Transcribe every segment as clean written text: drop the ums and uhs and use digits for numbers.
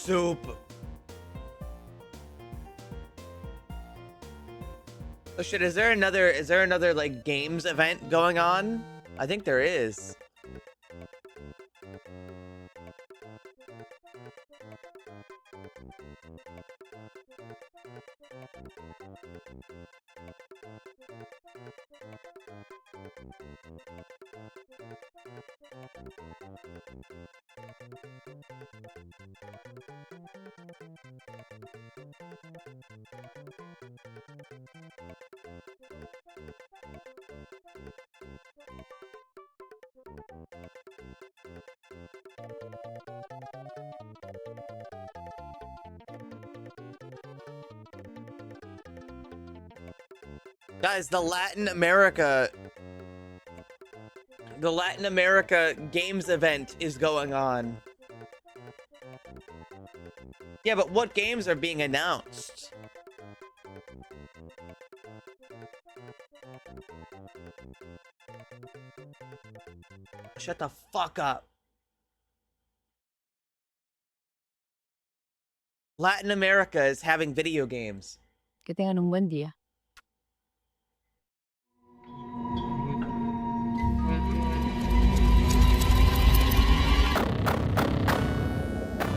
soup. Oh shit, is there another like games event going on? I think there is. Guys, the Latin America games event is going on. Yeah, but what games are being announced? Shut the fuck up. Latin America is having video games. Que tengan un buen día.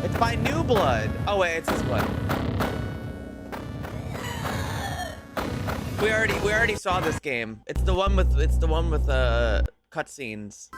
It's by New Blood. Oh wait, it's this one. We already saw this game. It's the one with cutscenes.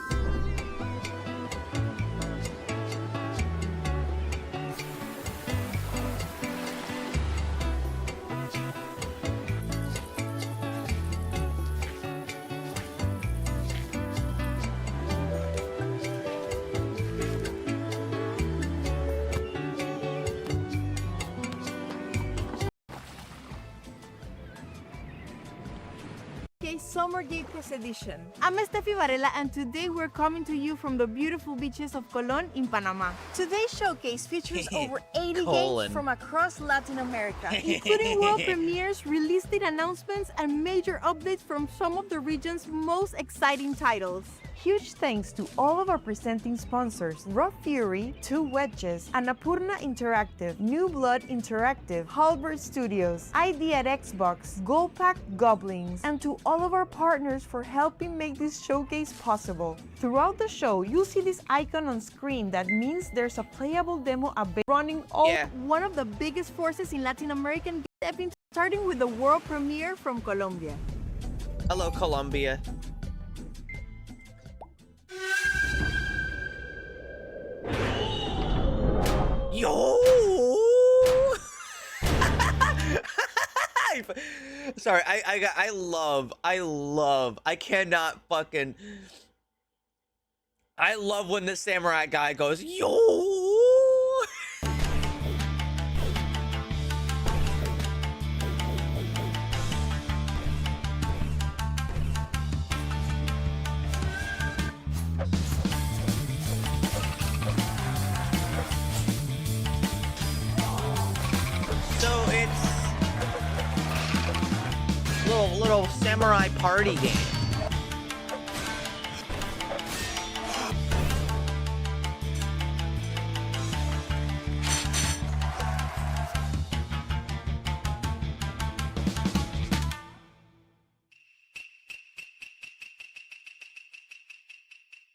Summer Gatecross Edition. I'm Steffi Varela and today we're coming to you from the beautiful beaches of Colón in Panama. Today's showcase features over 80 games from across Latin America, including world premieres, release date announcements, and major updates from some of the region's most exciting titles. Huge thanks to all of our presenting sponsors: Raw Fury, Two Wedges, Annapurna Interactive, New Blood Interactive, Halberd Studios, ID at Xbox, Goldpack Goblins, and to all of our partners for helping make this showcase possible. Throughout the show, you'll see this icon on screen that means there's a playable demo available running all one of the biggest forces in Latin American gaming, starting with the world premiere from Colombia. Hello, Colombia. Yo! Sorry, I love when this samurai guy goes, yo! So it's little samurai party game.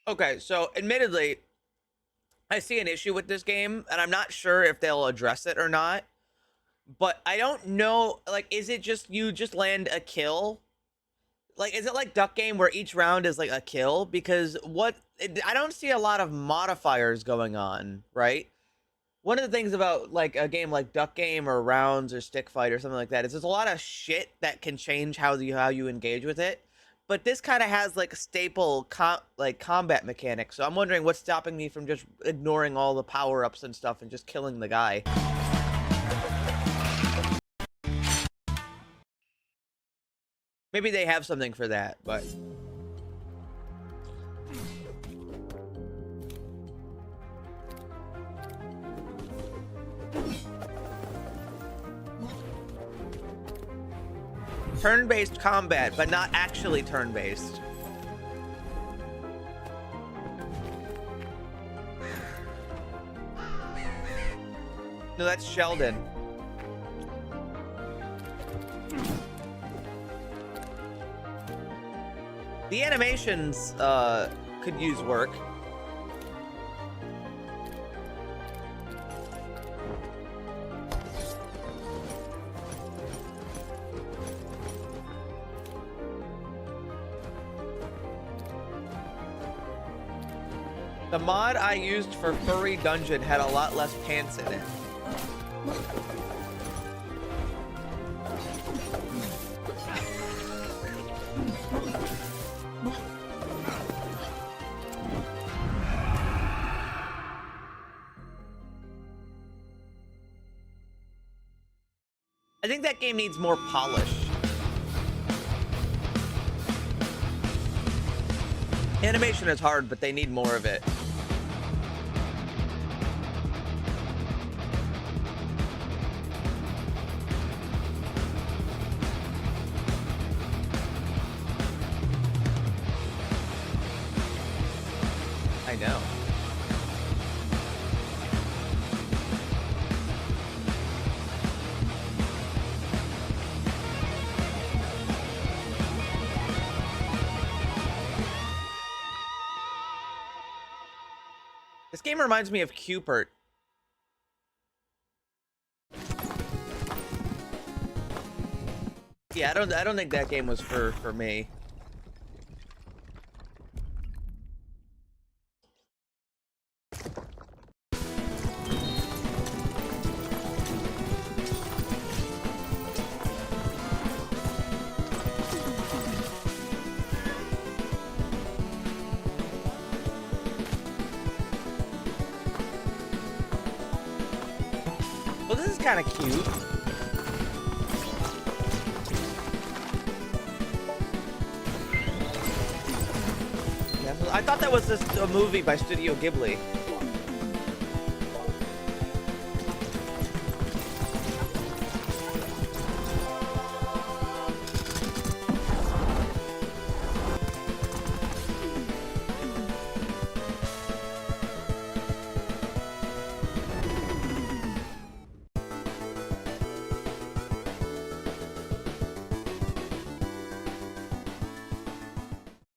Okay, so admittedly, I see an issue with this game, and I'm not sure if they'll address it or not. But I don't know, like, is it just you just land a kill? Like, is it like Duck Game where each round is like a kill? Because I don't see a lot of modifiers going on, right? One of the things about like a game like Duck Game or Rounds or Stick Fight or something like that is there's a lot of shit that can change how you engage with it. But this kind of has like a staple combat mechanics. So I'm wondering what's stopping me from just ignoring all the power-ups and stuff and just killing the guy. Maybe they have something for that, but... Turn-based combat, but not actually turn-based. No, that's Sheldon. The animations could use work. The mod I used for Furry Dungeon had a lot less pants in it. I think that game needs more polish. Animation is hard, but they need more of it. I know. This game reminds me of Cupert. Yeah, I don't think that game was for me. Well, this is kind of cute. Yeah, I thought that was a movie by Studio Ghibli.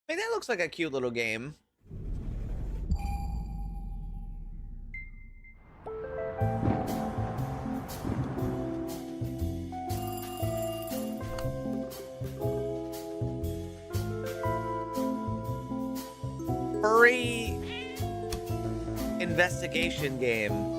That looks like a cute little game. Furry investigation game.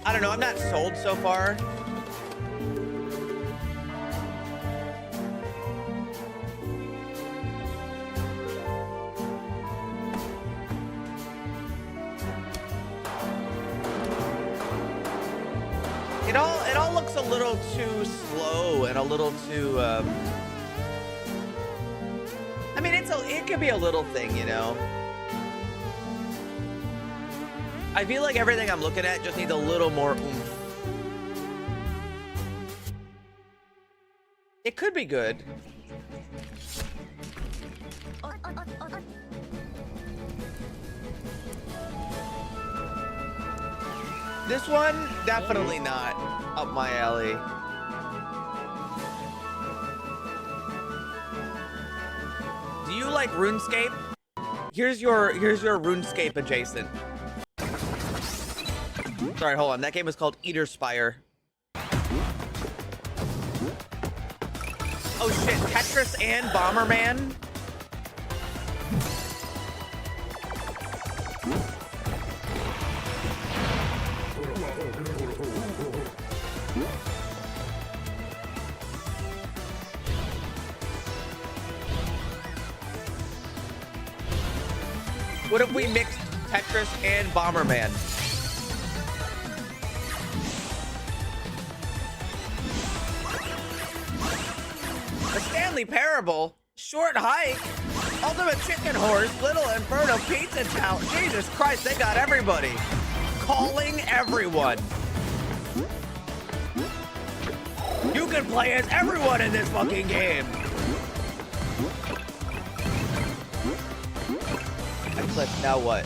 I don't know, I'm not sold so far. It all looks a little too slow and a little too I mean, it could be a little thing, you know. I feel like everything I'm looking at just needs a little more oomph. It could be good. This one, definitely not up my alley. Do you like RuneScape? Here's your RuneScape adjacent. Sorry, hold on. That game is called Eater Spire. Oh shit, Tetris and Bomberman? What if we mixed Tetris and Bomberman? The Stanley Parable, Short Hike, Ultimate Chicken Horse, Little Inferno Pizza Town. Jesus Christ, they got everybody. calling everyone. You can play as everyone in this fucking game. I clicked, now what?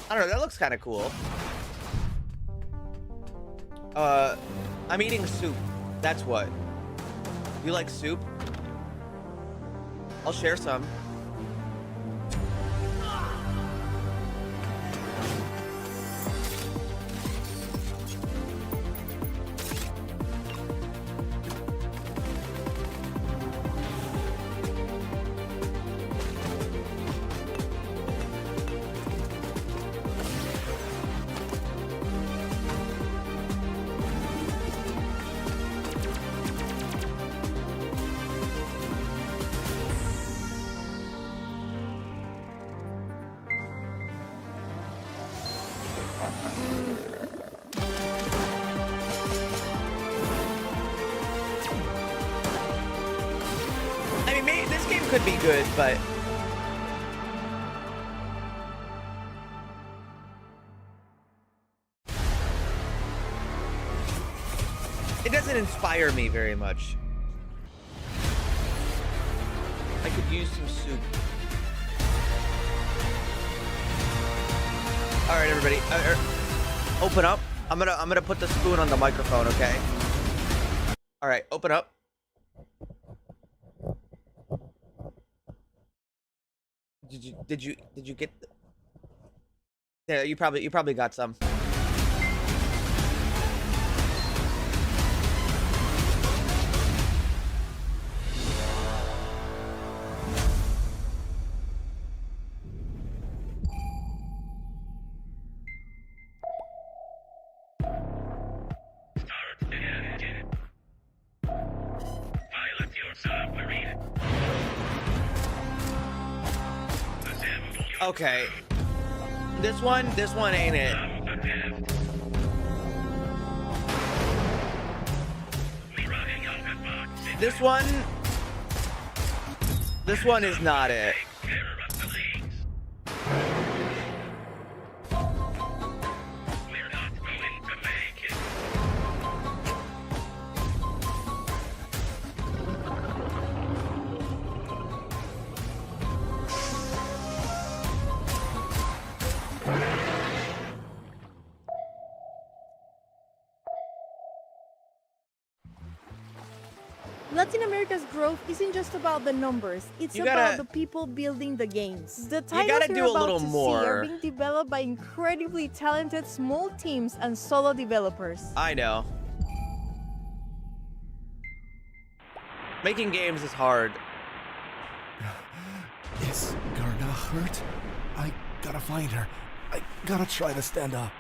I don't know, that looks kind of cool. I'm eating soup. That's what. You like soup? I'll share some. I mean, maybe this game could be good, but it doesn't inspire me very much. I could use some soup. All right, everybody, open up. I'm gonna put the spoon on the microphone, okay? All right, open up. Did you get? Yeah, you probably got some. Okay. This one ain't it. This one is not it. Latin America's growth isn't just about the numbers, it's about the people building the games. The titles you're about to see are being developed by incredibly talented small teams and solo developers. I know. Making games is hard. Is Garna hurt? I gotta find her. I gotta try to stand up.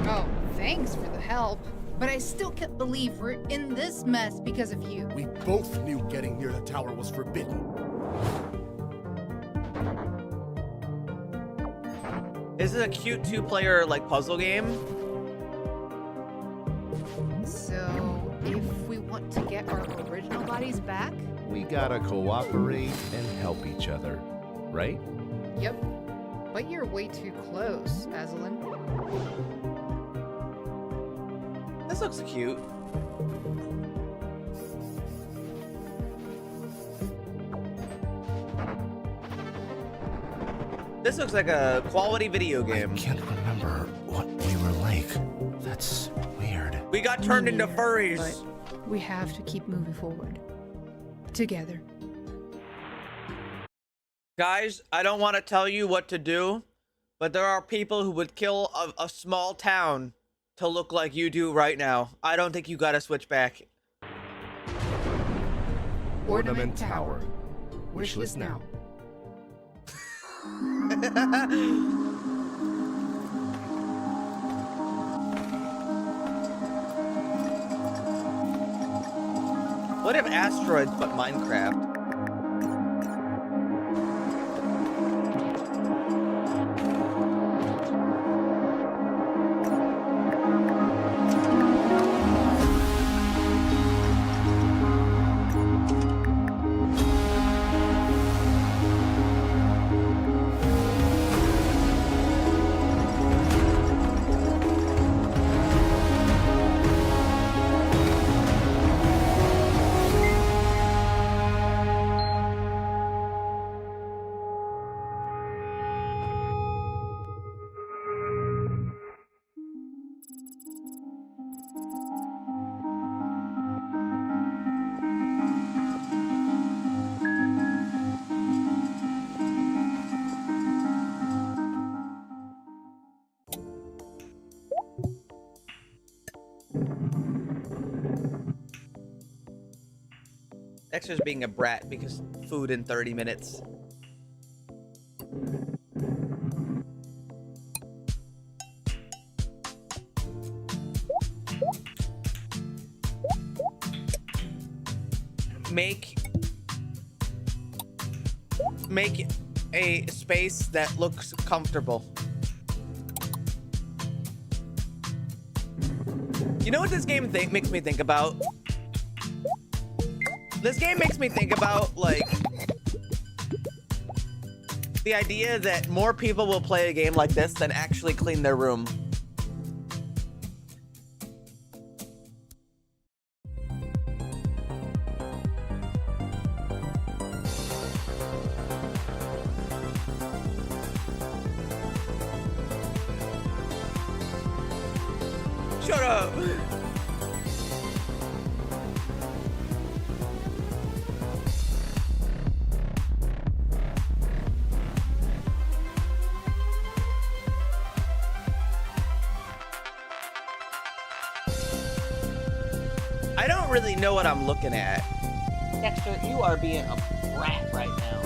Oh, thanks for the help. But I still can't believe we're in this mess because of you. We both knew getting near the tower was forbidden. Is it a cute two-player like puzzle game? So, if we want to get our original bodies back? We gotta cooperate and help each other, right? Yep. But you're way too close, Aslan. This looks cute. This looks like a quality video game. I can't remember what we were like. That's weird. We got turned into furries. But we have to keep moving forward. Together. Guys, I don't want to tell you what to do, but there are people who would kill a small town to look like you do right now. I don't think you gotta switch back. Ornament Tower. Wishlist now. What if Asteroids but Minecraft? Dexter's being a brat because food in 30 minutes. Make a space that looks comfortable. You know what this game makes me think about? This game makes me think about, like, the idea that more people will play a game like this than actually clean their room. Shut up! I don't really know what I'm looking at. Dexter, you are being a brat right now.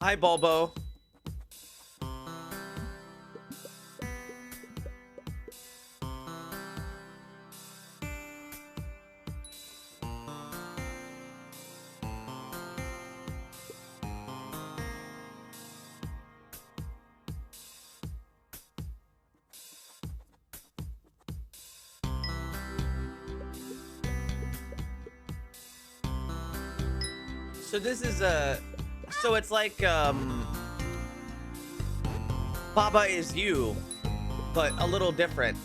Hi, Bulbo. So this is a... So it's like, Baba Is You, but a little different.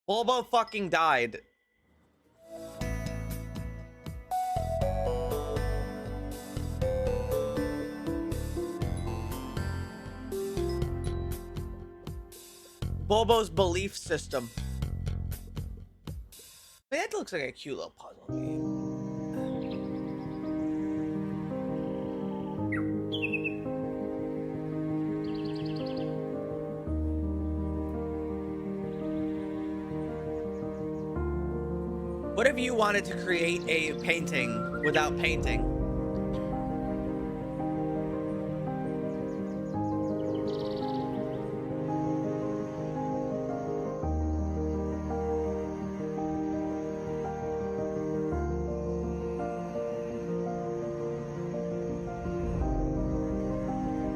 Bulbo fucking died. Bulbo's belief system. That looks like a cute little puzzle game. What if you wanted to create a painting without painting?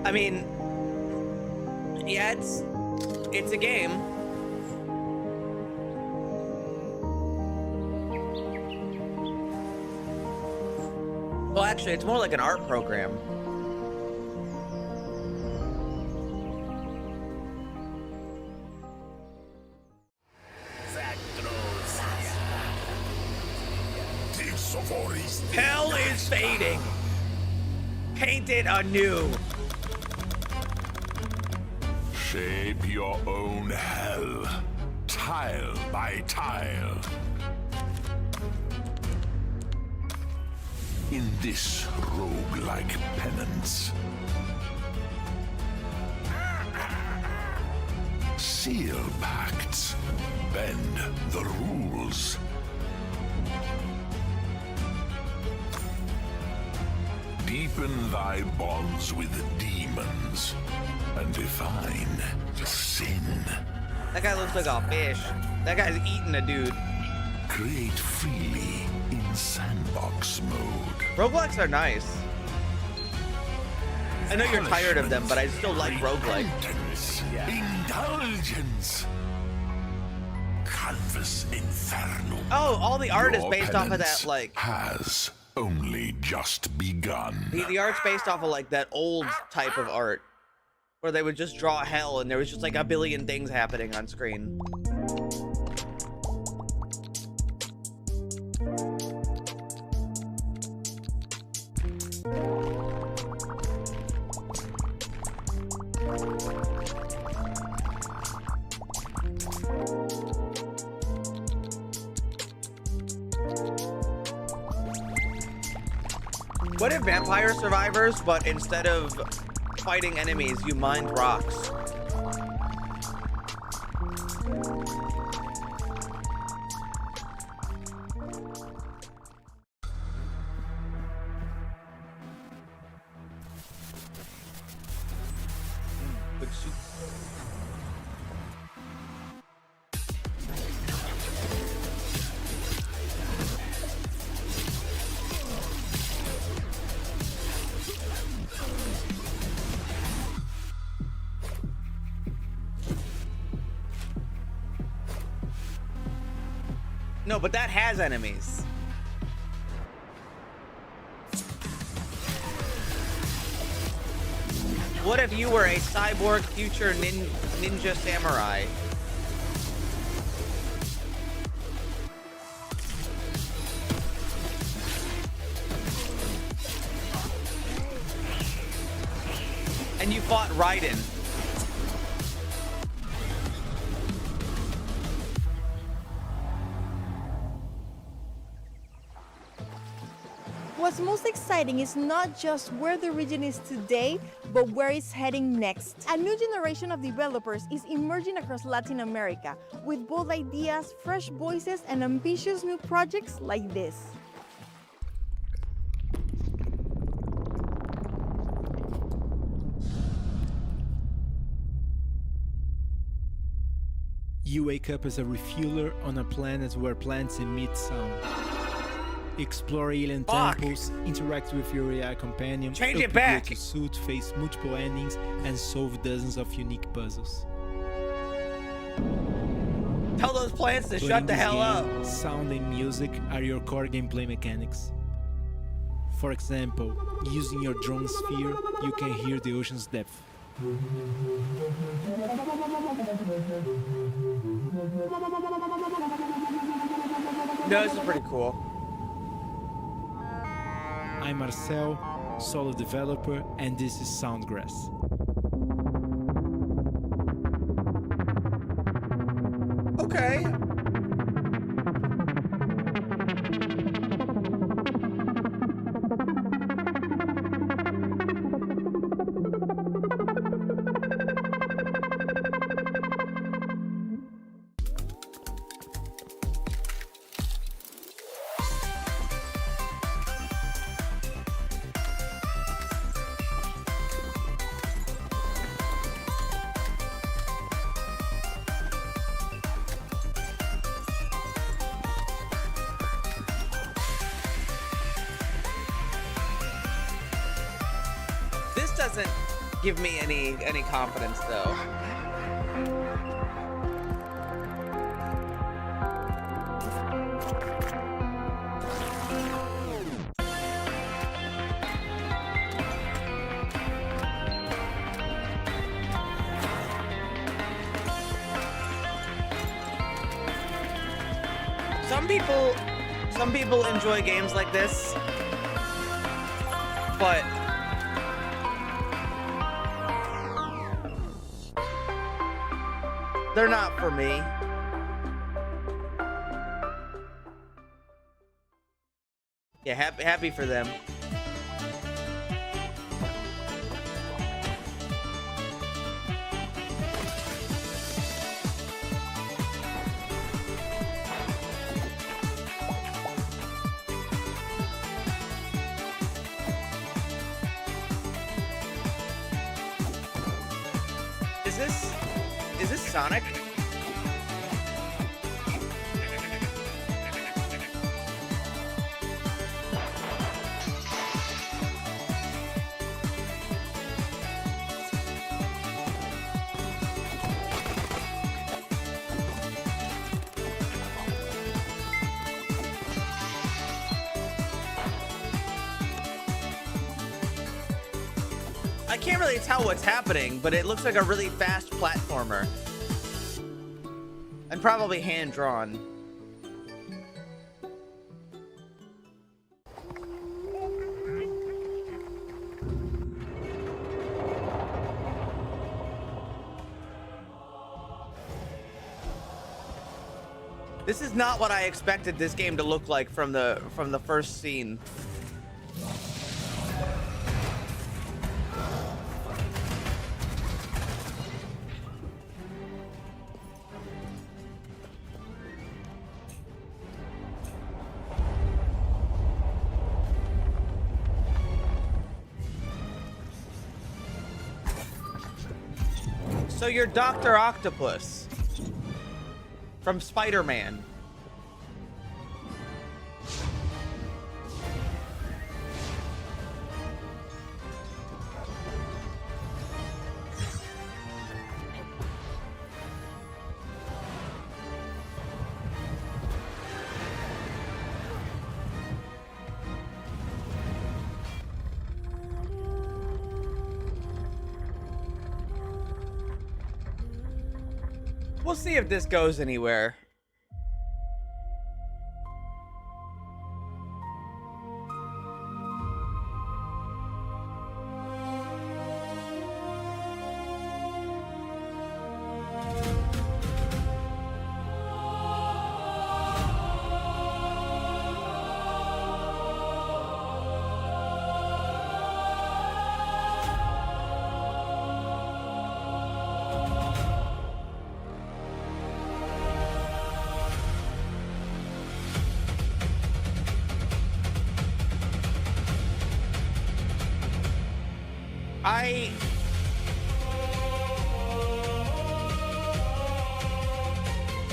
I mean, yeah, it's a game. Well, actually, it's more like an art program. Hell is fading. Paint it anew. Shape your own hell, tile by tile. In this roguelike penance, seal pacts, bend the rules. Deepen thy bonds with demons and define sin. That guy looks like a fish. That guy's eating a dude. Create freely in sandbox mode. Roguelikes are nice. I know you're tired of them, but I still like roguelike. Indulgence. Canvas Infernum. Oh, all the art is Your based off of penance that, like... has only just begun. The art's based off of, like, that old type of art. where they would just draw hell and there was just like a billion things happening on screen. What if Vampire Survivors, but instead of fighting enemies, you mined rocks? Good soup. No, but that has enemies. What if you were a cyborg future ninja samurai? And you fought Raiden. What's most exciting is not just where the region is today, but where it's heading next. A new generation of developers is emerging across Latin America with bold ideas, fresh voices, and ambitious new projects like this. You wake up as a refueler on a planet where plants emit sound. Explore alien temples, interact with your AI companion, Change it upgrade back. your suit, face multiple endings, and solve dozens of unique puzzles. Tell those plants to But shut in the this hell game, up. Sound and music are your core gameplay mechanics. For example, using your drone sphere, you can hear the ocean's depth. No, this is pretty cool. I'm Marcel, solo developer, and this is Soundgrass. Okay. This doesn't give me any confidence though. Some people enjoy games like this, but they're not for me. Yeah, happy for them. Is this Sonic? I can't really tell what's happening, but it looks like a really fast platformer. And probably hand-drawn. This is not what I expected this game to look like from the first scene. So you're Dr. Octopus from Spider-Man. We'll see if this goes anywhere.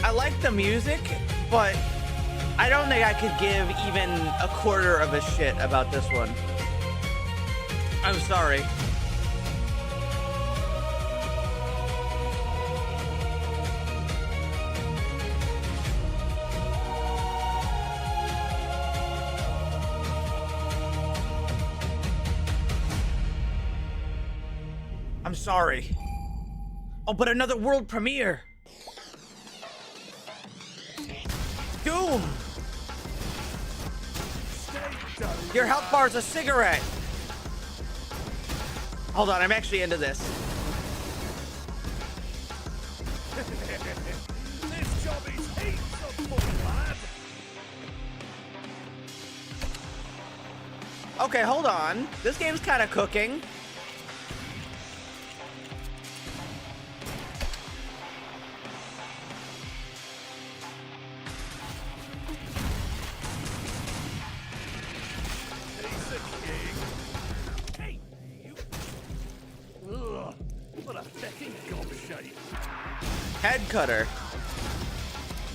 I like the music, but I don't think I could give even a quarter of a shit about this one. I'm sorry. I'm sorry. Oh, but another world premiere. Doom! Your health bar's a cigarette. Hold on, I'm actually into this. This job is heaps of fun, lad. Okay, hold on. This game's kind of cooking. Head cutter.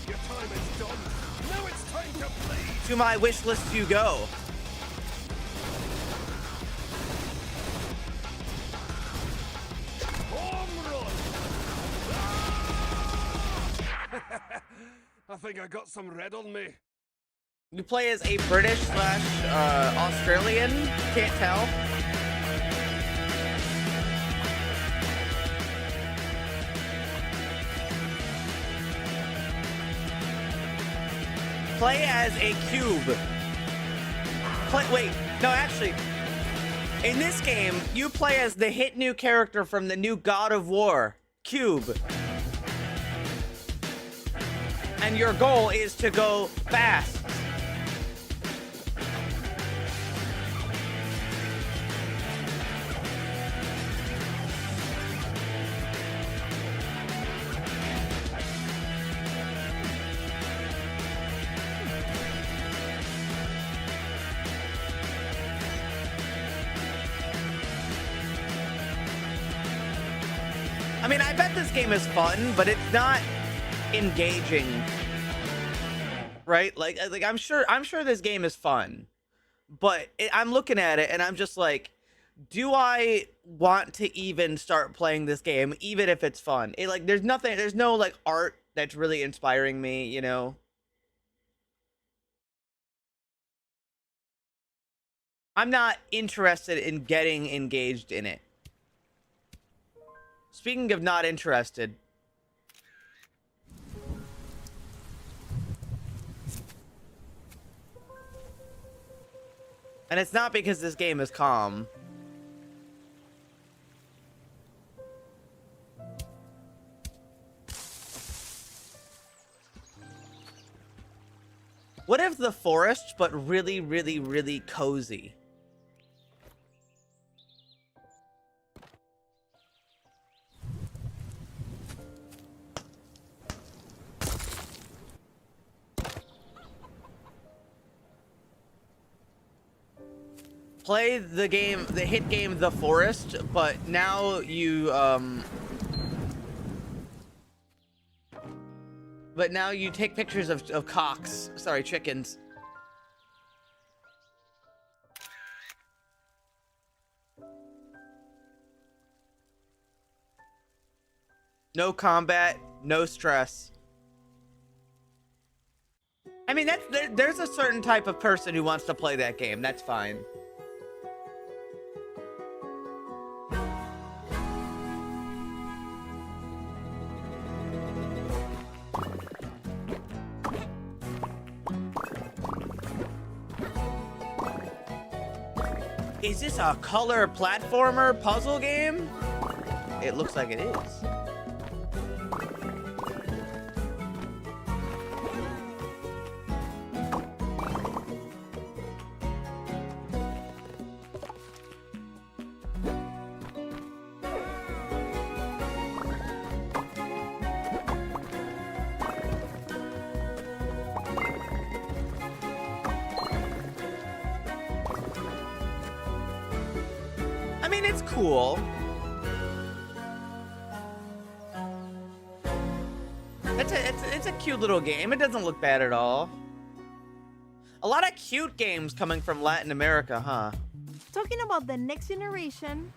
Your time is done. Now it's time to bleed. To my wish list you go. Home run. I think I got some red on me. You play as a British slash Australian. Can't tell. Play as a cube. Wait, no, actually, in this game, you play as the hit new character from the new God of War, Cube. And your goal is to go fast. I mean, I bet this game is fun, but it's not engaging, right? Like I'm sure this game is fun, but I'm looking at it and I'm just like, do I want to even start playing this game, even if it's fun? There's no like art that's really inspiring me, you know? I'm not interested in getting engaged in it. Speaking of not interested. And it's not because this game is calm. What if the forest, but really, really, really cozy? Play the game, the hit game The Forest, but now you, but now you take pictures of cocks. Sorry, chickens. No combat, no stress. I mean, there's a certain type of person who wants to play that game. That's fine. Is this a color platformer puzzle game? It looks like it is. I mean, it's cool. It's a cute little game. It doesn't look bad at all. A lot of cute games coming from Latin America, huh? Talking about the next generation,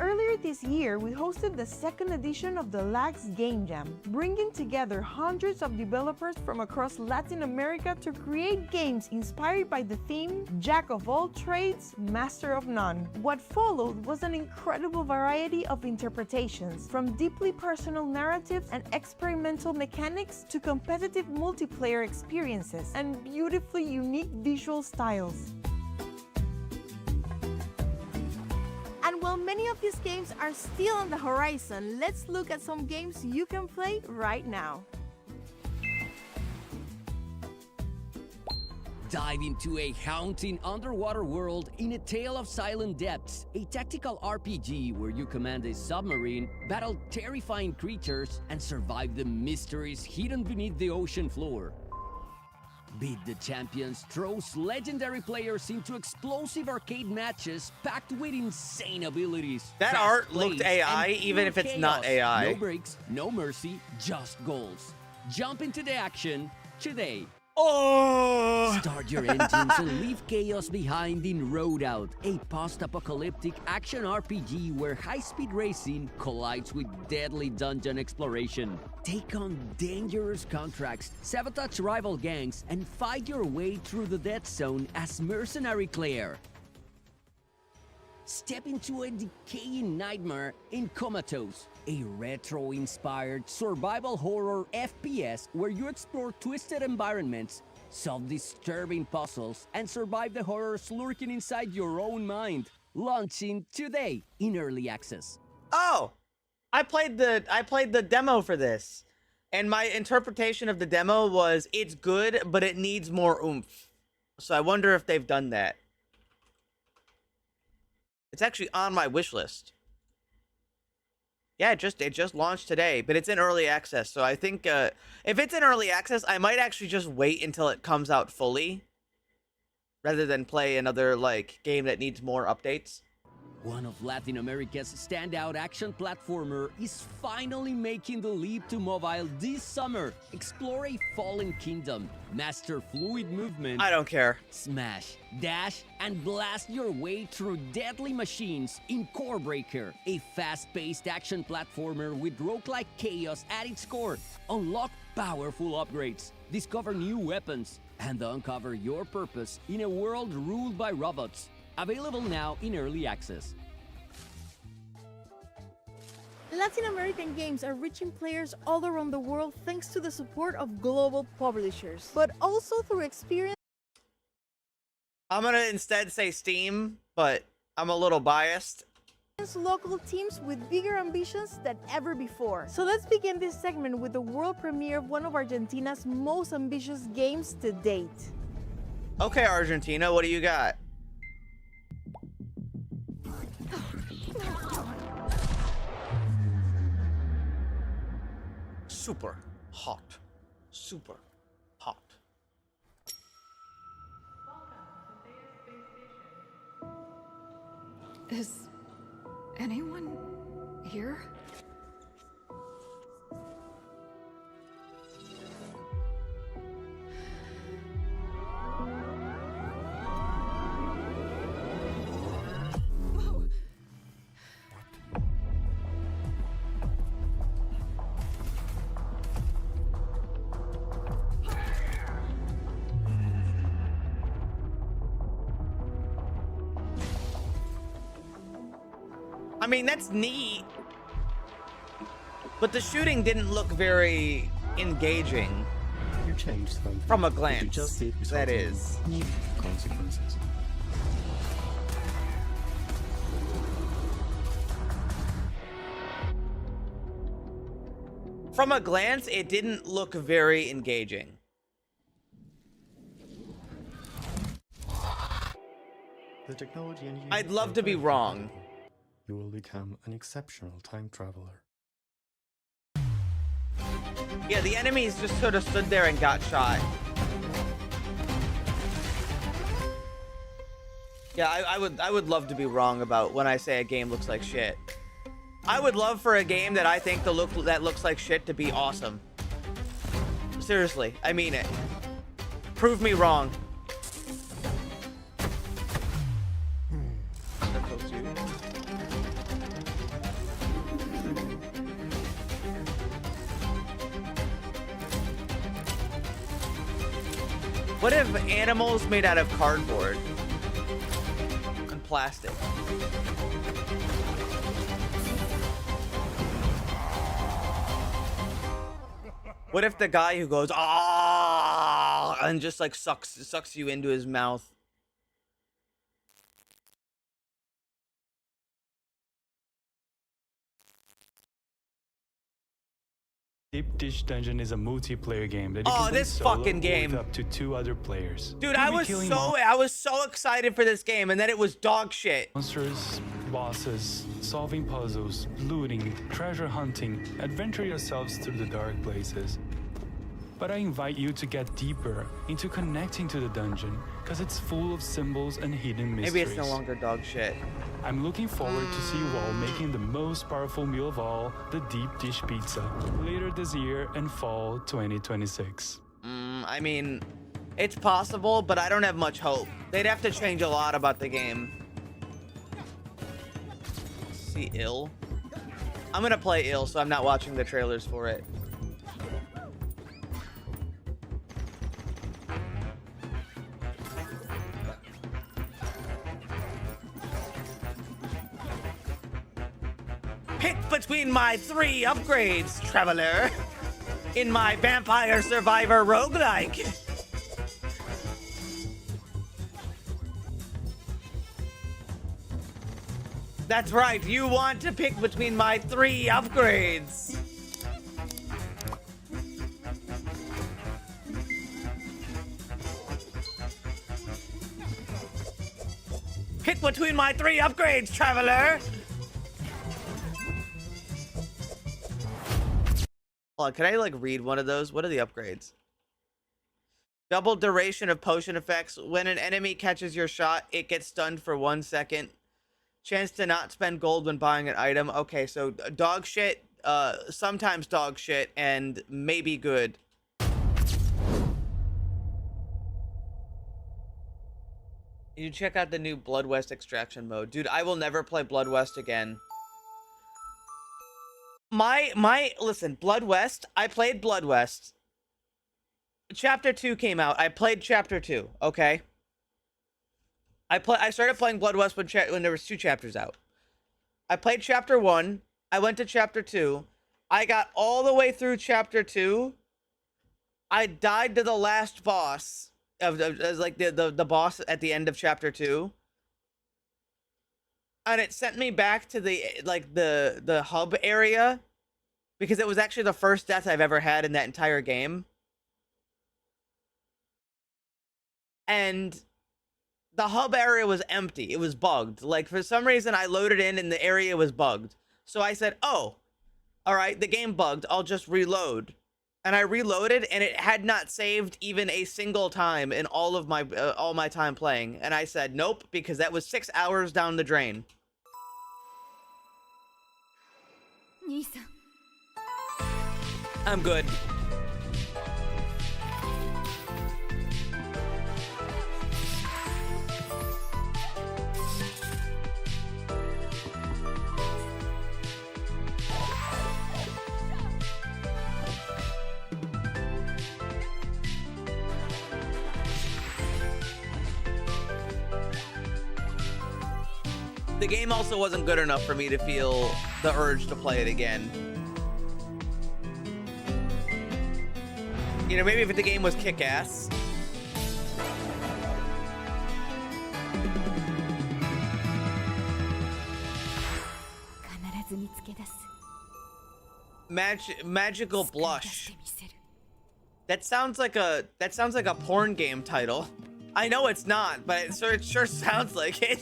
earlier this year we hosted the second edition of the LAX Game Jam, bringing together hundreds of developers from across Latin America to create games inspired by the theme Jack of all trades, master of none. What followed was an incredible variety of interpretations, from deeply personal narratives and experimental mechanics to competitive multiplayer experiences and beautifully unique visual styles. And while many of these games are still on the horizon, let's look at some games you can play right now. Dive into a haunting underwater world in A Tale of Silent Depths, a tactical RPG where you command a submarine, battle terrifying creatures, and survive the mysteries hidden beneath the ocean floor. Beat the Champions throws legendary players into explosive arcade matches packed with insane abilities. That fast art looked plays, AI, and even if it's chaos. not AI. No breaks, no mercy, just goals. Jump into the action today. Oh! Start your engines and leave chaos behind in Road Out, a post-apocalyptic action RPG where high-speed racing collides with deadly dungeon exploration. Take on dangerous contracts, sabotage rival gangs, and fight your way through the dead zone as Mercenary Claire. Step into a decaying nightmare in Comatose, a retro-inspired survival horror FPS where you explore twisted environments, solve disturbing puzzles, and survive the horrors lurking inside your own mind. Launching today in early access. Oh, I played the demo for this, and my interpretation of the demo was it's good, but it needs more oomph. So I wonder if they've done that. It's actually on my wish list. Yeah, it just launched today, but it's in early access. So I think if it's in early access, I might actually just wait until it comes out fully, rather than play another like game that needs more updates. One of Latin America's standout action platformer is finally making the leap to mobile this summer. Explore a fallen kingdom, master fluid movement. I don't care. Smash, dash, and blast your way through deadly machines in Core Breaker, a fast-paced action platformer with roguelike chaos at its core. Unlock powerful upgrades, discover new weapons, and uncover your purpose in a world ruled by robots. Available now in early access. Latin American games are reaching players all around the world thanks to the support of global publishers, but also through experience. I'm gonna instead say Steam, but I'm a little biased. Local teams with bigger ambitions than ever before. So let's begin this segment with the world premiere of one of Argentina's most ambitious games to date. Okay, Argentina, what do you got? Super hot. Super hot. Is anyone here? I mean, that's neat, but the shooting didn't look very engaging. You changed something. From a What glance, you just did that is. Consequences. From a glance, it didn't look very engaging. The technology and you I'd love to be wrong. You will become an exceptional time traveler. Yeah, the enemies just sort of stood there and got shot. Yeah, I would love to be wrong about when I say a game looks like shit. I would love for a game that I think that looks like shit to be awesome. Seriously, I mean it. Prove me wrong. What if animals made out of cardboard and plastic? What if the guy who goes ah and just like sucks you into his mouth? Deep Dish Dungeon is a multiplayer game that you Oh, can play this solo fucking game. with up to 2 other players. Dude, You'll I be was killing so excited for this game, and then it was dog shit. monsters, bosses, solving puzzles, looting, treasure hunting, adventure yourselves through the dark places. But I invite you to get deeper into connecting to the dungeon, because it's full of symbols and hidden mysteries. Maybe it's no longer dog shit. I'm looking forward to see you all making the most powerful meal of all, the Deep Dish Pizza, later this year and fall 2026. I mean, it's possible, but I don't have much hope. They'd have to change a lot about the game. See Ill? I'm gonna play Ill, so I'm not watching the trailers for it. Pick between my 3 upgrades, traveler. In my Vampire Survivor roguelike. That's right, you want to pick between my 3 upgrades. Pick between my 3 upgrades, traveler. Hold on, can I like read one of those? What are the upgrades? Double duration of potion effects. When an enemy catches your shot, it gets stunned for 1 second. Chance to not spend gold when buying an item. Okay, so dog shit, sometimes dog shit, and maybe good. You check out the new Blood West extraction mode. Dude, I will never play Blood West again. Listen, Blood West, I played Blood West. Chapter 2 came out. I played Chapter 2, okay? I started playing Blood West when there was 2 chapters out. I played Chapter 1. I went to chapter 2. I got all the way through chapter 2. I died to the last boss as like the boss at the end of chapter 2. And it sent me back to the hub area because it was actually the first death I've ever had in that entire game. And the hub area was empty. It was bugged. Like, for some reason, I loaded in and the area was bugged. So I said, oh, all right, the game bugged. I'll just reload. And I reloaded, and it had not saved even a single time in all of my time playing. And I said, nope, because that was 6 hours down the drain. I'm good. The game also wasn't good enough for me to feel the urge to play it again. You know, maybe if the game was kick-ass. Magical Blush. That sounds like a porn game title. I know it's not, but it sure sounds like it.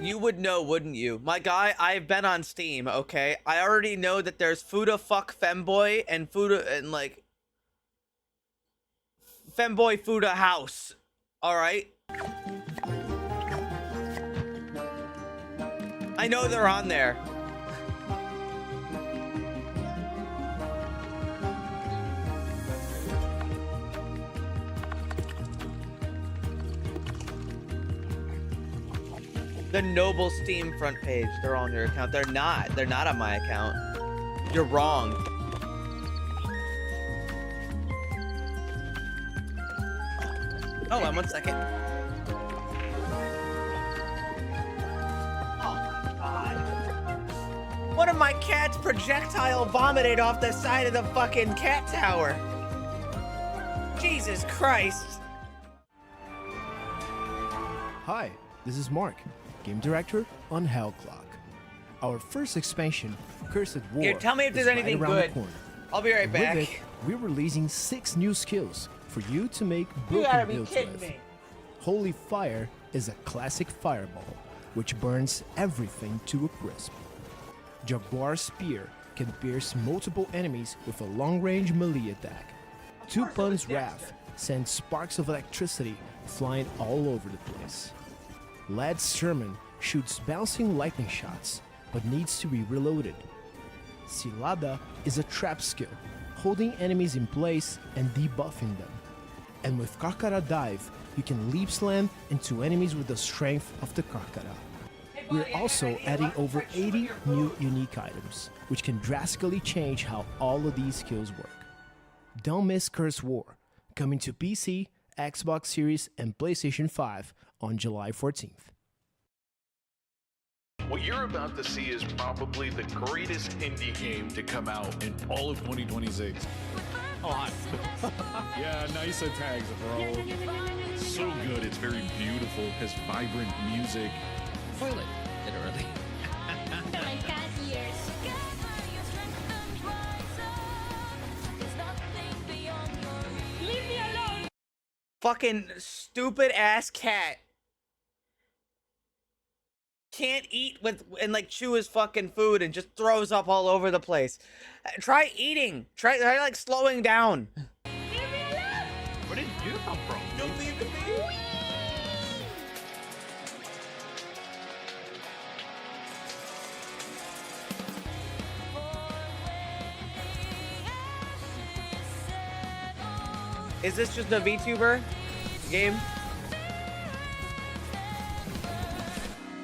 You would know, wouldn't you? My guy, I've been on Steam, okay? I already know that there's Fuda Fuck Femboy and Fuda and like Femboy Fuda House. Alright? I know they're on there. The Noble Steam front page, they're on your account. They're not on my account. You're wrong. Hold on 1 second. Oh my god. One of my cats projectile vomited off the side of the fucking cat tower. Jesus Christ. Hi, this is Mark, Game Director on Hellclock. Our first expansion, Cursed War, Here, tell me if there's anything good. I'll be right back. With it, we're releasing 6 new skills for you to make You gotta broken be builds kidding with. me. Holy Fire is a classic fireball, which burns everything to a crisp. Jaguar Spear can pierce multiple enemies with a long-range melee attack. Tupan's Wrath sends sparks of electricity flying all over the place. Lad's Sermon shoots bouncing lightning shots, but needs to be reloaded. Cilada is a trap skill, holding enemies in place and debuffing them. And with Carcara Dive, you can leap slam into enemies with the strength of the Carcara. We're also adding over 80 new unique items, which can drastically change how all of these skills work. Don't miss Cursed War, coming to PC, Xbox Series, and PlayStation 5 on July 14th. What you're about to see is probably the greatest indie game to come out in all of 2026. Oh, hi. Yeah, nice tags, bro. So good, it's very beautiful, has vibrant music. Toilet, literally. Fucking stupid ass cat. Can't eat and like chew his fucking food and just throws up all over the place. Try eating. Try like slowing down. Where did you come from? Don't leave me. Is this just a VTuber game?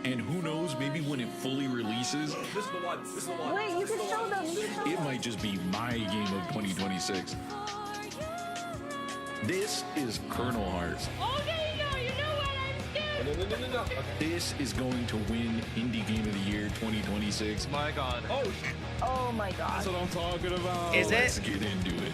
And who knows, maybe when it fully releases, This is the one. This is the one. Wait, you can show them. it might just be my game of 2026. This is Colonel Hearts. Okay, you know what I'm doing. No. Okay. This is going to win Indie Game of the Year 2026. My God. Oh, Oh my god. That's what I'm talking about. Is Let's it? get into it.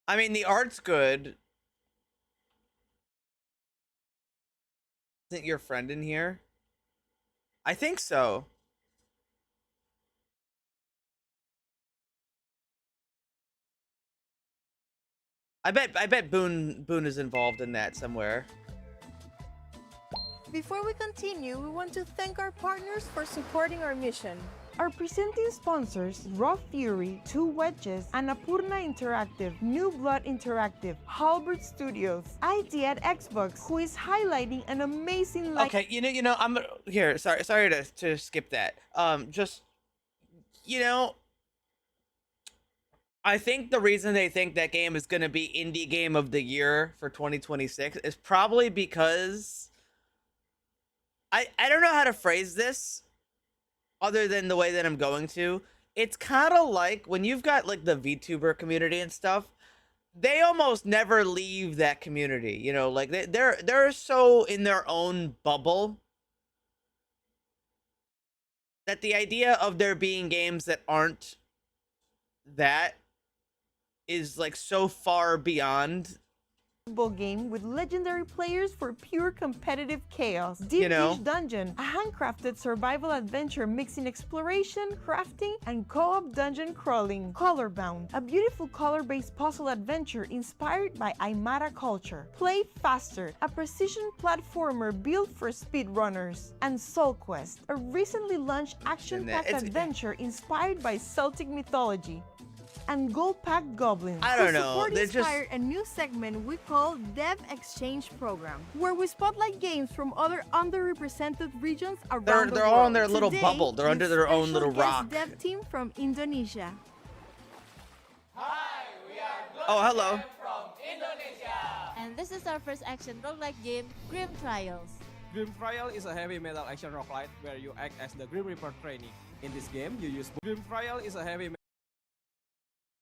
I mean, the art's good. Isn't your friend in here? I think so. I bet Boone is involved in that somewhere. Before we continue, we want to thank our partners for supporting our mission. Our presenting sponsors, Raw Fury, Two Wedges, Annapurna Interactive, New Blood Interactive, Halbert Studios, ID at Xbox, who is highlighting an amazing Okay, you know, I'm here. Sorry to skip that. Just, you know, I think the reason they think that game is going to be Indie Game of the Year for 2026 is probably because I don't know how to phrase this other than the way that I'm going to. It's kind of like when you've got like the VTuber community and stuff, they almost never leave that community, you know, like they're so in their own bubble that the idea of there being games that aren't that is like so far beyond game with legendary players for pure competitive chaos. Deep You know? Dish Dungeon, a handcrafted survival adventure mixing exploration, crafting, and co-op dungeon crawling. Colorbound, a beautiful color-based puzzle adventure inspired by Aymara culture. Play Faster, a precision platformer built for speedrunners. And Soul Quest, a recently launched action-packed It's- adventure inspired by Celtic mythology. And Gold-Packed Goblins. I don't to know, support they're just- Inspire, a new segment we call Dev Exchange Program, where we spotlight games from other underrepresented regions around the world. They're all in their little Today, bubble. They're under with their own special little guest rock. Dev team from Indonesia. Oh, hello. And this is our first action roguelike game, Grim Trials. Grim Trial is a heavy metal action roguelite where you act as the Grim Reaper trainee. In this game, you use Grim Trial is a heavy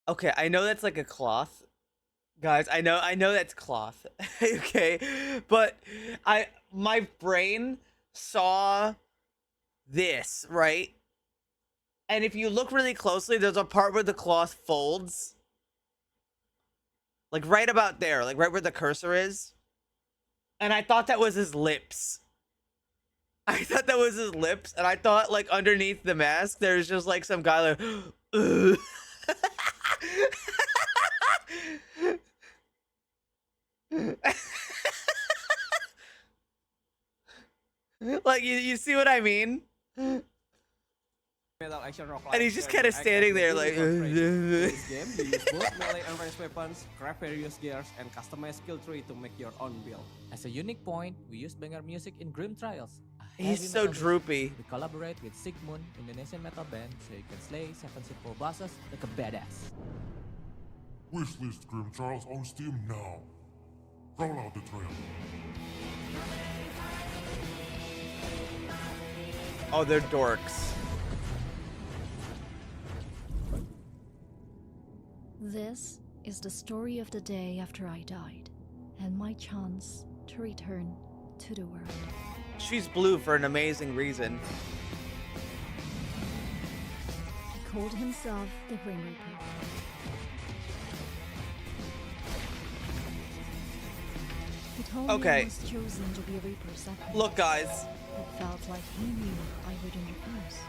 Okay, I know that's like a cloth. Guys, I know that's cloth. Okay. But my brain saw this, right? And if you look really closely, there's a part where the cloth folds. Like right about there, like right where the cursor is. And I thought that was his lips. I thought that was his lips, and I thought like underneath the mask there's just like some guy like "Ugh." Like you see what I mean? metal action roguelite. And he's just where kind you of act standing as the there Grim like Reaper trainee. In this game, you use both melee and ranged weapons, craft various gears, and customize skill tree to make your own build. As a unique point, we use banger music in Grim Trials. a He's heavy so metal droopy. We collaborate with Sigmund, Indonesian metal band, so you can slay 7 simple bosses like a badass. Wishlist Grim Trials on Steam now. Roll out the trailer. Oh, they're dorks. This is the story of the day after I died, and my chance to return to the world. She's blue for an amazing reason. He called himself the Grim Reaper. He told me Okay. I was chosen to be Reaper's second. Look, guys. It felt like he knew I wouldn't refuse.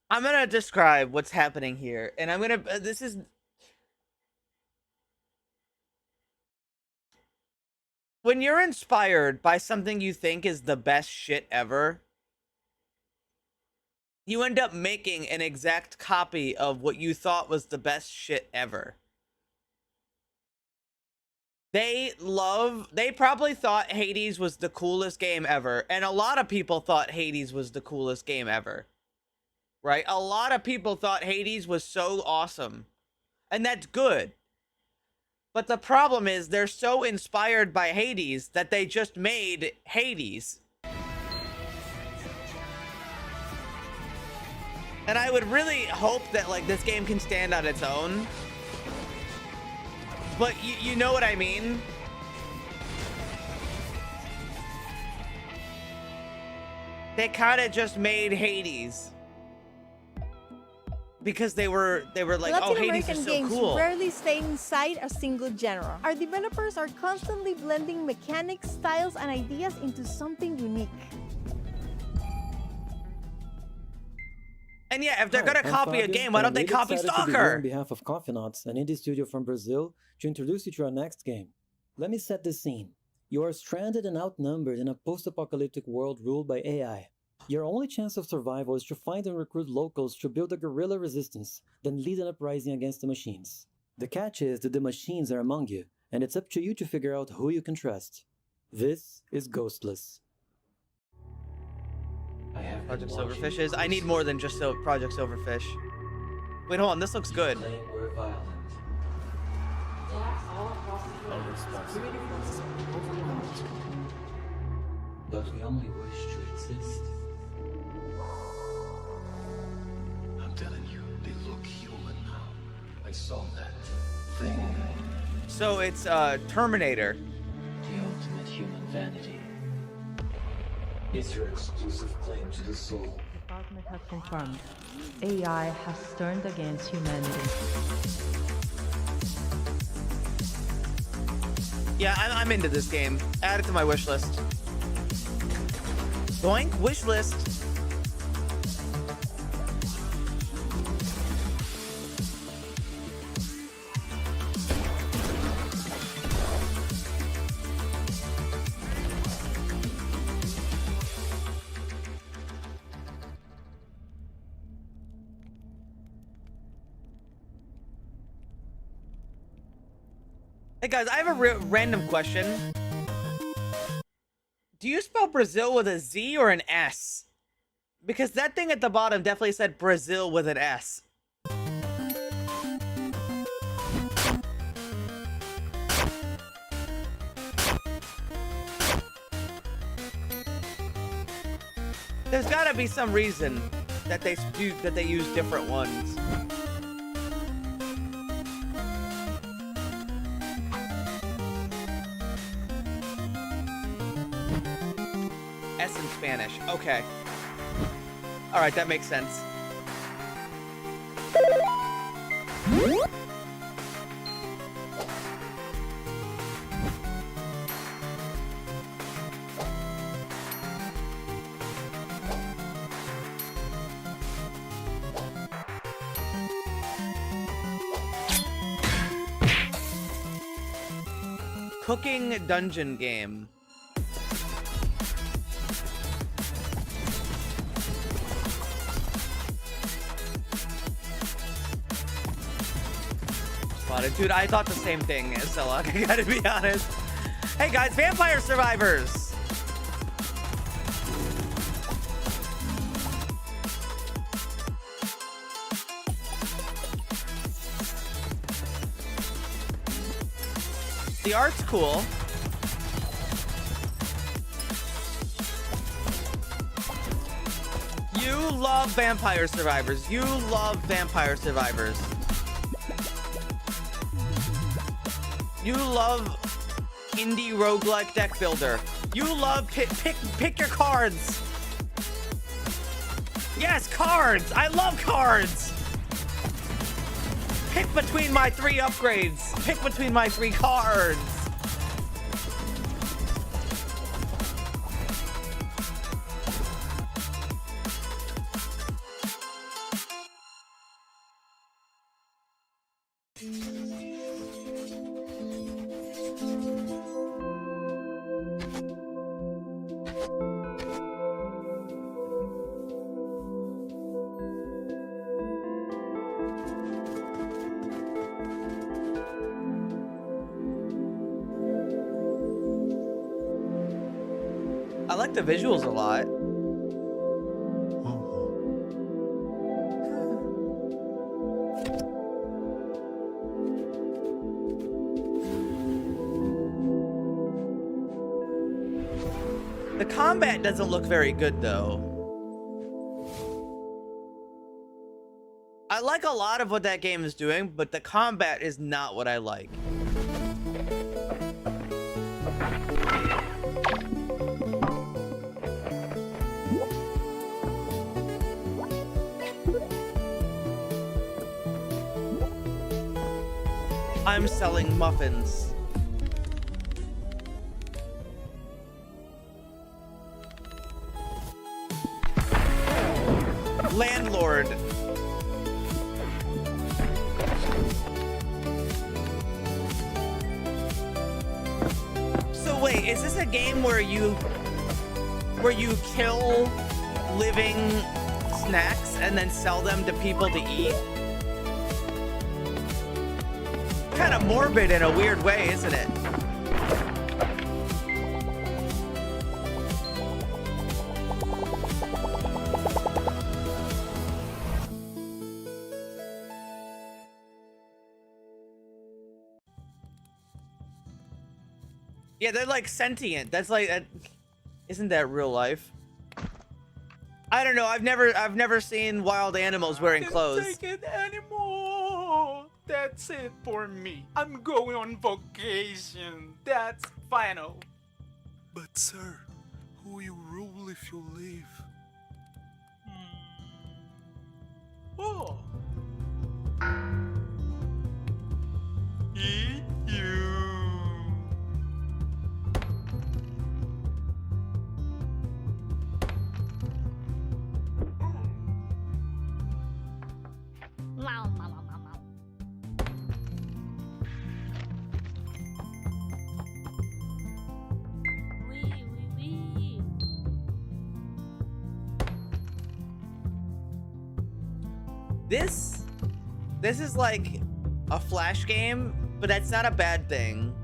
I'm gonna describe what's happening here, and I'm gonna. This is. When you're inspired by something you think is the best shit ever, you end up making an exact copy of what you thought was the best shit ever. They probably thought Hades was the coolest game ever. And a lot of people thought Hades was the coolest game ever. Right? A lot of people thought Hades was so awesome. And that's good. But the problem is they're so inspired by Hades that they just made Hades. And I would really hope that like this game can stand on its own. But you know what I mean? They kind of just made Hades. Because they were like, oh, Hades is so games cool. Rarely stay inside a single genre. Our developers are constantly blending mechanics, styles, and ideas into something unique. And yeah, if they're gonna copy a game, why don't they copy Stalker? On behalf of Coffeenauts, an indie studio from Brazil, to introduce you to our next game. Let me set the scene. You are stranded and outnumbered in a post-apocalyptic world ruled by AI. Your only chance of survival is to find and recruit locals to build a guerrilla resistance, then lead an uprising against the machines. The catch is that the machines are among you, and it's up to you to figure out who you can trust. This is Ghostless. Project Silverfishes? I need more than just Project Silverfish. Wait, hold on, this looks good. But we only wish to exist. I'm telling you, they look human now. I saw that thing. So it's Terminator. The ultimate human vanity. It's your exclusive claim to the soul. The department has confirmed. AI has turned against humanity. Yeah, I'm into this game. Add it to my wish list. Doink, wish list. Hey guys, I have a random question. Do you spell Brazil with a Z or an S? Because that thing at the bottom definitely said Brazil with an S. There's gotta be some reason that they use different ones. S in Spanish. Okay. All right, that makes sense. Cooking dungeon game. Dude, I thought the same thing, Zilla. I gotta be honest. Hey guys, Vampire Survivors! The art's cool. You love Vampire Survivors. You love Vampire Survivors. You love indie roguelike deck builder. You love pick your cards. Yes, cards. I love cards. Pick between my 3 upgrades. Pick between my 3 cards. like the visuals a lot. The combat doesn't look very good though. I like a lot of what that game is doing, but the combat is not what I like. I'm selling muffins. Landlord. So wait, is this a game where you kill living snacks and then sell them to people to eat? Kind of morbid in a weird way, isn't it? Yeah, they're like sentient. That's like, isn't that real life? I don't know. I've never seen wild animals wearing clothes. Take it anymore. That's it for me. I'm going on vacation. That's final. But sir, who will rule if you leave? Oh. Eat you. This is like a Flash game, but that's not a bad thing.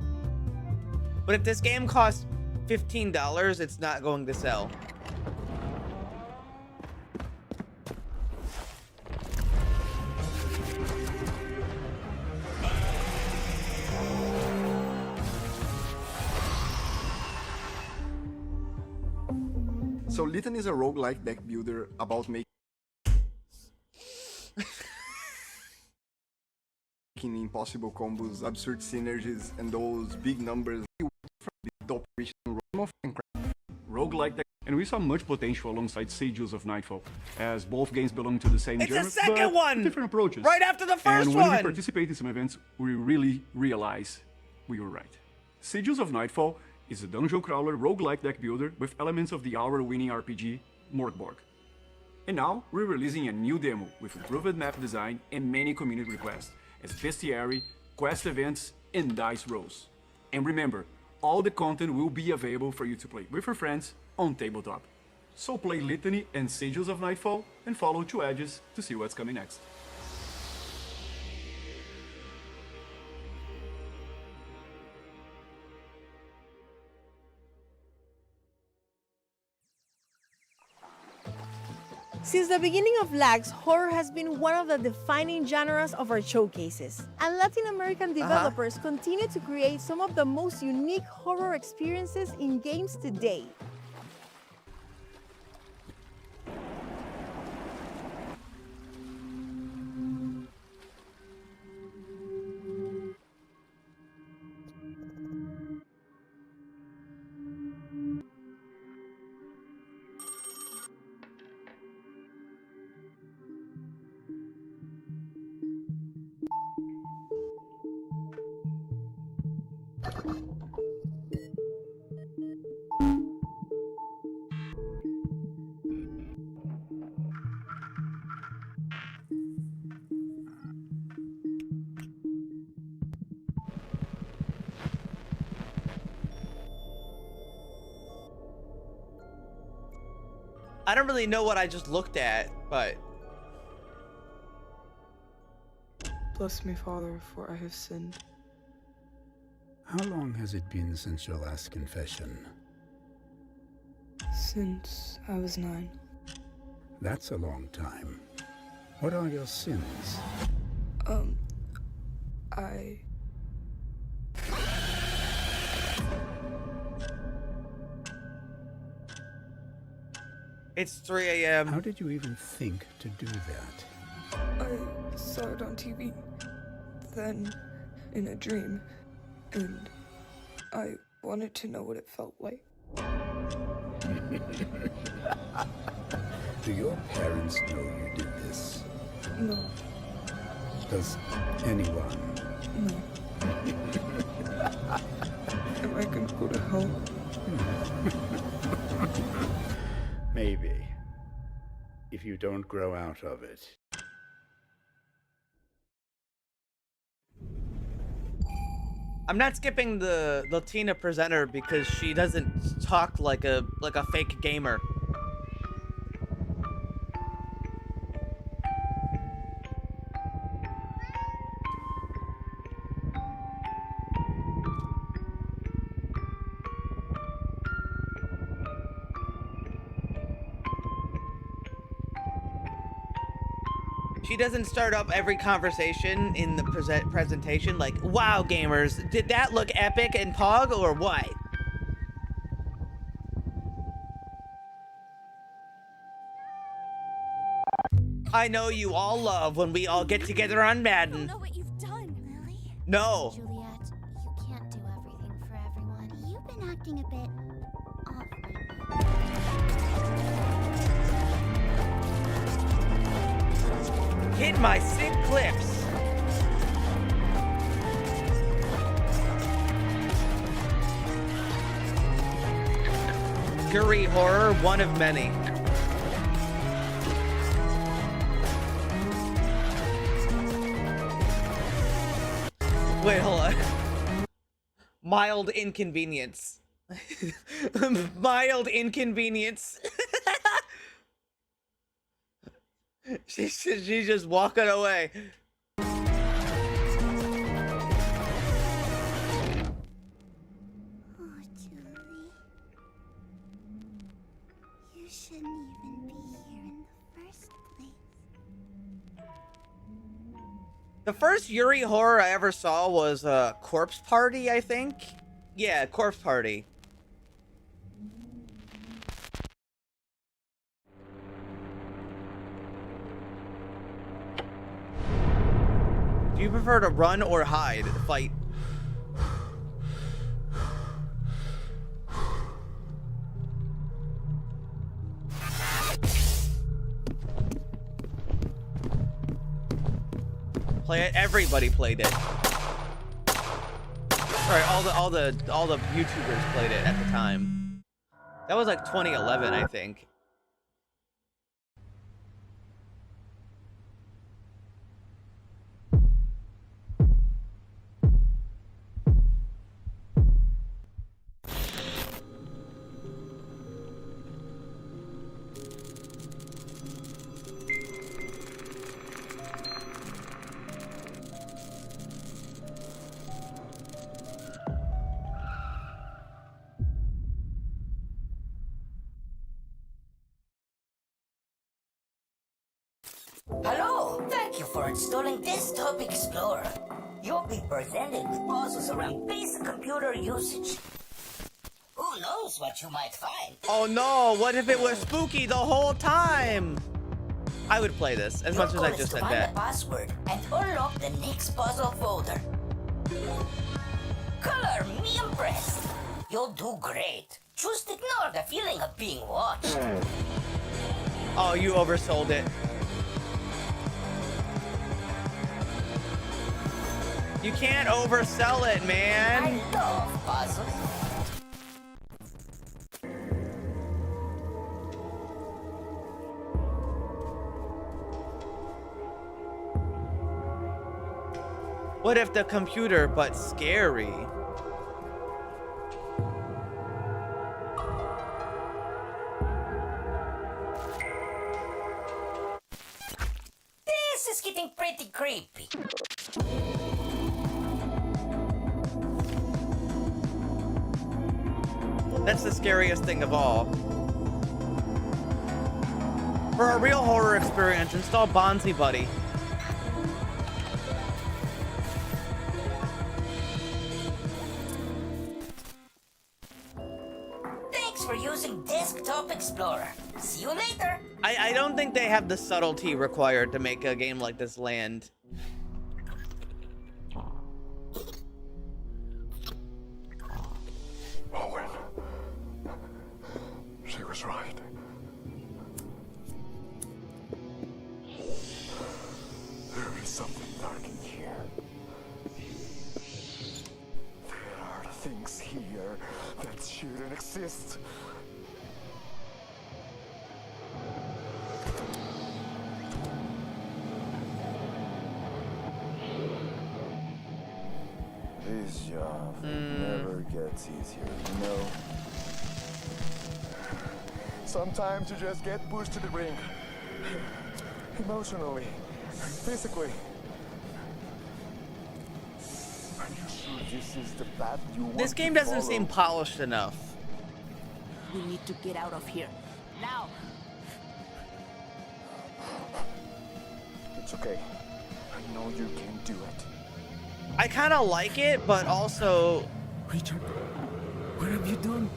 But if this game costs $15, it's not going to sell. So Litany is a roguelike deck builder about making impossible combos, absurd synergies, and those big numbers from the operation of roguelike deck. And we saw much potential alongside Sigils of Nightfall, as both games belong to the same genre, It's the second one! different approaches. Right after the first and when one! we participate in some events, we really realize we were right. Sigils of Nightfall is a dungeon crawler roguelike deck builder with elements of the hour-winning RPG Morkborg. And now, we're releasing a new demo with improved map design and many community requests, as bestiary, quest events, and dice rolls. And remember, all the content will be available for you to play with your friends on tabletop. So play Litany and Sigils of Nightfall and follow Two Edges to see what's coming next. Since the beginning of LAGS, horror has been one of the defining genres of our showcases. And Latin American developers continue to create some of the most unique horror experiences in games today. I don't really know what I just looked at, but... Bless me, Father, for I have sinned. How long has it been since your last confession? Since I was 9. That's a long time. What are your sins? It's 3 a.m. How did you even think to do that? I saw it on TV, then in a dream, and I wanted to know what it felt like. Do your parents know you did this? No. Does anyone? No. Am I gonna go to hell? Maybe. If you don't grow out of it. I'm not skipping the Latina presenter because she doesn't talk like a fake gamer. She doesn't start up every conversation in the presentation like, wow, gamers, did that look epic in Pog or what? I know you all love when we all get together on Madden. I don't know what you've done, Lily. No. Juliet, you can't do everything for everyone. You've been acting a bit off. Hit my sick clips. Yuri Horror, one of many. Wait, hold on. Mild inconvenience. Mild inconvenience. She's just walking away. Oh, Julie. You shouldn't even be here in the first place. The first Yuri horror I ever saw was Corpse Party, I think. Yeah, Corpse Party. Do you prefer to run or hide? Fight. Play it. Everybody played it. Sorry, all the YouTubers played it at the time. That was like 2011, I think. Hello! Thank you for installing Desktop Explorer. You'll be presented with puzzles around basic computer usage. Who knows what you might find? Oh no, what if it was spooky the whole time? I would play this as much as I just said find that. the password and unlock the next puzzle folder. Color me impressed. You'll do great. Just ignore the feeling of being watched. Oh, you oversold it. You can't oversell it, man. I love puzzles. What if the computer, but scary? This is getting pretty creepy. That's the scariest thing of all. For a real horror experience, install Bonzi Buddy. Thanks for using Desktop Explorer. See you later. I don't think they have the subtlety required to make a game like this land. Owen. She was right. There is something dark in here. There are things here that shouldn't exist. This job never gets easier, you know? Sometimes you just get pushed to the brink. Emotionally, physically. Are you sure this is the path you want This game to doesn't seem follow? polished enough. We need to get out of here. Now! It's okay. I know you can do it. I kind of like it, but also... Richard, what have you done?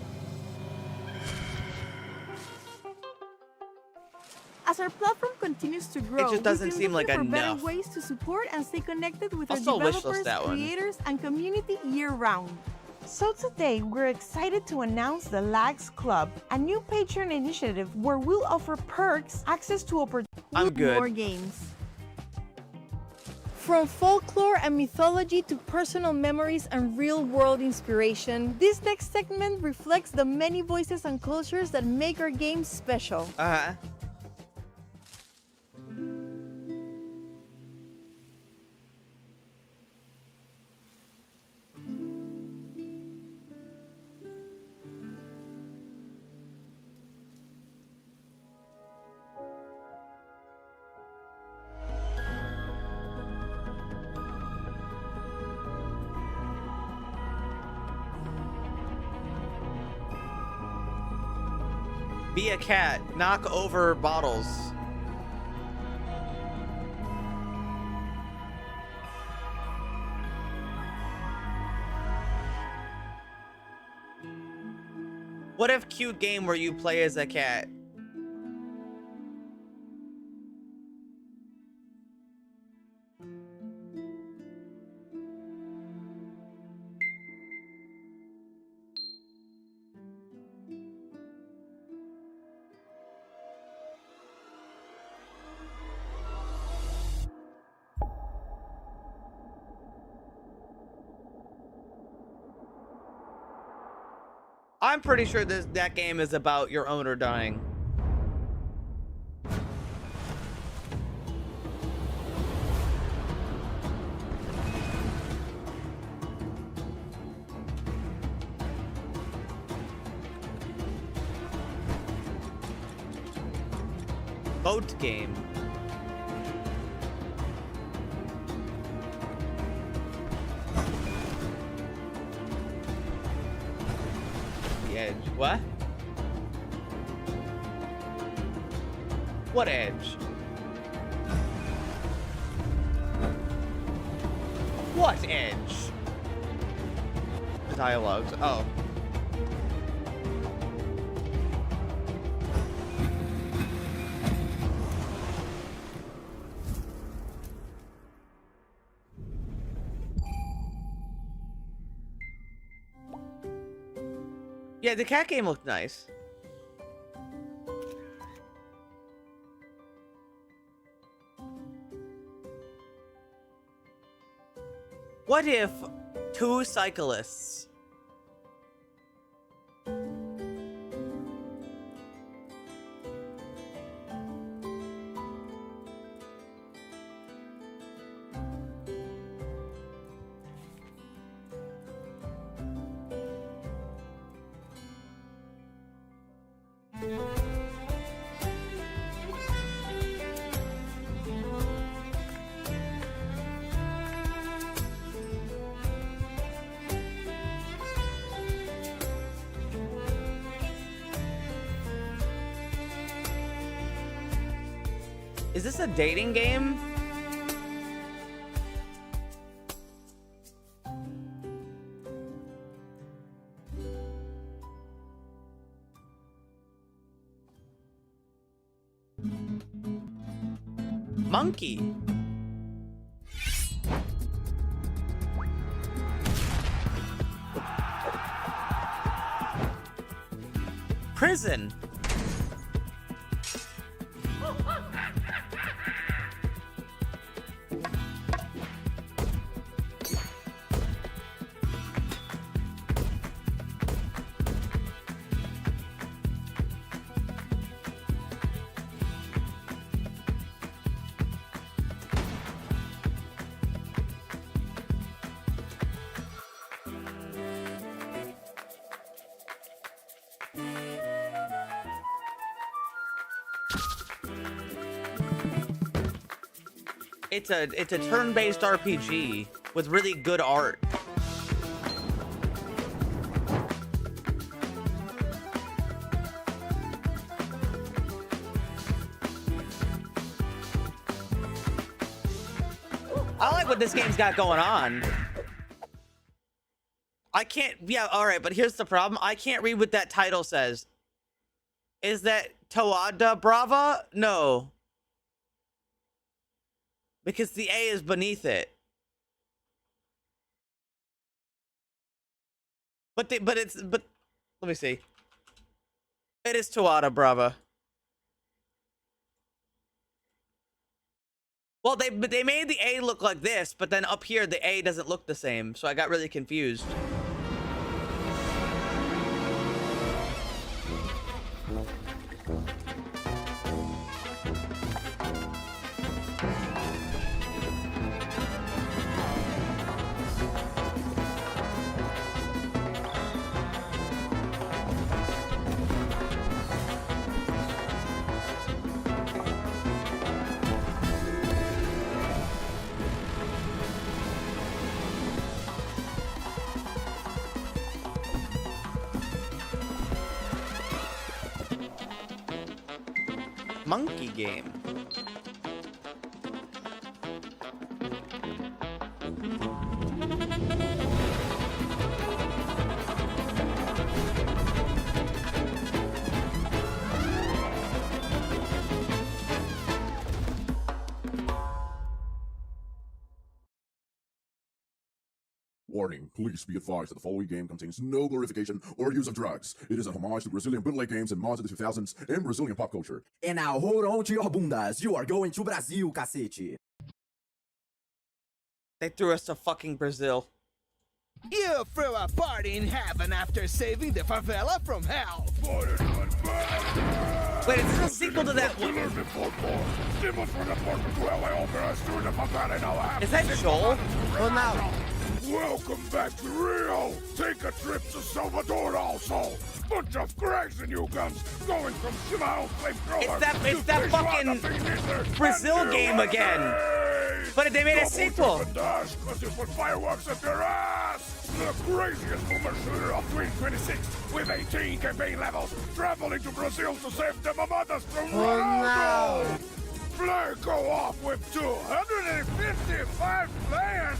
As our platform continues to grow, just doesn't we've been seem like looking for enough. better ways to support and stay connected with I'll our still wishlist developers, that one. creators, and community year-round. So today, we're excited to announce the Lags Club, a new Patreon initiative where we'll offer perks, access to opportunities, good. more games. From folklore and mythology to personal memories and real-world inspiration, this next segment reflects the many voices and cultures that make our games special. Uh-huh. Be a cat. Knock over bottles. What if cute game where you play as a cat? I'm pretty sure that game is about your owner dying. Boat game. The edge. What? What edge? What edge? The dialogues. Oh. Yeah, the cat game looked nice. What if two cyclists Is this a dating game? Monkey. Prison. It's a turn-based RPG with really good art. I like what this game's got going on. I can't, yeah, all right, but here's the problem. I can't read what that title says. Is that Toada Brava? No. Because the A is beneath it. But let me see. It is Toada Brava. Well, they made the A look like this, but then up here the A doesn't look the same, so I got really confused. Monkey game. Warning, please be advised that the following game contains no glorification or use of drugs. It is a homage to Brazilian bootleg games and mods of the 2000s and Brazilian pop culture. And now hold on to your bundas. You are going to Brazil, cacete. They threw us to fucking Brazil. You threw a party in heaven after saving the favela from hell. Wait, is this a sequel to that one? Is that Joel? Well, now. Welcome back to Rio. Take a trip to Salvador also. Bunch of crazy new guns going from Shimao flamethrower. It's that fucking Brazil game again. But they made a sequel. Because you put fireworks at your ass. The craziest boomer shooter of 2026 with 18 campaign levels, traveling to Brazil to save the mamadas from Ronaldo. Play go off with 255 players.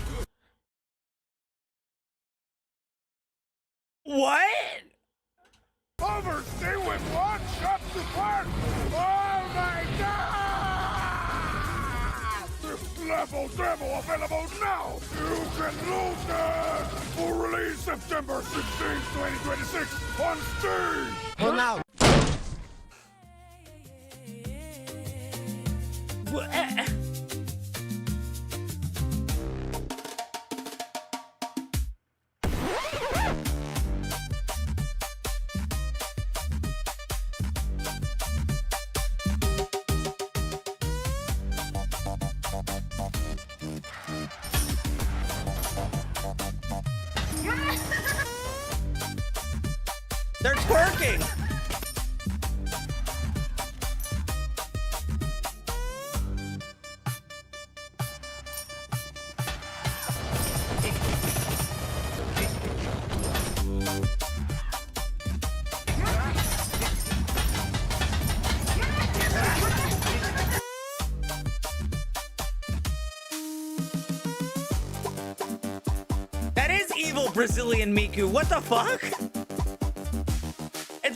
What? Overstay with one shot to park. Oh my god! This level demo available now. You can lose it. For release September 16, 2026 on Steam. Well, now. They're twerking. evil Brazilian Miku. What the fuck?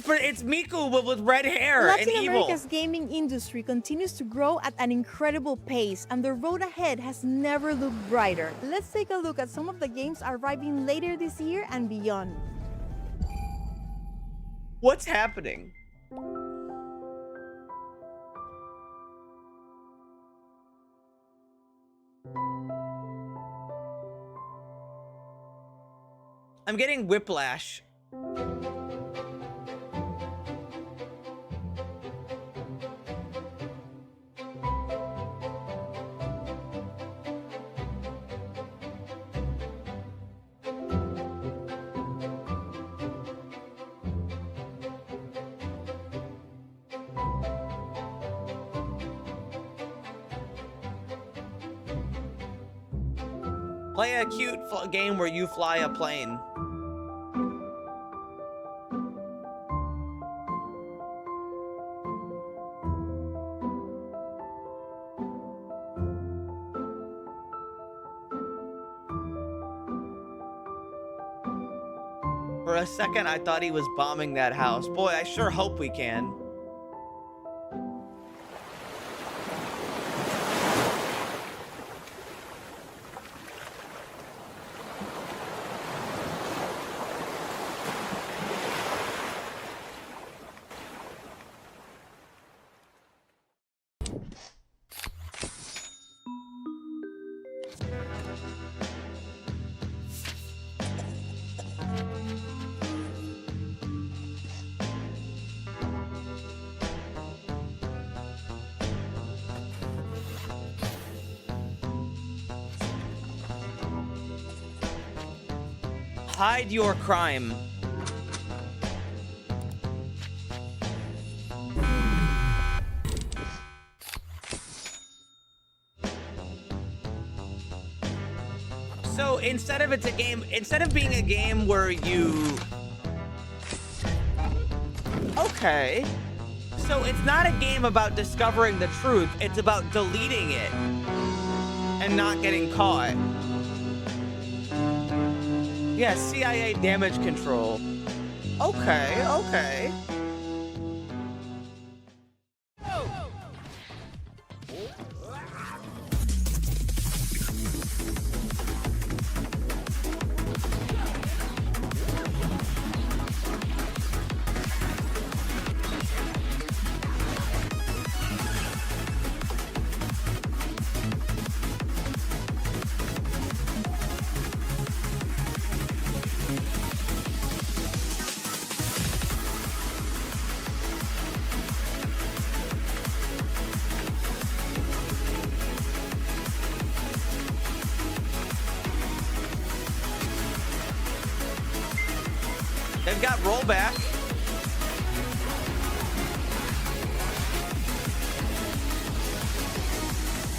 It's Miku with red hair Latin and evil. America's gaming industry continues to grow at an incredible pace, and the road ahead has never looked brighter. Let's take a look at some of the games arriving later this year and beyond. What's happening? I'm getting whiplash. Play a cute game where you fly a plane. For a second, I thought he was bombing that house. Boy, I sure hope we can. Hide your crime. So instead of being a game where you... Okay. So it's not a game about discovering the truth, it's about deleting it and not getting caught. Yeah, CIA damage control. Okay, okay. They've got rollback.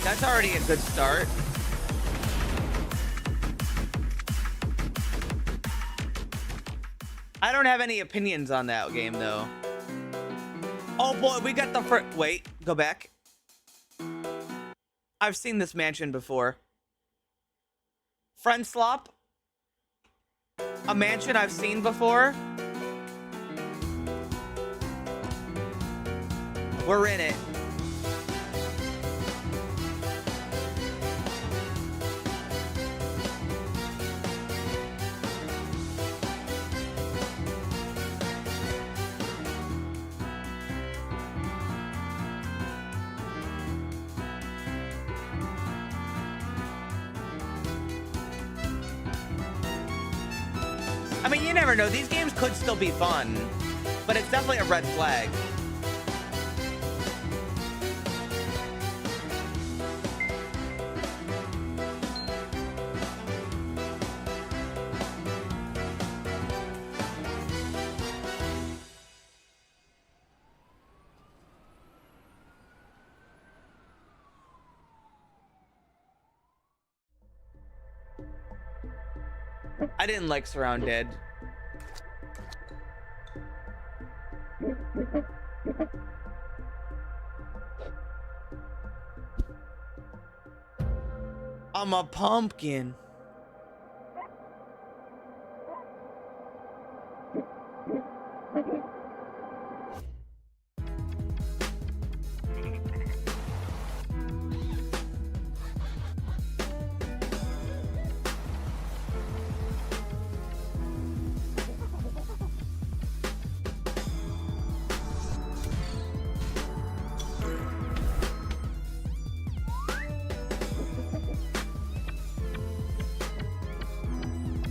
That's already a good start. I don't have any opinions on that game, though. Oh boy, we got the first... Wait, go back. I've seen this mansion before. Friend Slop? A mansion I've seen before. We're in it. I mean, you never know. These games could still be fun, but it's definitely a red flag. I didn't like Surround Dead. I'm a pumpkin.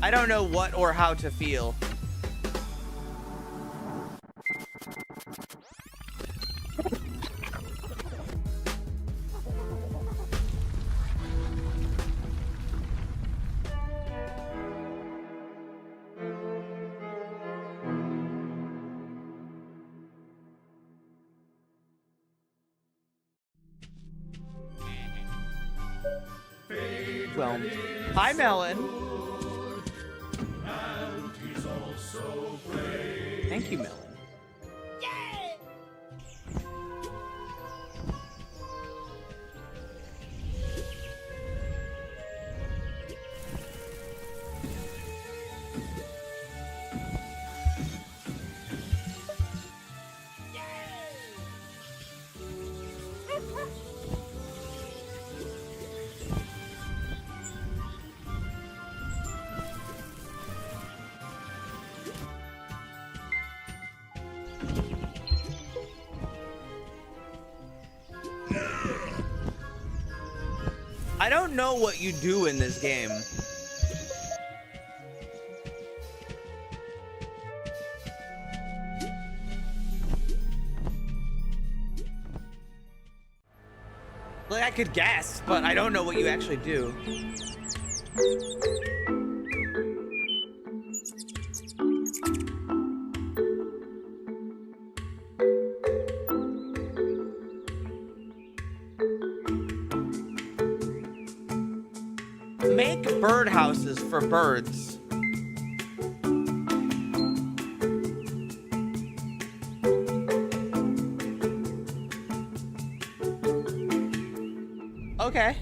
I don't know what or how to feel. Well, hi, Melon. Thank you, Melon. I don't know what you do in this game. Like, I could guess, but I don't know what you actually do. Make birdhouses for birds. Okay.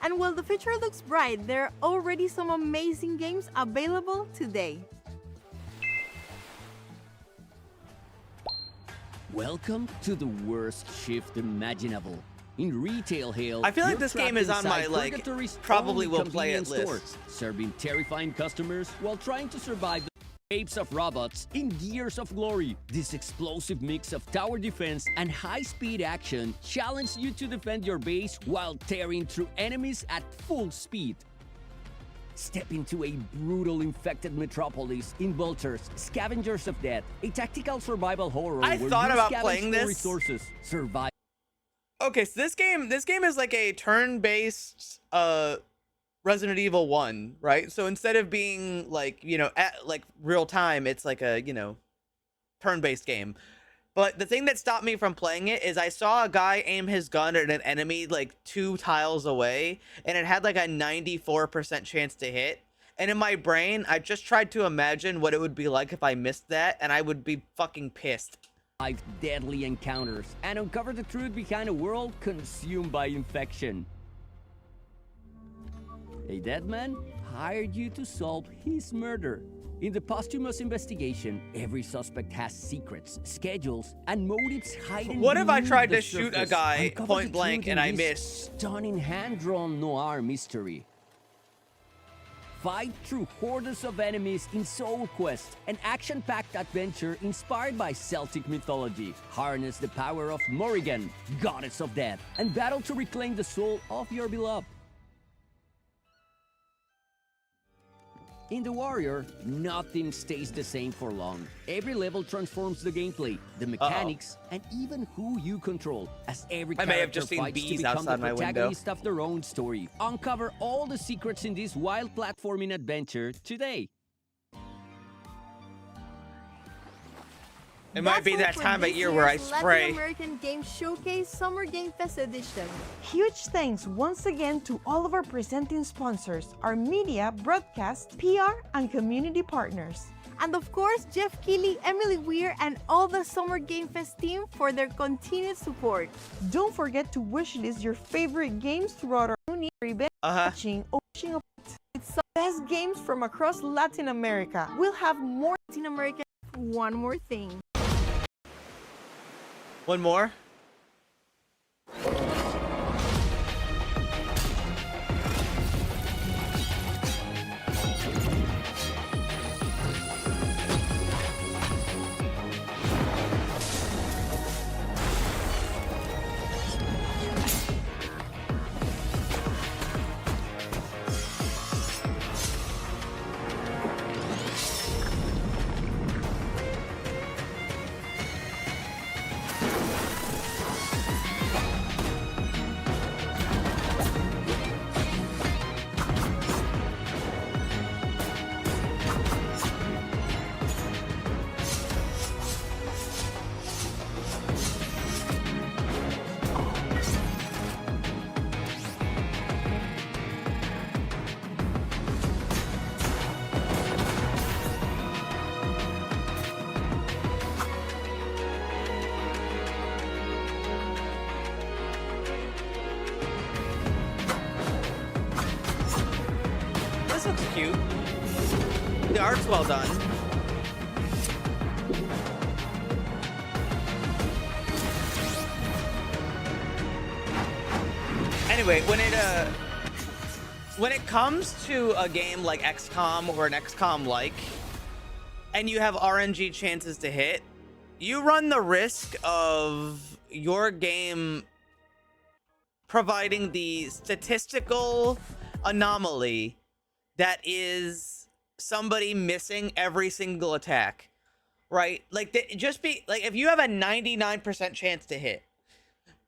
And while the future looks bright, there are already some amazing games available today. Welcome to the worst shift imaginable. In retail hell, I feel like you're this game trapped is on my, inside like, Purgatory's probably only will play it convenience list. store, serving terrifying customers while trying to survive the apes of robots in Gears of Glory. This explosive mix of tower defense and high-speed action challenges you to defend your base while tearing through enemies at full speed. Step into a brutal infected metropolis in Vultures, Scavengers of Death, a tactical survival horror I where thought you about scavenge playing for this. resources, survive. Okay, so this game is like a turn-based Resident Evil 1, right? So instead of being like, you know, at like real time, it's like a, you know, turn-based game. But the thing that stopped me from playing it is I saw a guy aim his gun at an enemy like 2 tiles away, and it had like a 94% chance to hit. And in my brain, I just tried to imagine what it would be like if I missed that, and I would be fucking pissed. Deadly encounters and uncover the truth behind a world consumed by infection. A dead man hired you to solve his murder. In the posthumous investigation, every suspect has secrets, schedules, and motives hiding. What if I tried to the shoot a surface? guy Uncover point the blank truth and in I this missed? Stunning hand-drawn noir mystery. Fight through hordes of enemies in Soul Quest, an action-packed adventure inspired by Celtic mythology. Harness the power of Morrigan, goddess of death, and battle to reclaim the soul of your beloved. In The Warrior, nothing stays the same for long. Every level transforms the gameplay, the mechanics, and even who you control, as every I character may have just seen fights to bees become outside the my window. protagonist of their own story. Uncover all the secrets in this wild platforming adventure today. It might be that time of year where I spray. Latin American Game Showcase Summer Game Fest Edition. Huge thanks once again to all of our presenting sponsors, our media, broadcast, PR, and community partners. And of course, Jeff Keighley, Emily Weir, and all the Summer Game Fest team for their continued support. Don't forget to wishlist your favorite games throughout our new year event, watching it's the best games from across Latin America. We'll have more Latin American. One more thing. One more? This looks cute. The art's well done. Anyway, when it comes to a game like XCOM or an XCOM-like, and you have RNG chances to hit, you run the risk of your game providing the statistical anomaly that is somebody missing every single attack, right? Like, just be like, if you have a 99% chance to hit,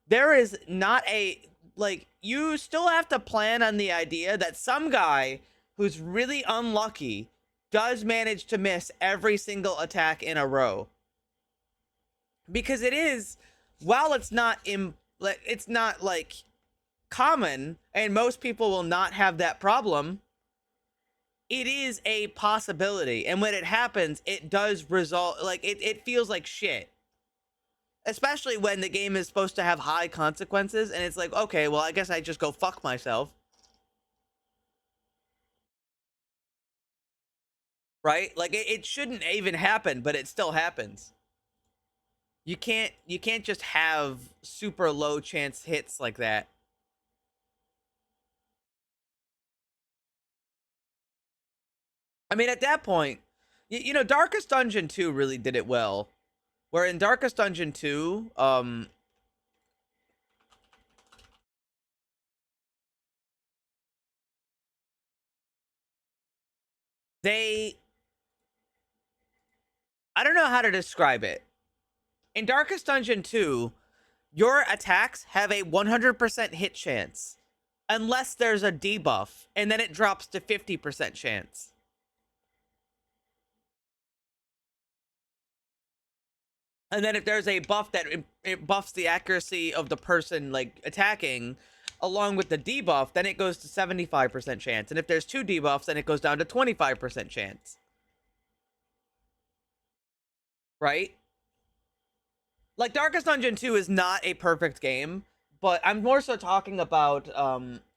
there is not a, like, you still have to plan on the idea that some guy who's really unlucky does manage to miss every single attack in a row. Because it is, while it's not like common, and most people will not have that problem, it is a possibility. And when it happens, it does result, like, it feels like shit. Especially when the game is supposed to have high consequences, and it's like, okay, well, I guess I just go fuck myself. Right? Like, it shouldn't even happen, but it still happens. You can't just have super low chance hits like that. I mean, at that point, you know, Darkest Dungeon 2 really did it well. Where in Darkest Dungeon 2, I don't know how to describe it. In Darkest Dungeon 2, your attacks have a 100% hit chance. Unless there's a debuff, and then it drops to 50% chance. And then if there's a buff that it buffs the accuracy of the person, like, attacking, along with the debuff, then it goes to 75% chance. And if there's two debuffs, then it goes down to 25% chance. Right? Like, Darkest Dungeon 2 is not a perfect game, but I'm more so talking about,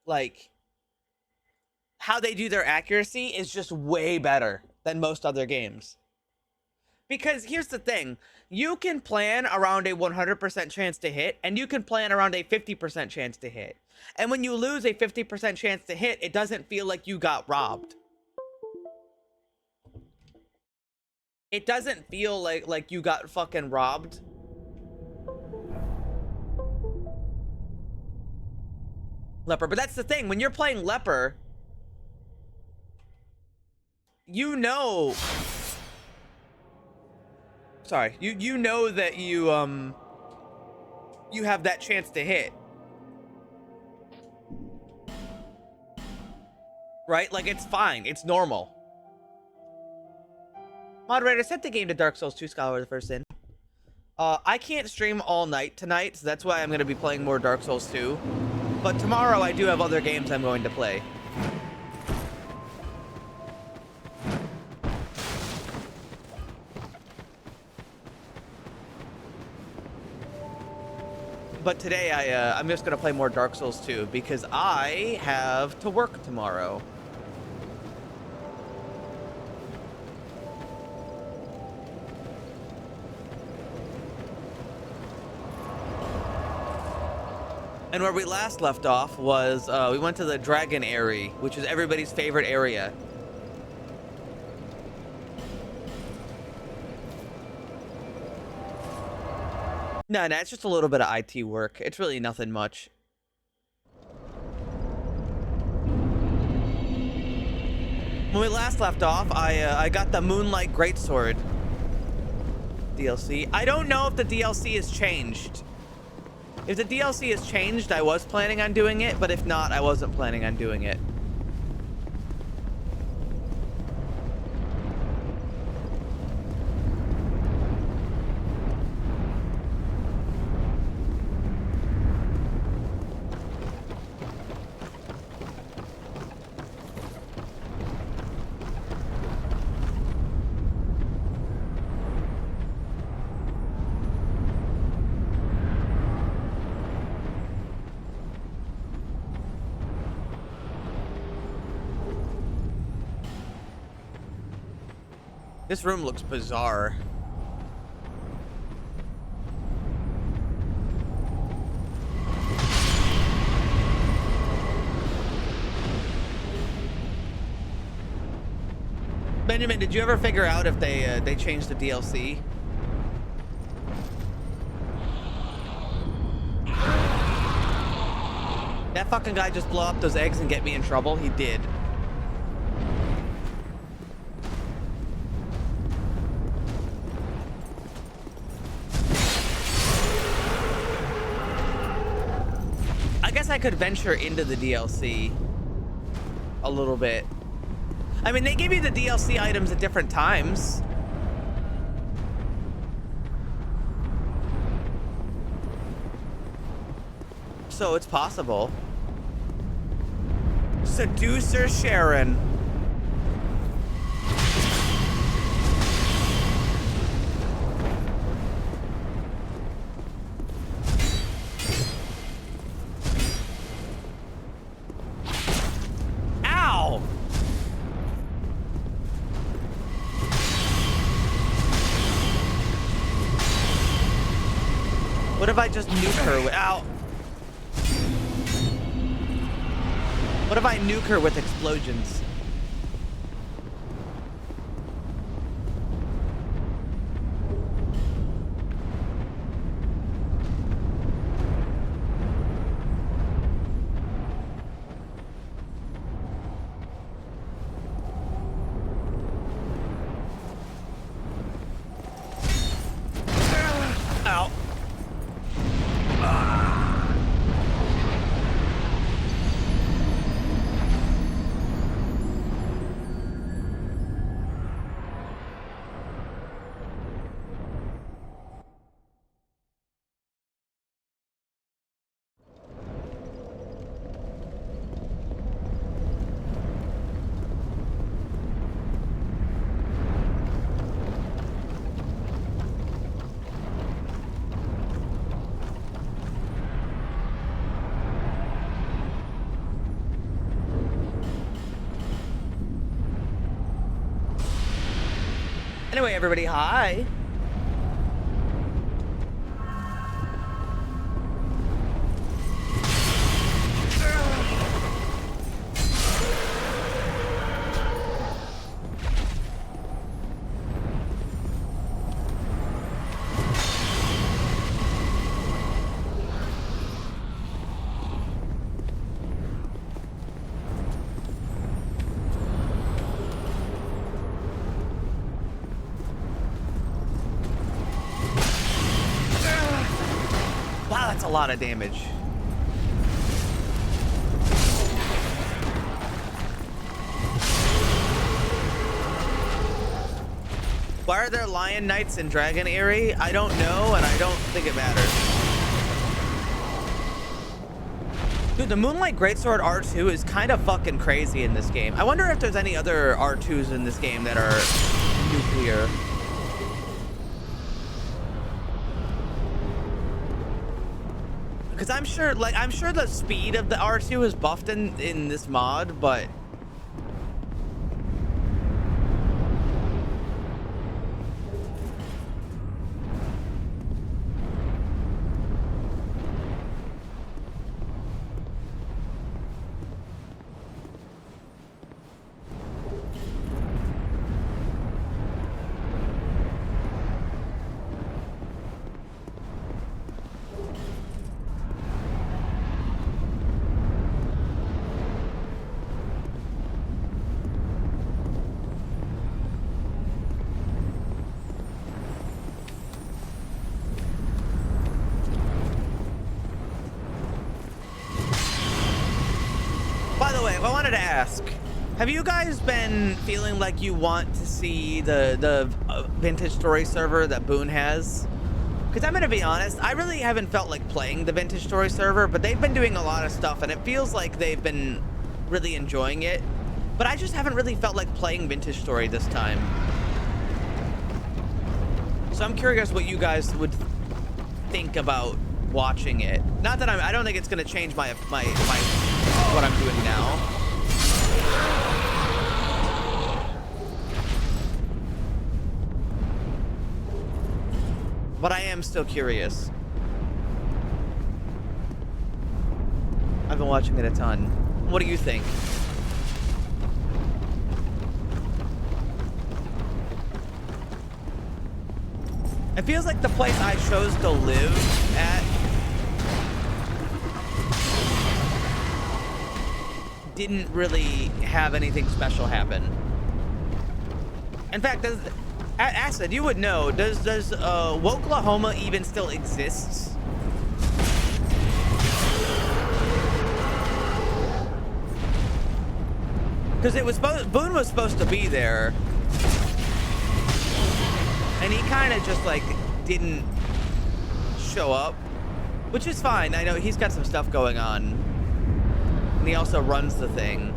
like, how they do their accuracy is just way better than most other games. Because here's the thing, you can plan around a 100% chance to hit, and you can plan around a 50% chance to hit. And when you lose a 50% chance to hit, it doesn't feel like you got robbed. It doesn't feel like you got fucking robbed. Leper, but that's the thing, when you're playing Leper, you know... Sorry, you know that you have that chance to hit. Right? Like, it's fine. It's normal. Moderator, set the game to Dark Souls 2 Scholar the first sin. I can't stream all night tonight, so that's why I'm going to be playing more Dark Souls 2. But tomorrow I do have other games I'm going to play. But today I'm just going to play more Dark Souls 2 because I have to work tomorrow. And where we last left off was, we went to the Dragon Aerie, which is everybody's favorite area. No, it's just a little bit of IT work. It's really nothing much. When we last left off, I got the Moonlight Greatsword DLC. I don't know if the DLC has changed. If the DLC has changed, I was planning on doing it, but if not, I wasn't planning on doing it. This room looks bizarre. Benjamin, did you ever figure out if they changed the DLC? That fucking guy just blow up those eggs and get me in trouble? He did. I could venture into the DLC a little bit. I mean, they give you the DLC items at different times. So it's possible. Seducer Sharon. What if I just nuke her with... Ow. What if I nuke her with explosions? Ow. Anyway, everybody, hi. Wow, that's a lot of damage. Why are there Lion Knights in Dragon Eyrie? I don't know, and I don't think it matters. Dude, the Moonlight Greatsword R2 is kind of fucking crazy in this game. I wonder if there's any other R2s in this game that are nuclear. Because I'm sure the speed of the R2 is buffed in this mod, but have you guys been feeling like you want to see the Vintage Story server that Boon has? Because I'm going to be honest, I really haven't felt like playing the Vintage Story server, but they've been doing a lot of stuff, and it feels like they've been really enjoying it. But I just haven't really felt like playing Vintage Story this time. So I'm curious what you guys would think about watching it. Not that I don't think it's going to change my what I'm doing now. But I am still curious. I've been watching it a ton. What do you think? It feels like the place I chose to live at didn't really have anything special happen. In fact, Acid, you would know, does Woklahoma even still exist? Because it was Boone was supposed to be there, and he kind of just like didn't show up, which is fine. I know he's got some stuff going on, and he also runs the thing.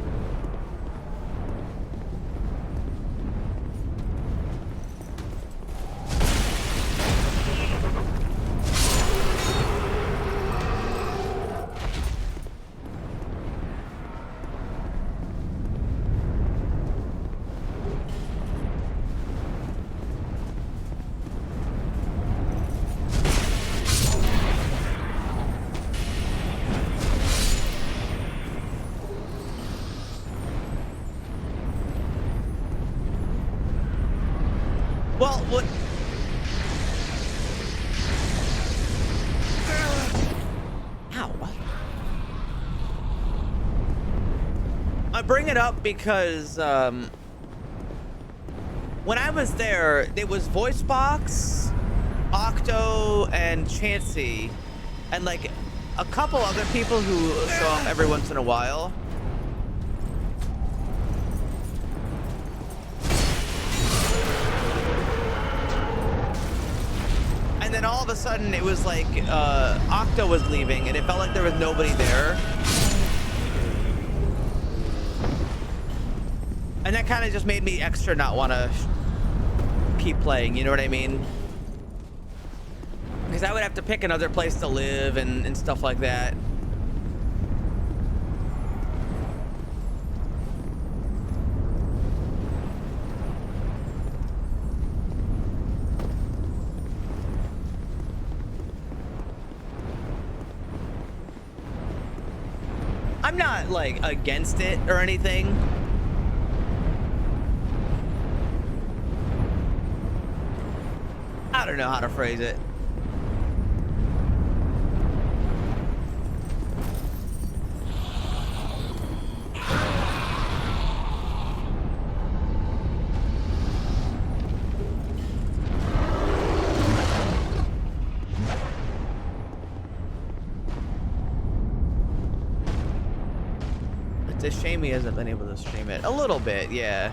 Well, what? Ow. I bring it up because when I was there, it was VoiceBox, Octo, and Chansey, and like a couple other people who show up every once in a while. And then all of a sudden it was like Octo was leaving and it felt like there was nobody there. And that kind of just made me extra not want to keep playing, you know what I mean? Because I would have to pick another place to live and stuff like that. I'm not like against it or anything. I don't know how to phrase it. It's a shame he hasn't been able to stream it. A little bit, yeah.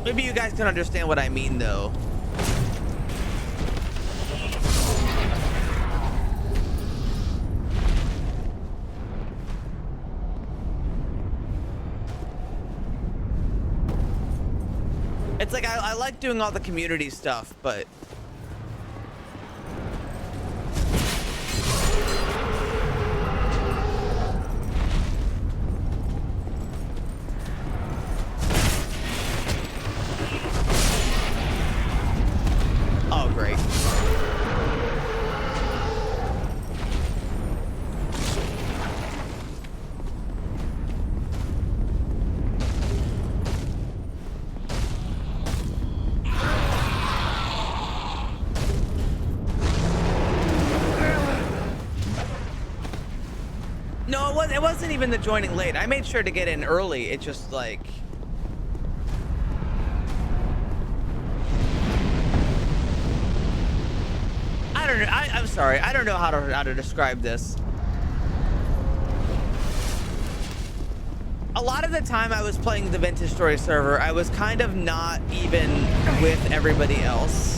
Maybe you guys can understand what I mean, though. It's like I like doing all the community stuff, but oh, great. No, it wasn't even the joining late. I made sure to get in early. It just like I don't know. I'm sorry. I don't know how to describe this. A lot of the time I was playing the Vintage Story server, I was kind of not even with everybody else.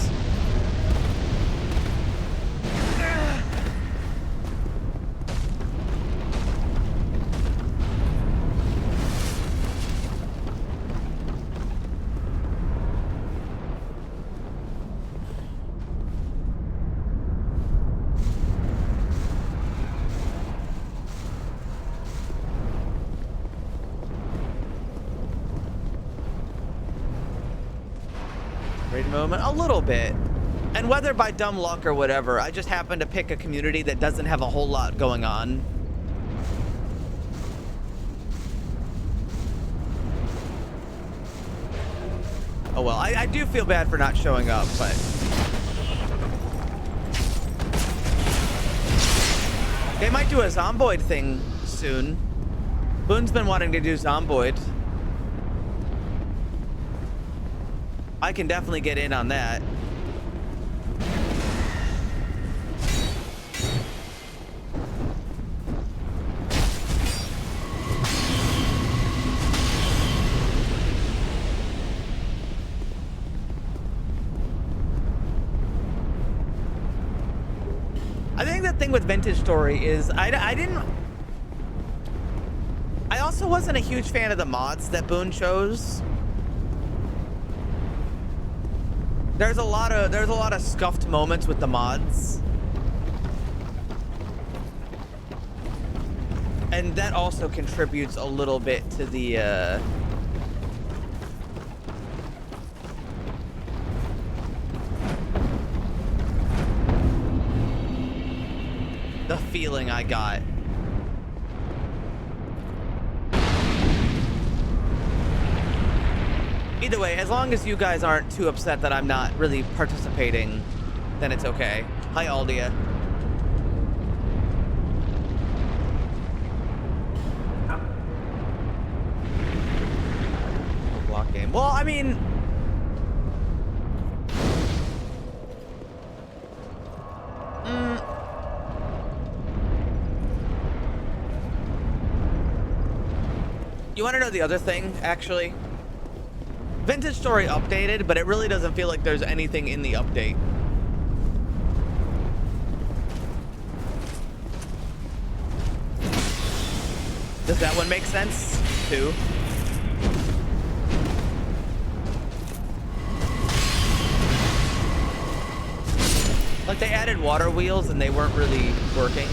Moment, a little bit, and whether by dumb luck or whatever, I just happened to pick a community that doesn't have a whole lot going on. Oh well, I do feel bad for not showing up, but they might do a Zomboid thing soon. Boone's been wanting to do Zomboid. I can definitely get in on that. I think the thing with Vintage Story is I also wasn't a huge fan of the mods that Boone chose. There's a lot of scuffed moments with the mods. And that also contributes a little bit to the feeling I got. Either way, as long as you guys aren't too upset that I'm not really participating, then it's okay. Hi, Aldia. Block game. Well, I mean, you want to know the other thing, actually? Vintage Story updated, but it really doesn't feel like there's anything in the update. Does that one make sense, too? Like, they added water wheels and they weren't really working.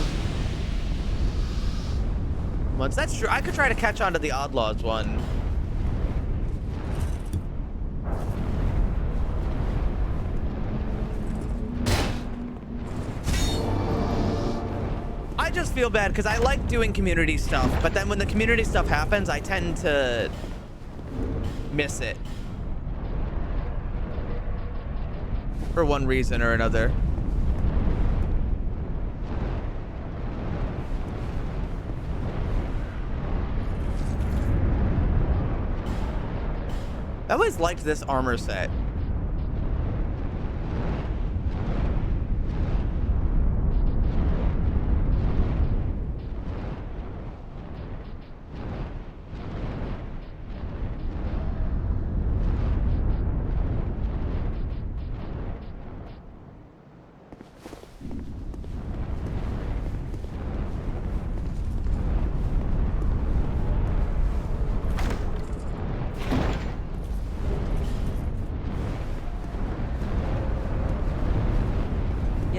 Once that's true, I could try to catch on to the Outlaws one. I just feel bad because I like doing community stuff, but then when the community stuff happens, I tend to miss it for one reason or another. I always liked this armor set.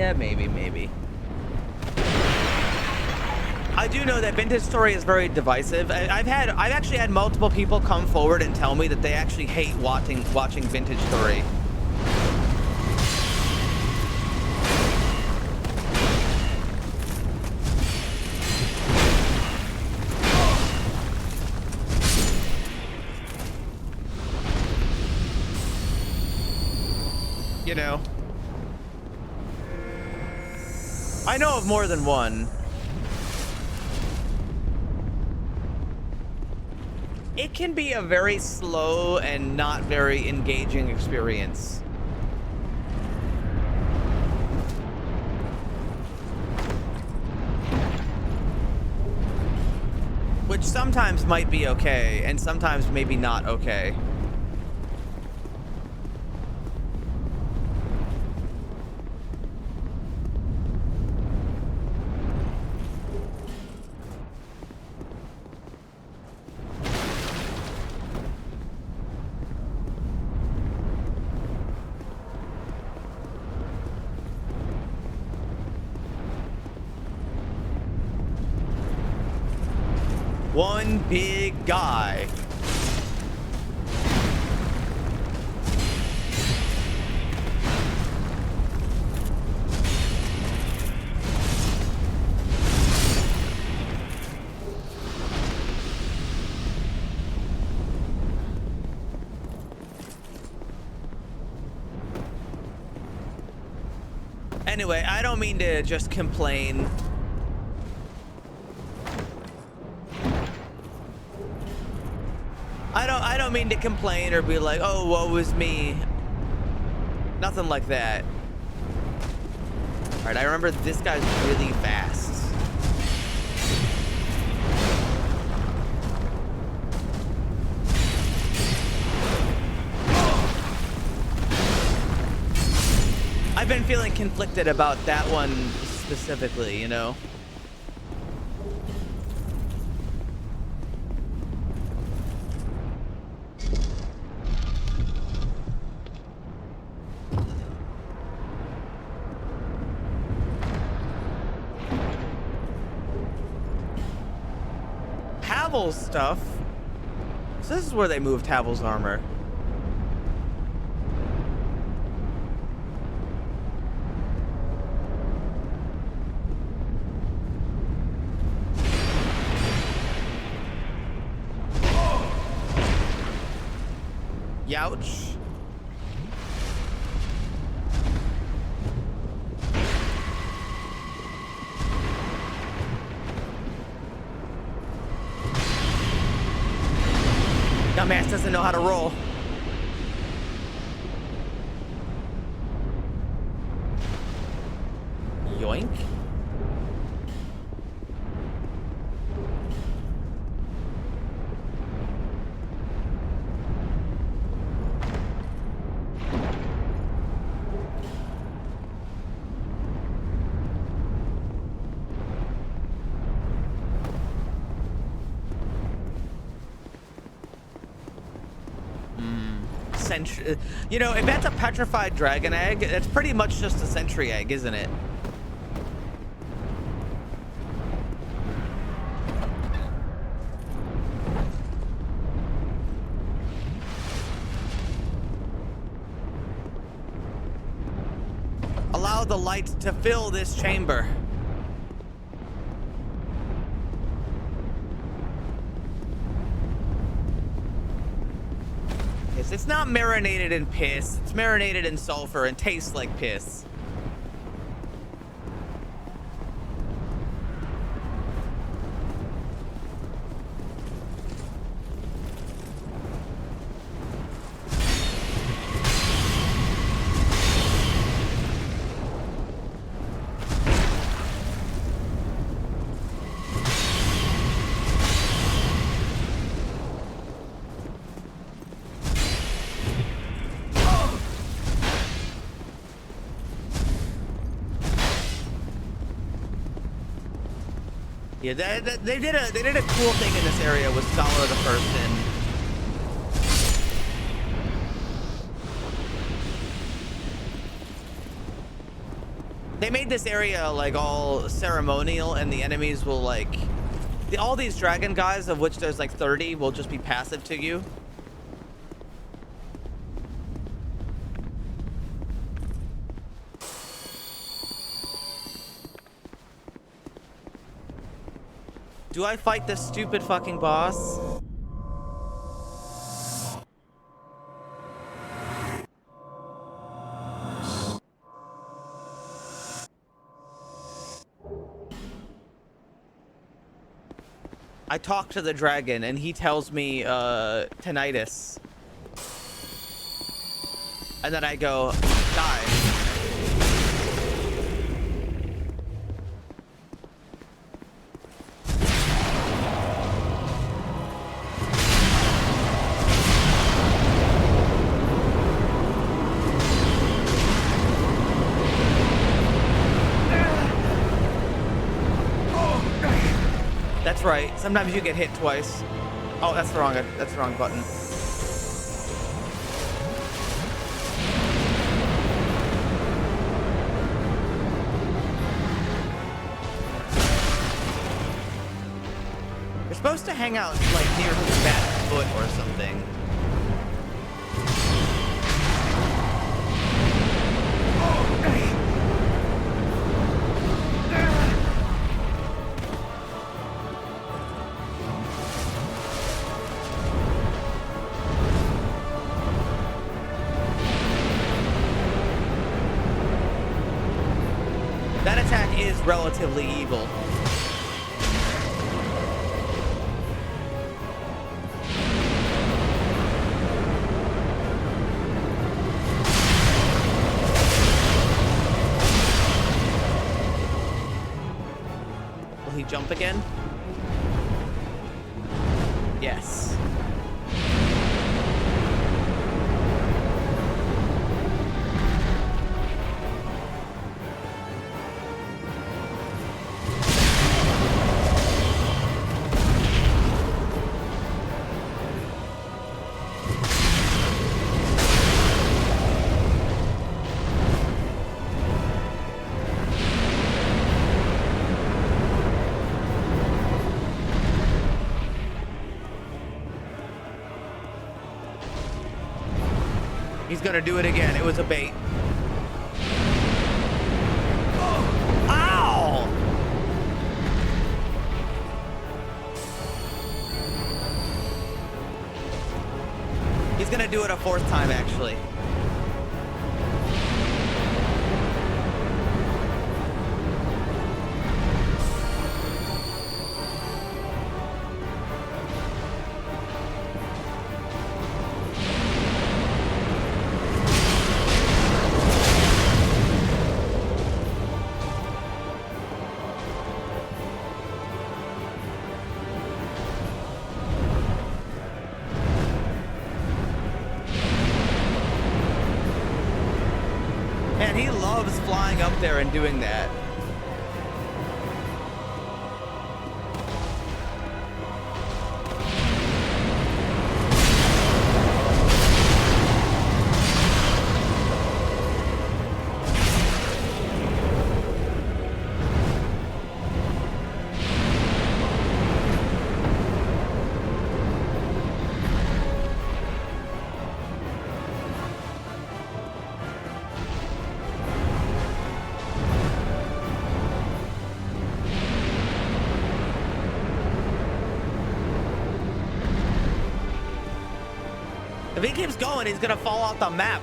Yeah, maybe. I do know that Vintage Story is very divisive. I've actually had multiple people come forward and tell me that they actually hate watching Vintage Story. You know, I know of more than one. It can be a very slow and not very engaging experience. Which sometimes might be okay, and sometimes maybe not okay. One big guy. Anyway, I don't mean to just complain. I don't mean to complain or be like, oh, woe is me. Nothing like that. All right, I remember this guy's really fast. I've been feeling conflicted about that one specifically, you know? Havel's stuff. So this is where they moved Havel's armor. Youch. Dumbass doesn't know how to roll. Yoink. You know, if that's a petrified dragon egg, that's pretty much just a sentry egg, isn't it? Allow the light to fill this chamber. It's not marinated in piss. It's marinated in sulfur and tastes like piss. Yeah, they did a cool thing in this area with Scholar the First in. They made this area like all ceremonial, and the enemies will like all these dragon guys, of which there's like 30, will just be passive to you. Do I fight this stupid fucking boss? I talk to the dragon and he tells me tinnitus. And then I go, die. That's right. Sometimes you get hit twice. Oh, that's the wrong button. You're supposed to hang out like near his back foot or something. That attack is relatively evil. Will he jump again? Yes. He's gonna do it again. It was a bait. Oh. Ow! He's gonna do it a fourth time, actually. And he loves flying up there and doing that. If he keeps going, he's gonna fall off the map.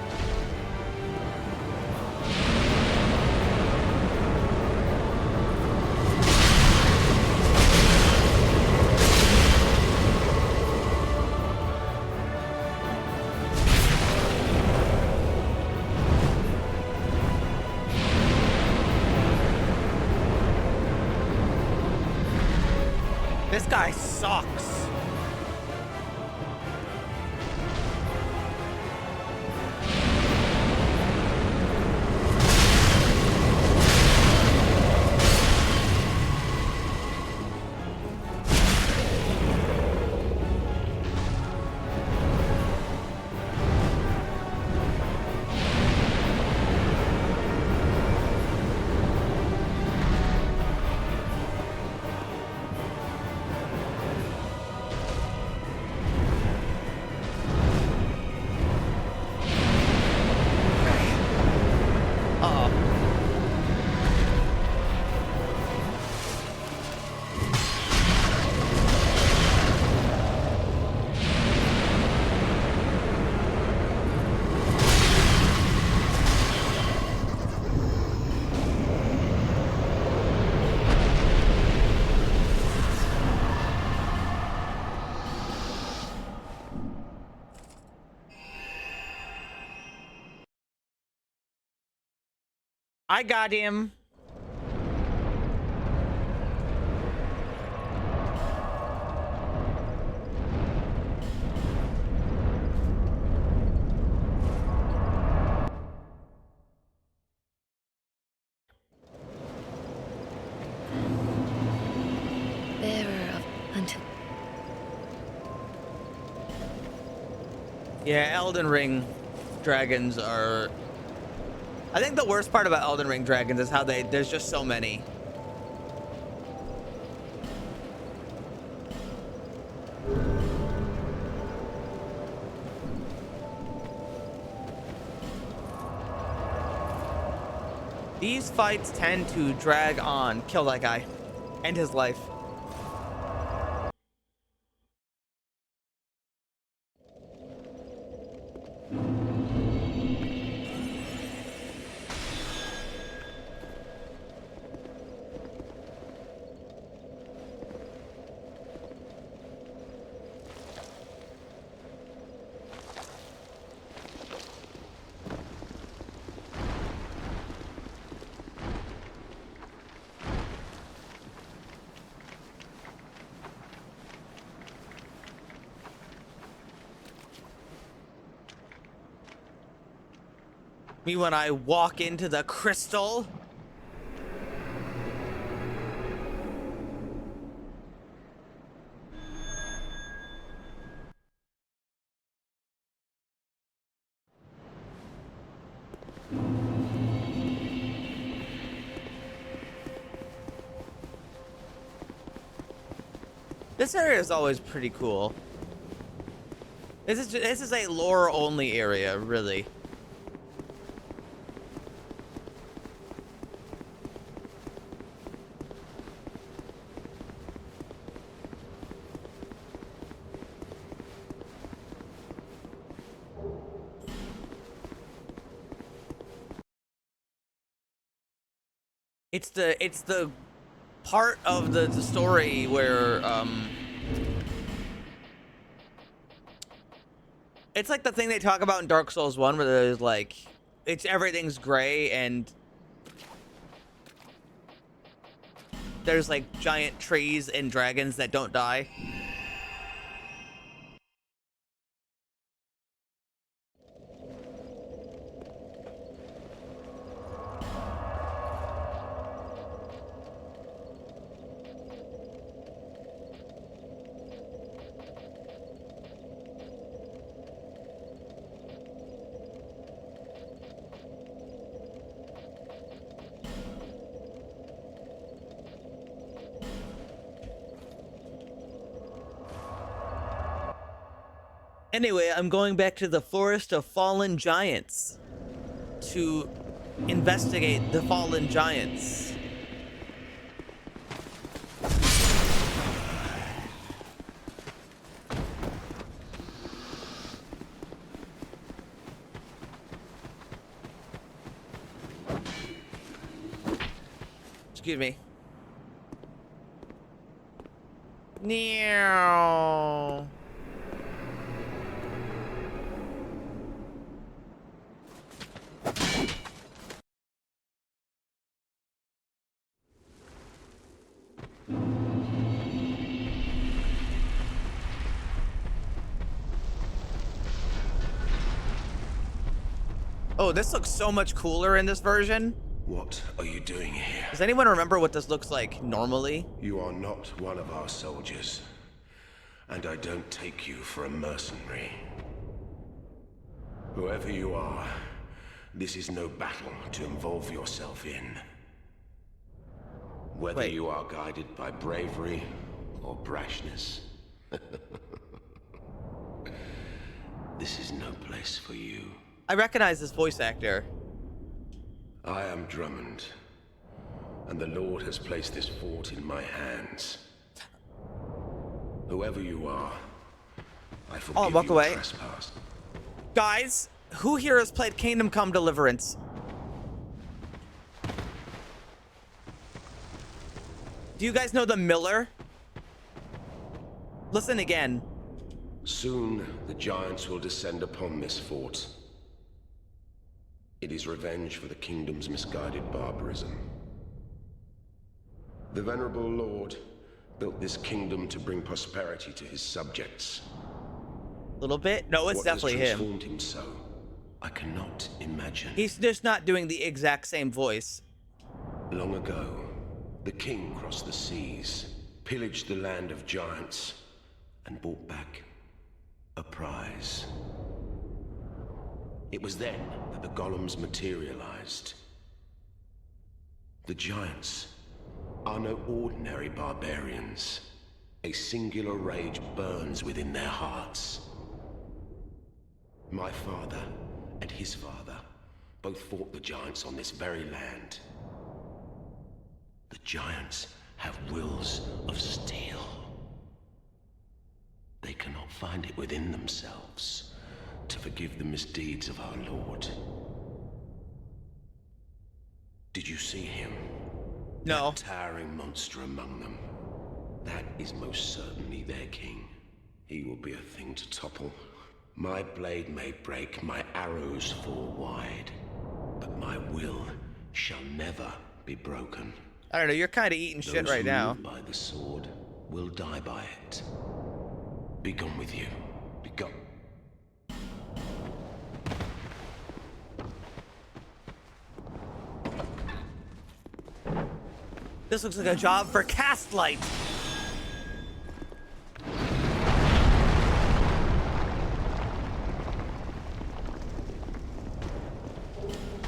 This guy sucks. I got him. Yeah, Elden Ring dragons are... I think the worst part about Elden Ring dragons is how there's just so many. These fights tend to drag on. Kill that guy. End his life. Me when I walk into the crystal. This area is always pretty cool. This is a lore only area, really. It's the part of the story where it's like the thing they talk about in Dark Souls 1 where there's like everything's gray and there's like giant trees and dragons that don't die. Anyway, I'm going back to the Forest of Fallen Giants to investigate the fallen giants. Excuse me. Meow. Oh, this looks so much cooler in this version. What are you doing here? Does anyone remember what this looks like normally? You are not one of our soldiers, and I don't take you for a mercenary. Whoever you are, this is no battle to involve yourself in. Whether you are guided by bravery or brashness, this is no place for you. I recognize this voice actor. I am Drummond, and the Lord has placed this fort in my hands. Whoever you are, I forgive walk your away. trespass. Guys, who here has played Kingdom Come Deliverance? Do you guys know the Miller? Listen again. Soon, the giants will descend upon this fort. It is revenge for the kingdom's misguided barbarism. The venerable lord built this kingdom to bring prosperity to his subjects. Little bit? No, it's definitely him. What has transformed him so? I cannot imagine. He's just not doing the exact same voice. Long ago, the king crossed the seas, pillaged the land of giants, and brought back a prize. It was then that the golems materialized. The giants are no ordinary barbarians. A singular rage burns within their hearts. My father and his father both fought the giants on this very land. The giants have wills of steel. They cannot find it within themselves to forgive the misdeeds of our Lord. Did you see him? No. That towering monster among them. That is most certainly their king. He will be a thing to topple. My blade may break, my arrows fall wide, but my will shall never be broken. I don't know, you're kind of eating shit right now. Those who live by the sword will die by it. Be gone with you. Be gone. This looks like a job for Castlight.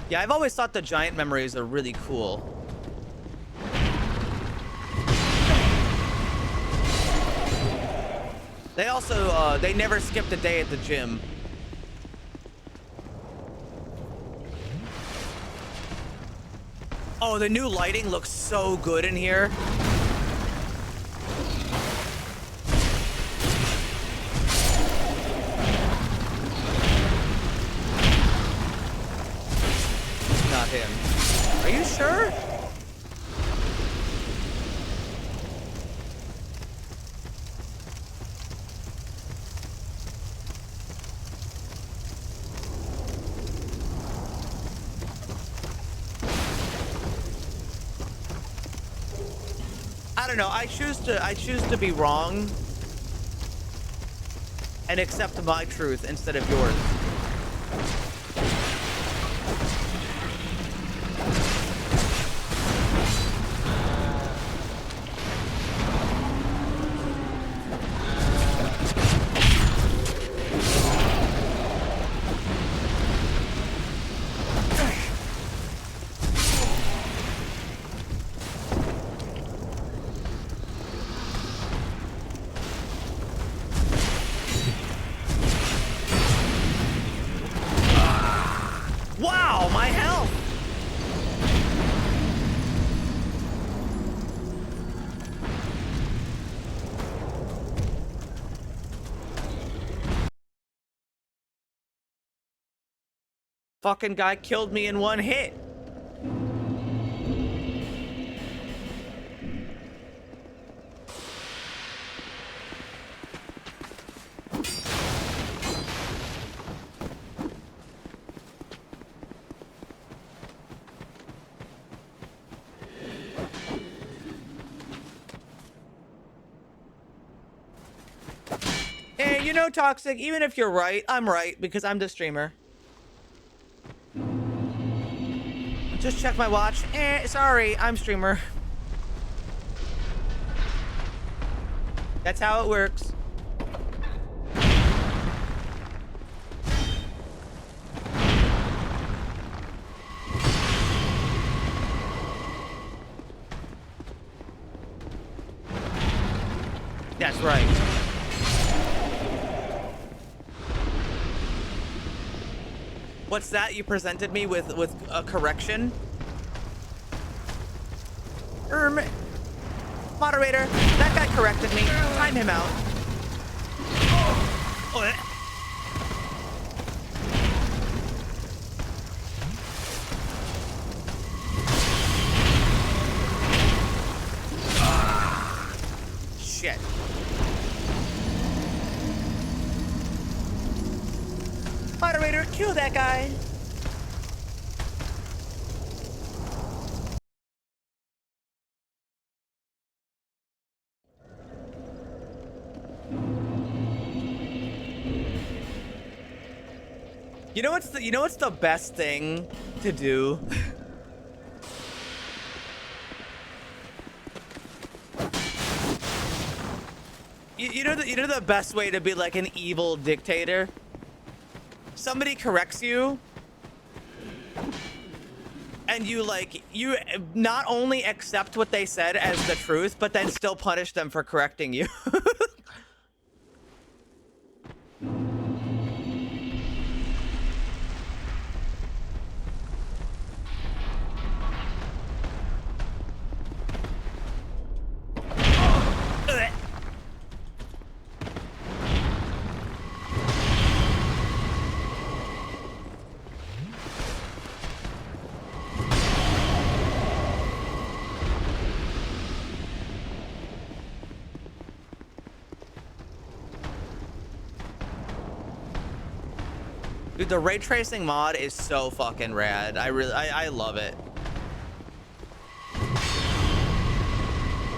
Yeah, I've always thought the giant memories are really cool. They also, they never skipped a day at the gym. Oh, the new lighting looks so good in here. Not him. Are you sure? I don't know. I choose to be wrong and accept my truth instead of yours. Wow, my health! Fucking guy killed me in one hit. Hey, you know, Toxic, even if you're right, I'm right because I'm the streamer. Just check my watch. Sorry, I'm streamer. That's how it works. That's right. What's that? You presented me with a correction? Moderator, that guy corrected me. Time him out. Shit. Moderator, kill that guy. You know what's the best thing to do? You know the best way to be like an evil dictator? Somebody corrects you and you not only accept what they said as the truth, but then still punish them for correcting you. Dude, the ray tracing mod is so fucking rad. I love it.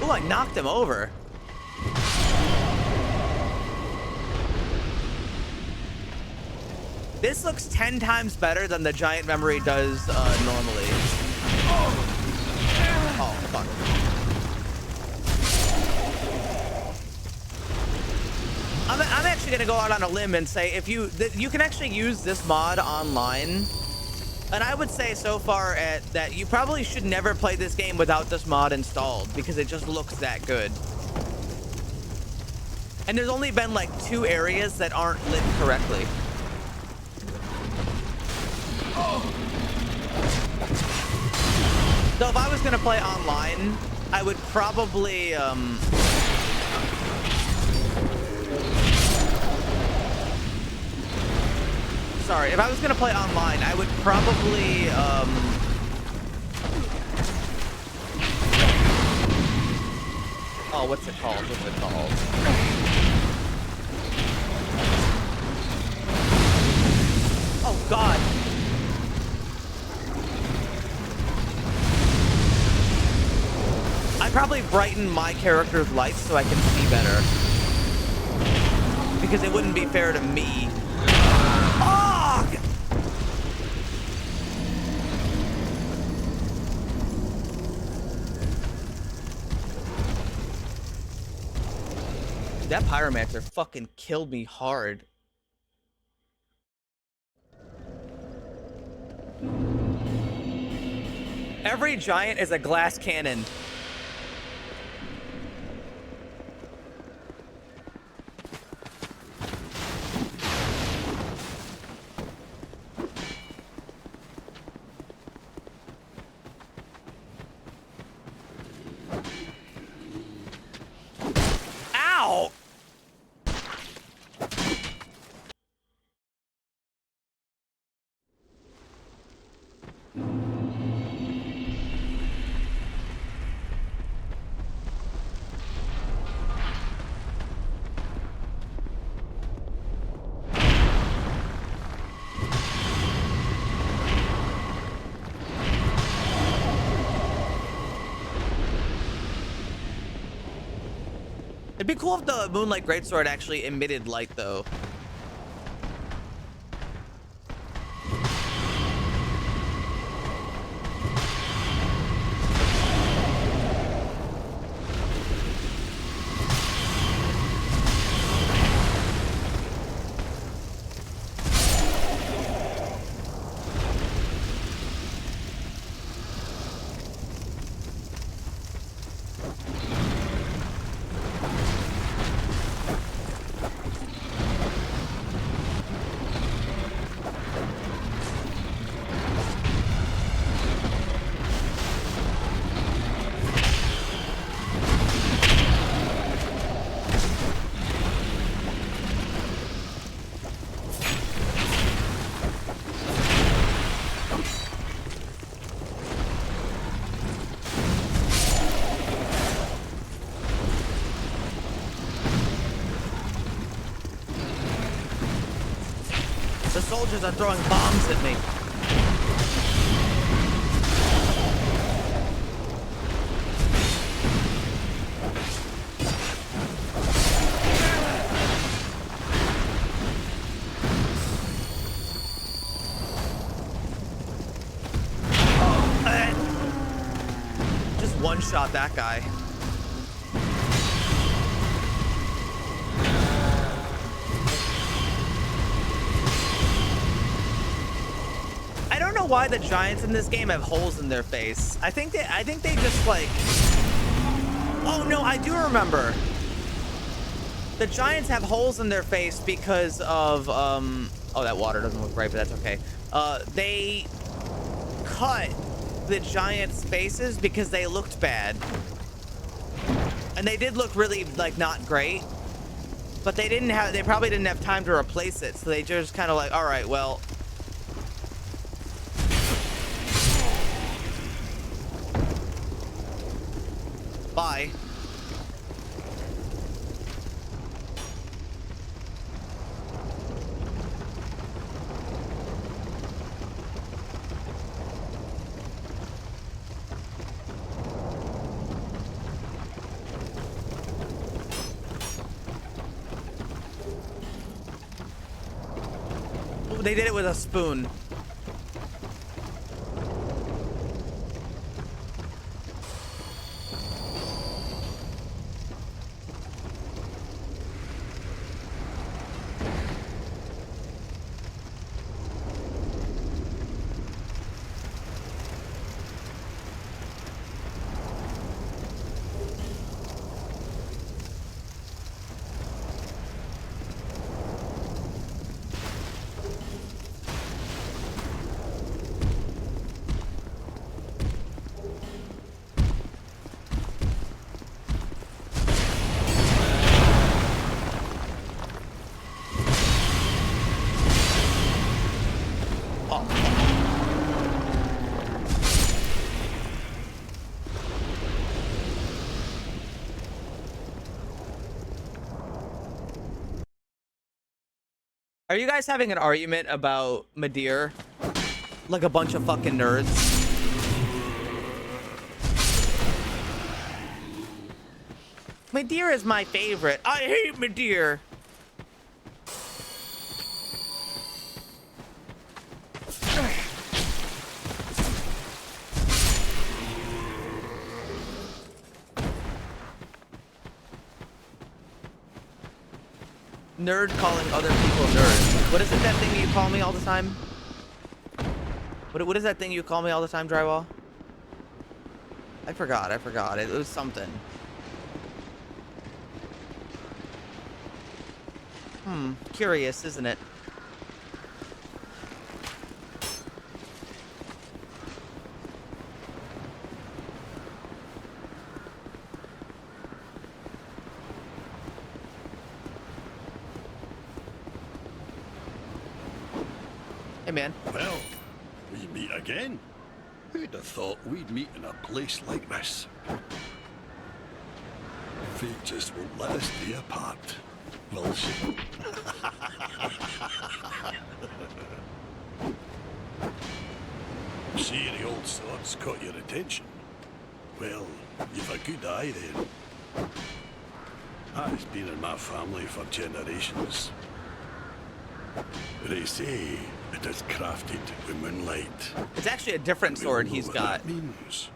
Ooh, I knocked him over. This looks 10 times better than the giant memory does normally. Oh, fuck. I'm actually gonna go out on a limb and say if you can actually use this mod online, and I would say so far that you probably should never play this game without this mod installed because it just looks that good. And there's only been like 2 areas that aren't lit correctly. So if I was gonna play online, I would probably sorry, if I was gonna play online, I would probably oh, what's it called? Oh God. I'd probably brighten my character's lights so I can see better. Because it wouldn't be fair to me. Oh! That Pyromancer fucking killed me hard. Every giant is a glass cannon. Ow! It'd be cool if the Moonlight Greatsword actually emitted light, though. The soldiers are throwing bombs at me. one-shot that guy. I don't know why the giants in this game have holes in their face. I think they just like... Oh no, I do remember. The giants have holes in their face because of oh, that water doesn't look right, but that's okay. They cut the giants' faces because they looked bad. And they did look really like not great. But they probably didn't have time to replace it, so they just kind of like, all right, well, bye. Ooh, they did it with a spoon. Are you guys having an argument about Midir? Like a bunch of fucking nerds. Midir is my favorite. I hate Midir. Nerd calling other people nerds. What is it, that thing you call me all the time? What is that thing you call me all the time, Drywall? I forgot. It was something. Curious, isn't it? Hey, man. Well, we meet again. Who'd have thought we'd meet in a place like this? Fate just won't let us be apart, will she? See, the old sword's caught your attention. Well, you've a good eye then. That's been in my family for generations. They say it is crafted with moonlight. It's actually a different sword he's got. That means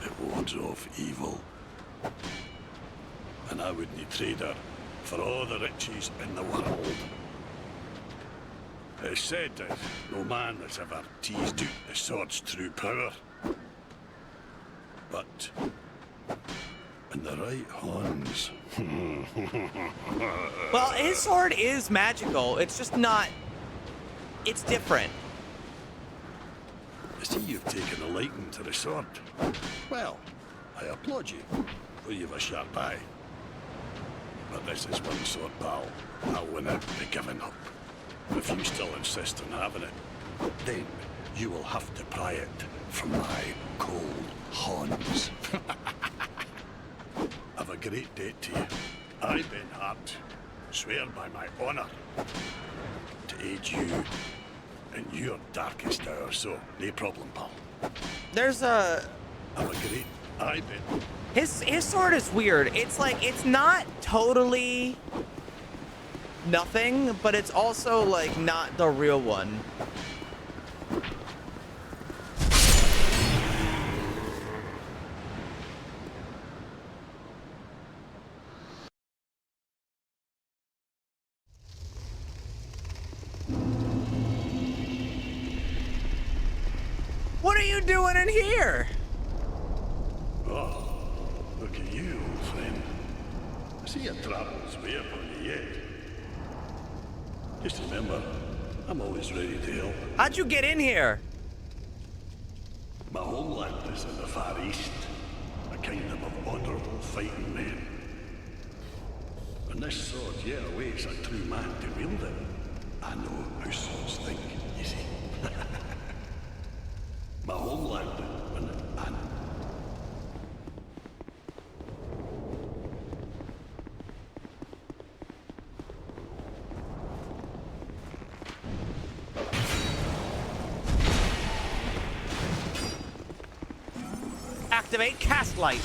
it wards off evil. And I wouldn't trade her for all the riches in the world. It's said that no man has ever teased out the sword's true power. But in the right hands. Well, his sword is magical. It's just not... It's different. I see you've taken a liking to the sword. Well, I applaud you, for you've a sharp eye. But this is one sword, pal. I will not be given up. If you still insist on having it, then you will have to pry it from my cold hands. I've a great debt to you. I, Ben Hart, swear by my honor to aid you in your darkest hour, so no problem, pal. There's a... Have a great... I, Ben. His sword is weird. It's like, it's not totally nothing, but it's also like not the real one. you doing in here? Oh, look at you, old friend. I see your travels way upon you yet. Just remember, I'm always ready to help. How'd you get in here? My homeland is in the Far East, a kingdom of honorable fighting men. When this sword yet awaits a true man to wield it, I know how swords think, you see. My homeland, and Activate cast light.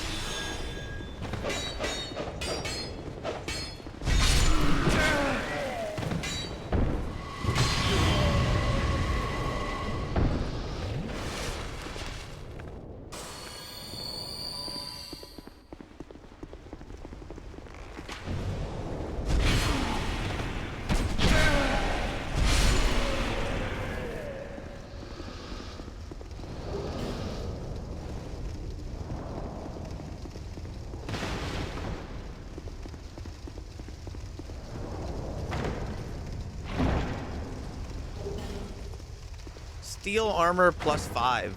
Steel armor +5.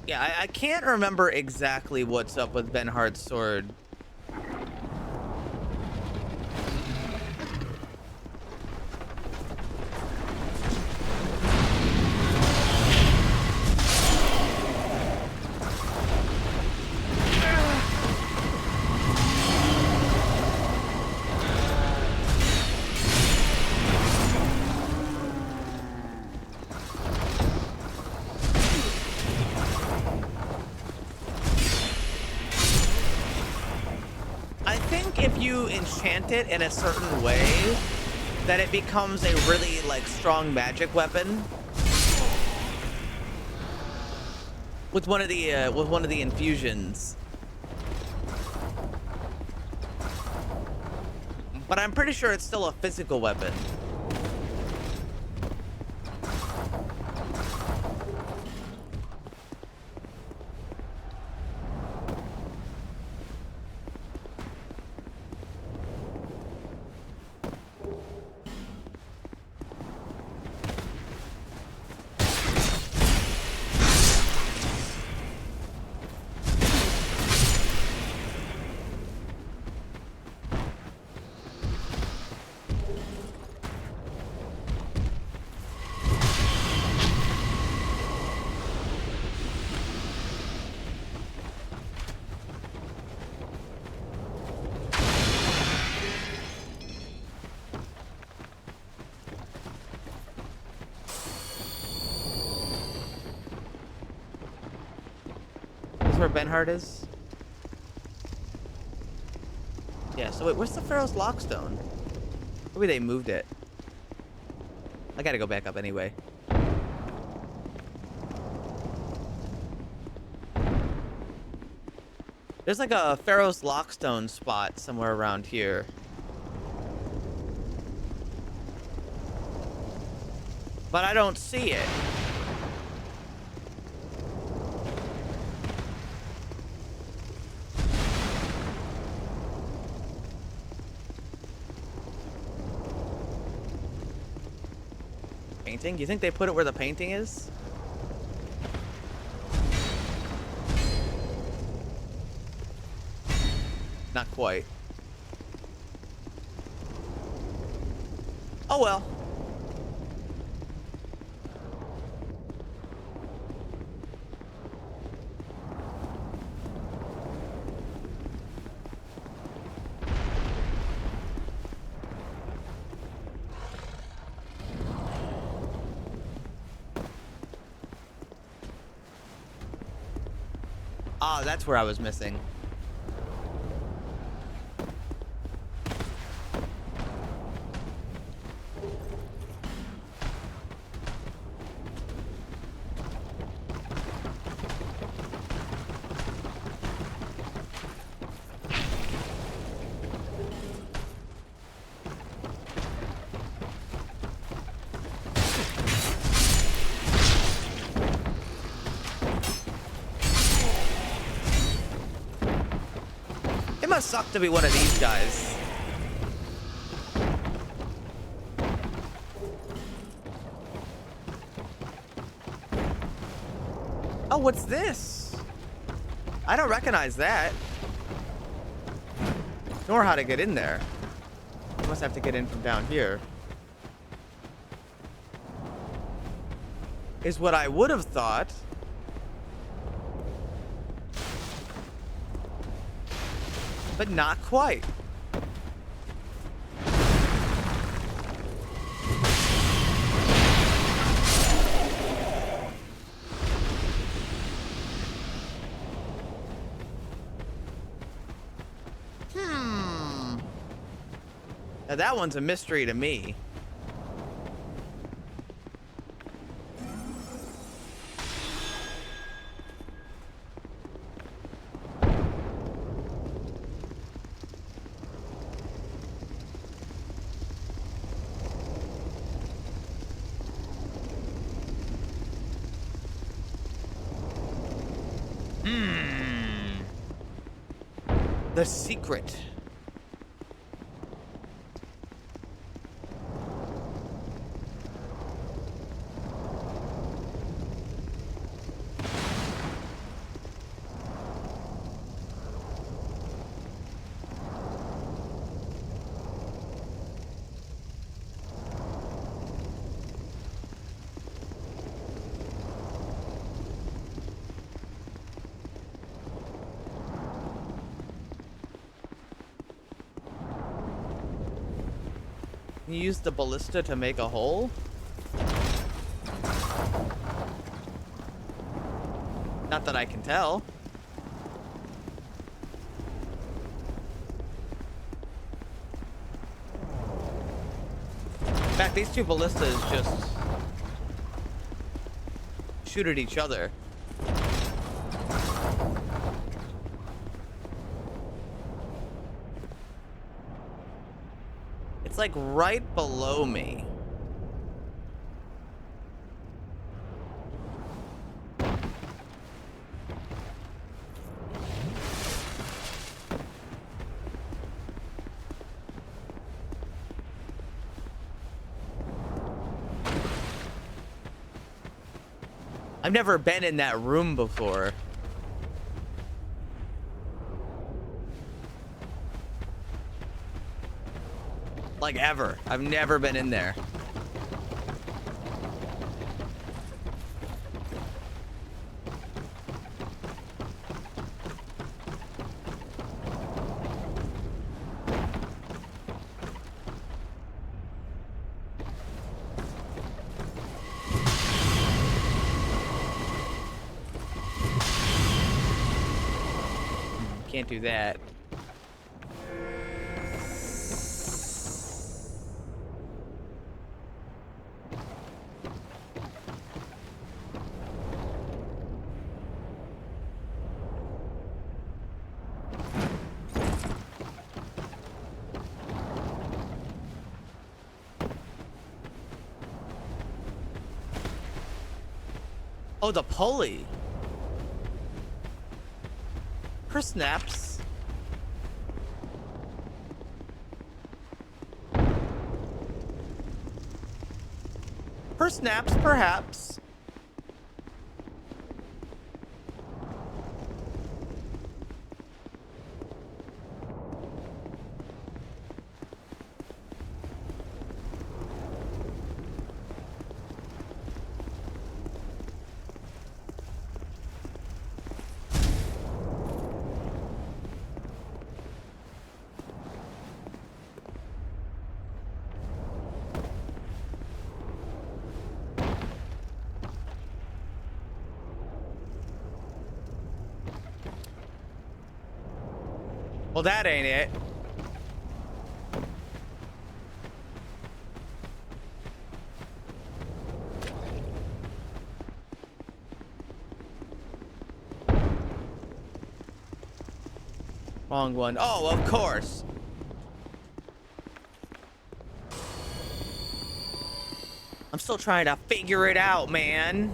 Yeah, I can't remember exactly what's up with Benhard's sword. Enchant it in a certain way that it becomes a really like strong magic weapon with one of the infusions. But I'm pretty sure it's still a physical weapon. Where Benhard is? Yeah, so wait, where's the Pharaoh's Lockstone? Maybe they moved it. I gotta go back up anyway. There's like a Pharaoh's Lockstone spot somewhere around here. But I don't see it. Painting? You think they put it where the painting is? Not quite. Oh well. Ah, that's where I was missing. must suck to be one of these guys. Oh, what's this? I don't recognize that. Nor how to get in there. I must have to get in from down here. Is what I would have thought. But not quite. Now that one's a mystery to me. The secret. You use the ballista to make a hole? Not that I can tell. In fact, these two ballistas just shoot at each other. It's like right below me. I've never been in that room before. Like ever. I've never been in there. Can't do that. Oh, the pulley. Her snaps. Her snaps, perhaps. Well, that ain't it. Wrong one. Oh, of course. I'm still trying to figure it out, man.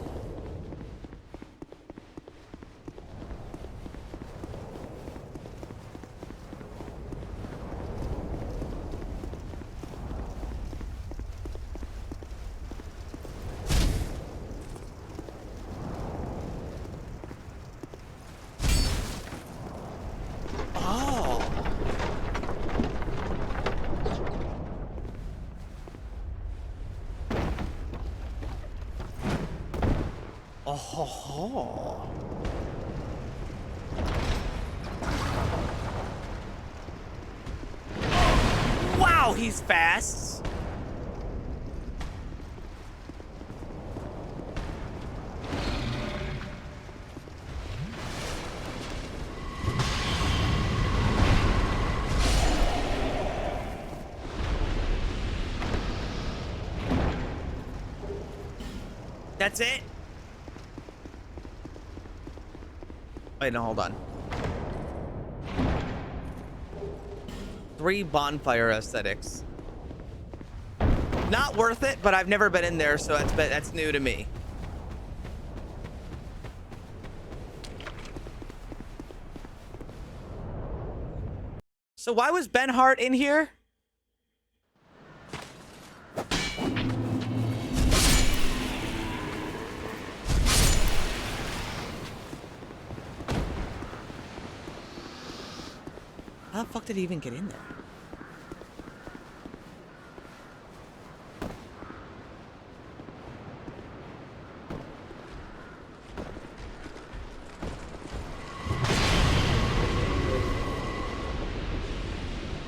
Oh. Wow, he's fast. That's it? Wait, no, hold on. 3 bonfire aesthetics. Not worth it, but I've never been in there, so that's new to me. So why was Ben Hart in here? How the fuck did he even get in there?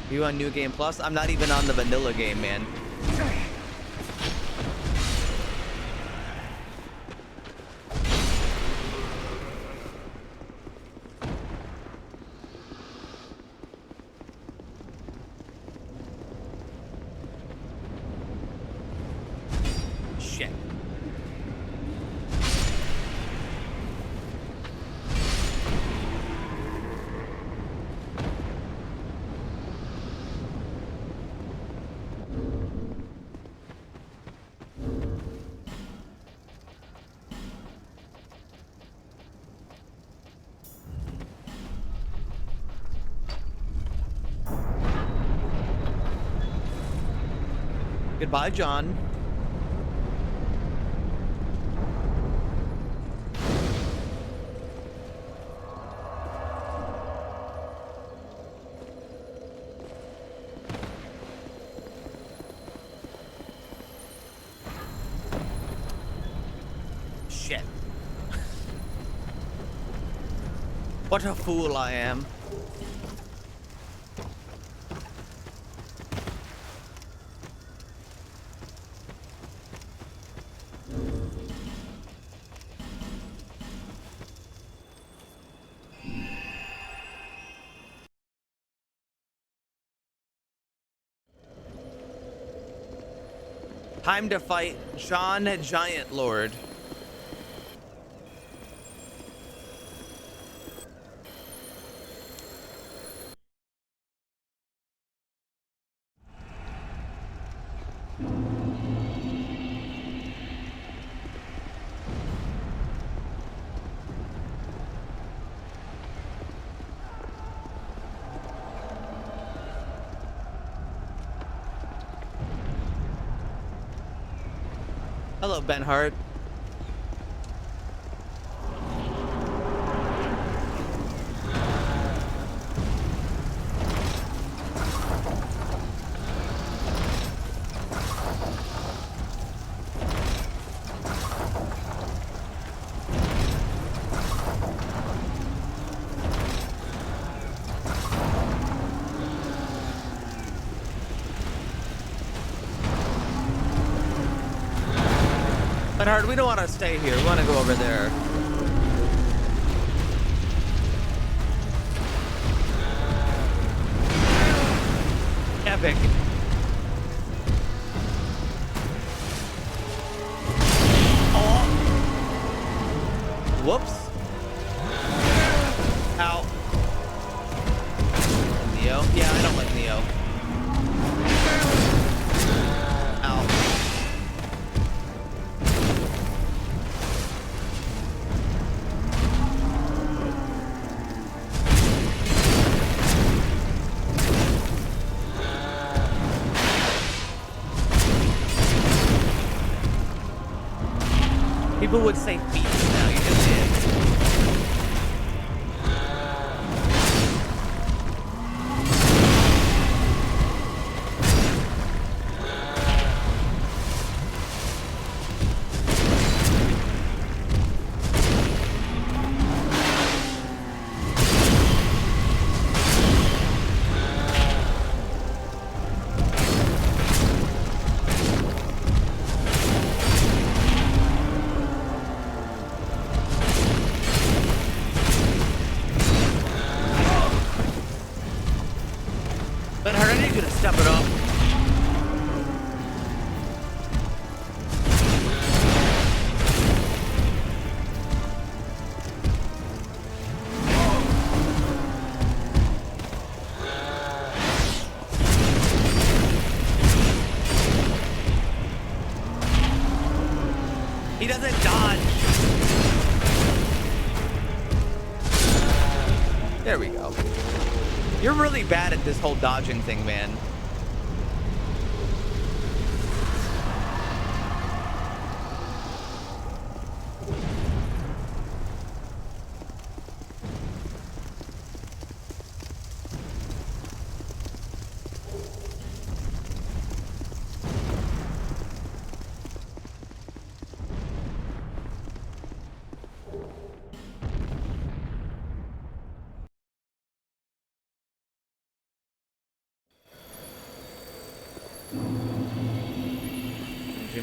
You on New Game Plus? I'm not even on the vanilla game, man. Shit. Goodbye, John. Shit. What a fool I am. Time to fight John Giant Lord. Hello, Ben Hart. Ben Hart, we don't want to stay here. We want to go over there. Epic. Oh. Whoops. Ow. Neo? Yeah, I don't like Neo. Ow. People would say feet now, you just did. But I need you to step it up. He doesn't dodge. There we go. You're really bad at this whole dodging thing, man.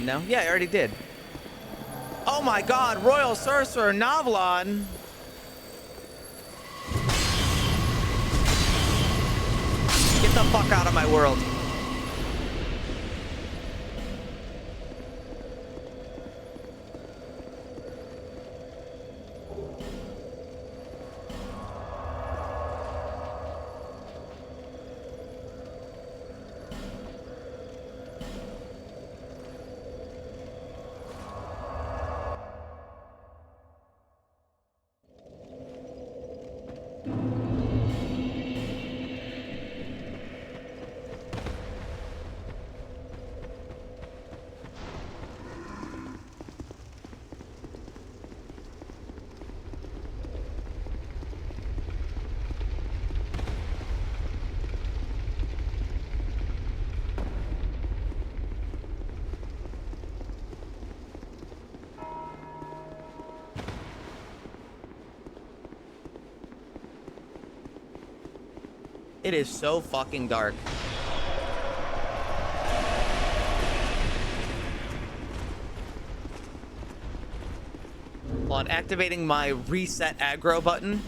Now? Yeah, I already did. Oh my god, Royal Sorcerer Novlon. Get the fuck out of my world. It is so fucking dark. On activating my reset aggro button.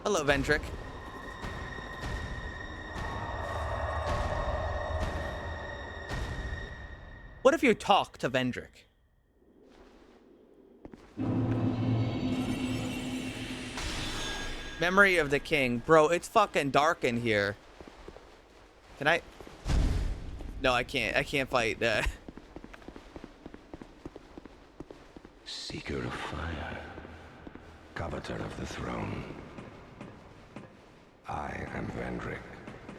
Hello, Vendrick. What if you talk to Vendrick? Memory of the King. Bro, it's fucking dark in here. Can I? No, I can't. I can't fight. Seeker of fire. Coveter of the throne. I am Vendrick,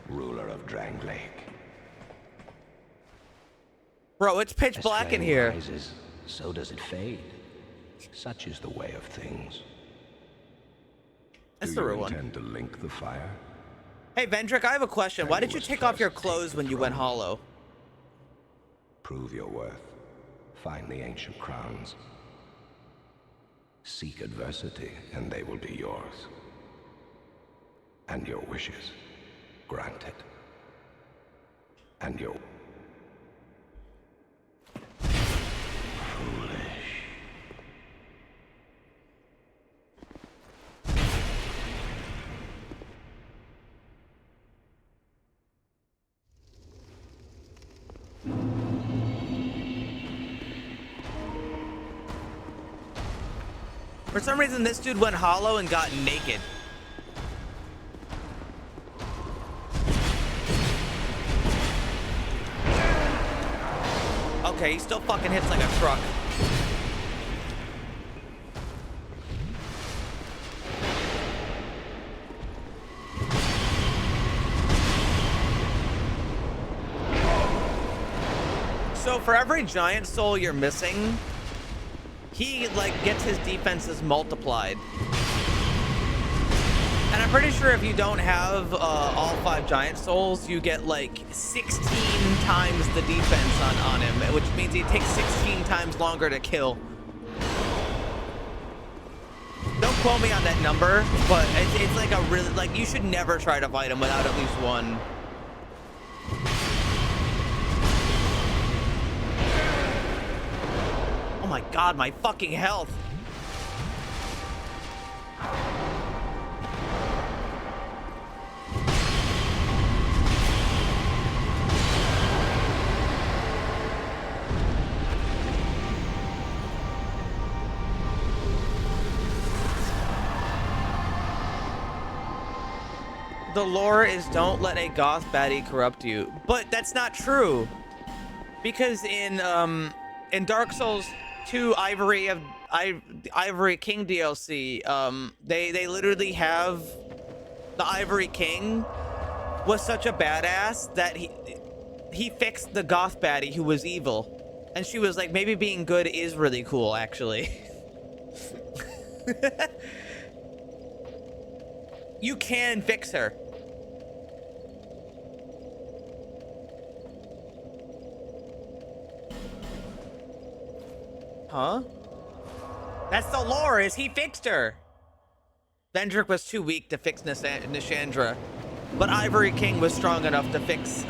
ruler of Drang Lake. Bro, it's pitch black in here. Rises, so does it fade. Such is the way of things. That's the real one. Do you intend to link the fire? Hey, Vendrick, I have a question. Why did you take off your clothes when you went hollow? Prove your worth. Find the ancient crowns. Seek adversity, and they will be yours. And your wishes granted. And your... Foolish. For some reason, this dude went hollow and got naked. Okay, he still fucking hits like a truck. So for every giant soul you're missing, he like gets his defenses multiplied. And I'm pretty sure if you don't have all 5 giant souls, you get like 16 times the defense on him, which means he takes 16 times longer to kill. Don't quote me on that number, but it's like a really, like, you should never try to fight him without at least one. Oh my god, my fucking health. The lore is don't let a goth baddie corrupt you, but that's not true, because in Dark Souls 2 Ivory King DLC, they literally have the Ivory King was such a badass that he fixed the goth baddie who was evil, and she was like, maybe being good is really cool actually. You can fix her. Huh? That's the lore, is he fixed her. Vendrick was too weak to fix Nishandra, but Ivory King was strong enough to fix,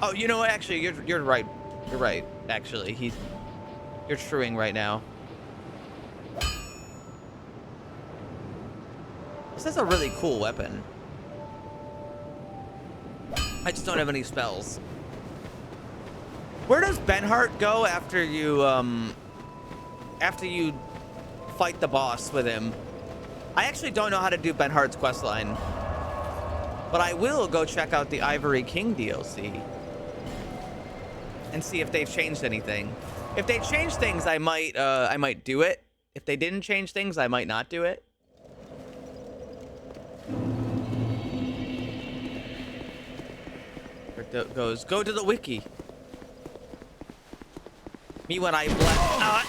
Oh, you know what? Actually, you're right. You're right. Actually, you're truing right now. This is a really cool weapon. I just don't have any spells. Where does Benhart go after you fight the boss with him? I actually don't know how to do Benhart's questline, but I will go check out the Ivory King DLC and see if they've changed anything. If they changed things, I might do it. If they didn't change things, I might not do it. Where it goes, go to the wiki. Me when I bless.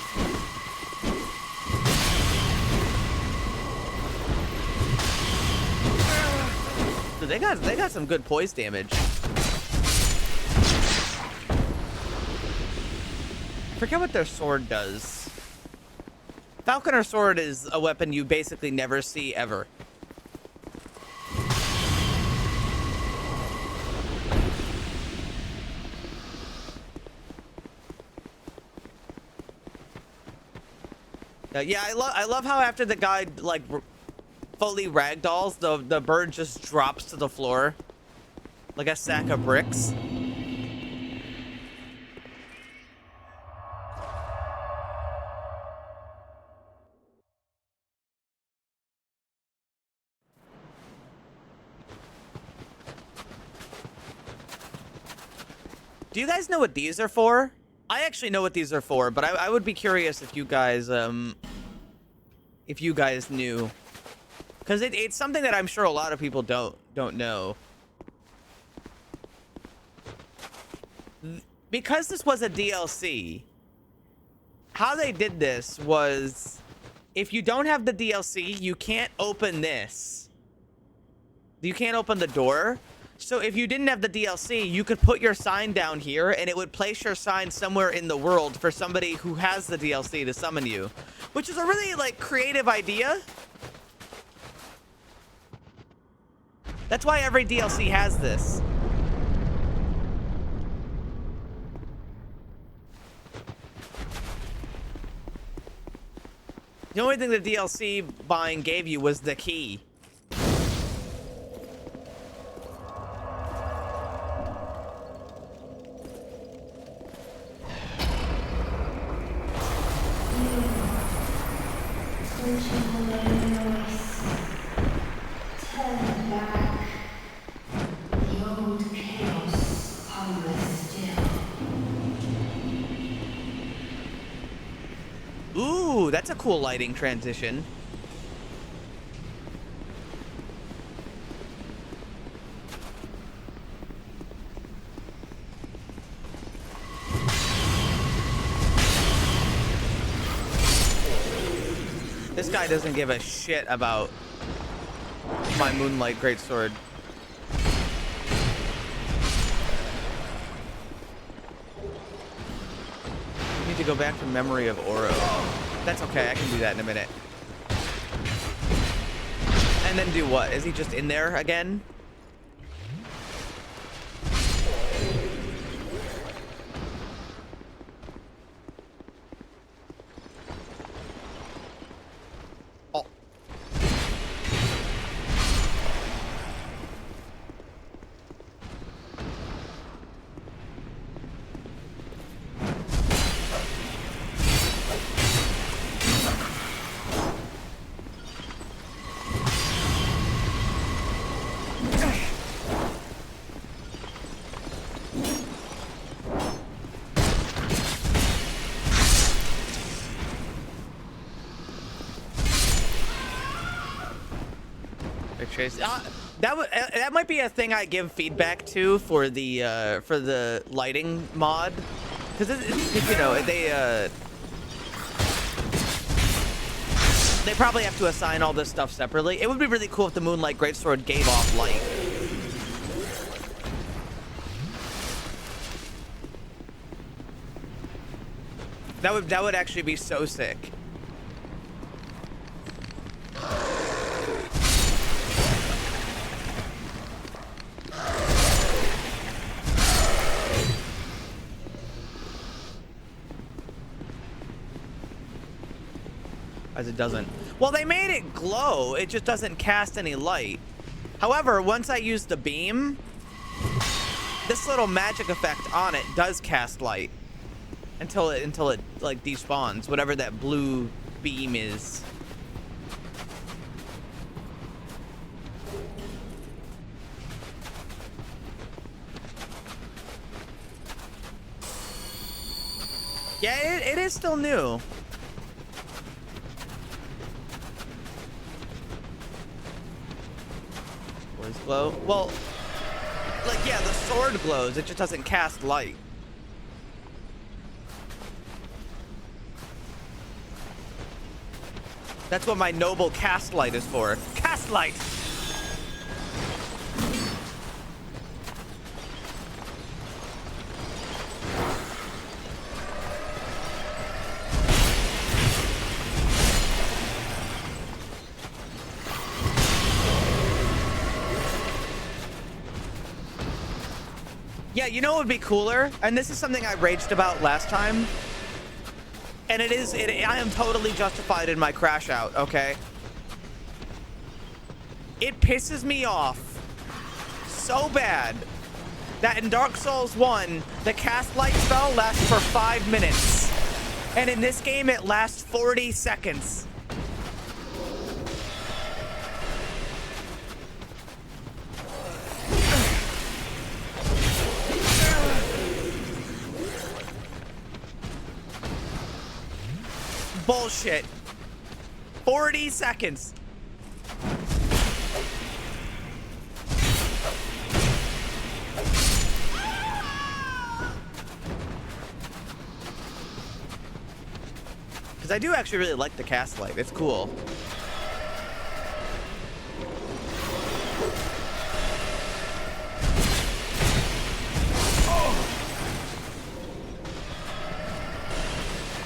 Dude, they got some good poise damage. I forget what their sword does. Falconer sword is a weapon you basically never see ever. Yeah, I love how after the guy like fully ragdolls, the bird just drops to the floor like a sack of bricks. Do you guys know what these are for? I actually know what these are for, but I would be curious if you guys knew, because it's something that I'm sure a lot of people don't know. Because this was a DLC, how they did this was, if you don't have the DLC, you can't open this. You can't open the door. So if you didn't have the DLC, you could put your sign down here and it would place your sign somewhere in the world for somebody who has the DLC to summon you, which is a really like creative idea. That's why every DLC has this. The only thing the DLC buying gave you was the key. Ooh, that's a cool lighting transition. This guy doesn't give a shit about my Moonlight Greatsword. I need to go back to Memory of Oro. That's okay, I can do that in a minute. And then do what? Is he just in there again? That might be a thing I give feedback to for the lighting mod, because you know they probably have to assign all this stuff separately. It would be really cool if the Moonlight Greatsword gave off light. That would actually be so sick. As it doesn't. Well, they made it glow. It just doesn't cast any light. However, once I use the beam, this little magic effect on it does cast light until it like despawns, whatever that blue beam is. Yeah, it is still new. Glow. Well, like, yeah, the sword glows. It just doesn't cast light. That's what my noble cast light is for. Cast light! Yeah, you know what would be cooler? And this is something I raged about last time. And I am totally justified in my crash out, okay? It pisses me off so bad that in Dark Souls 1, the cast light spell lasts for 5 minutes. And in this game, it lasts 40 seconds. Bullshit. 40 seconds. Because I do actually really like the cast light. It's cool.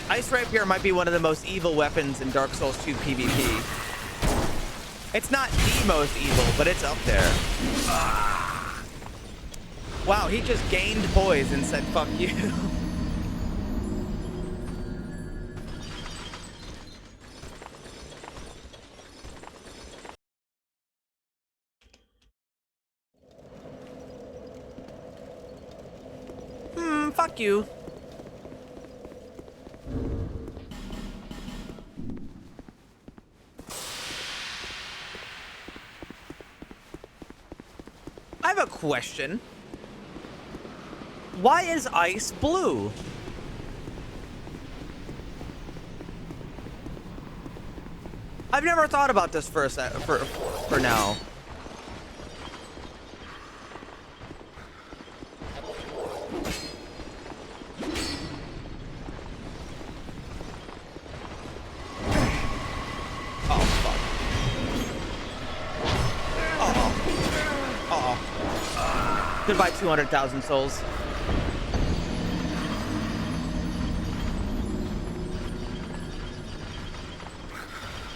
Ice Rapier might be one of the most evil weapons in Dark Souls 2 PvP. It's not the most evil, but it's up there. Wow, he just gained poise and said, fuck you. Fuck you. I have a question. Why is ice blue? I've never thought about this for now. Goodbye, 200,000 souls.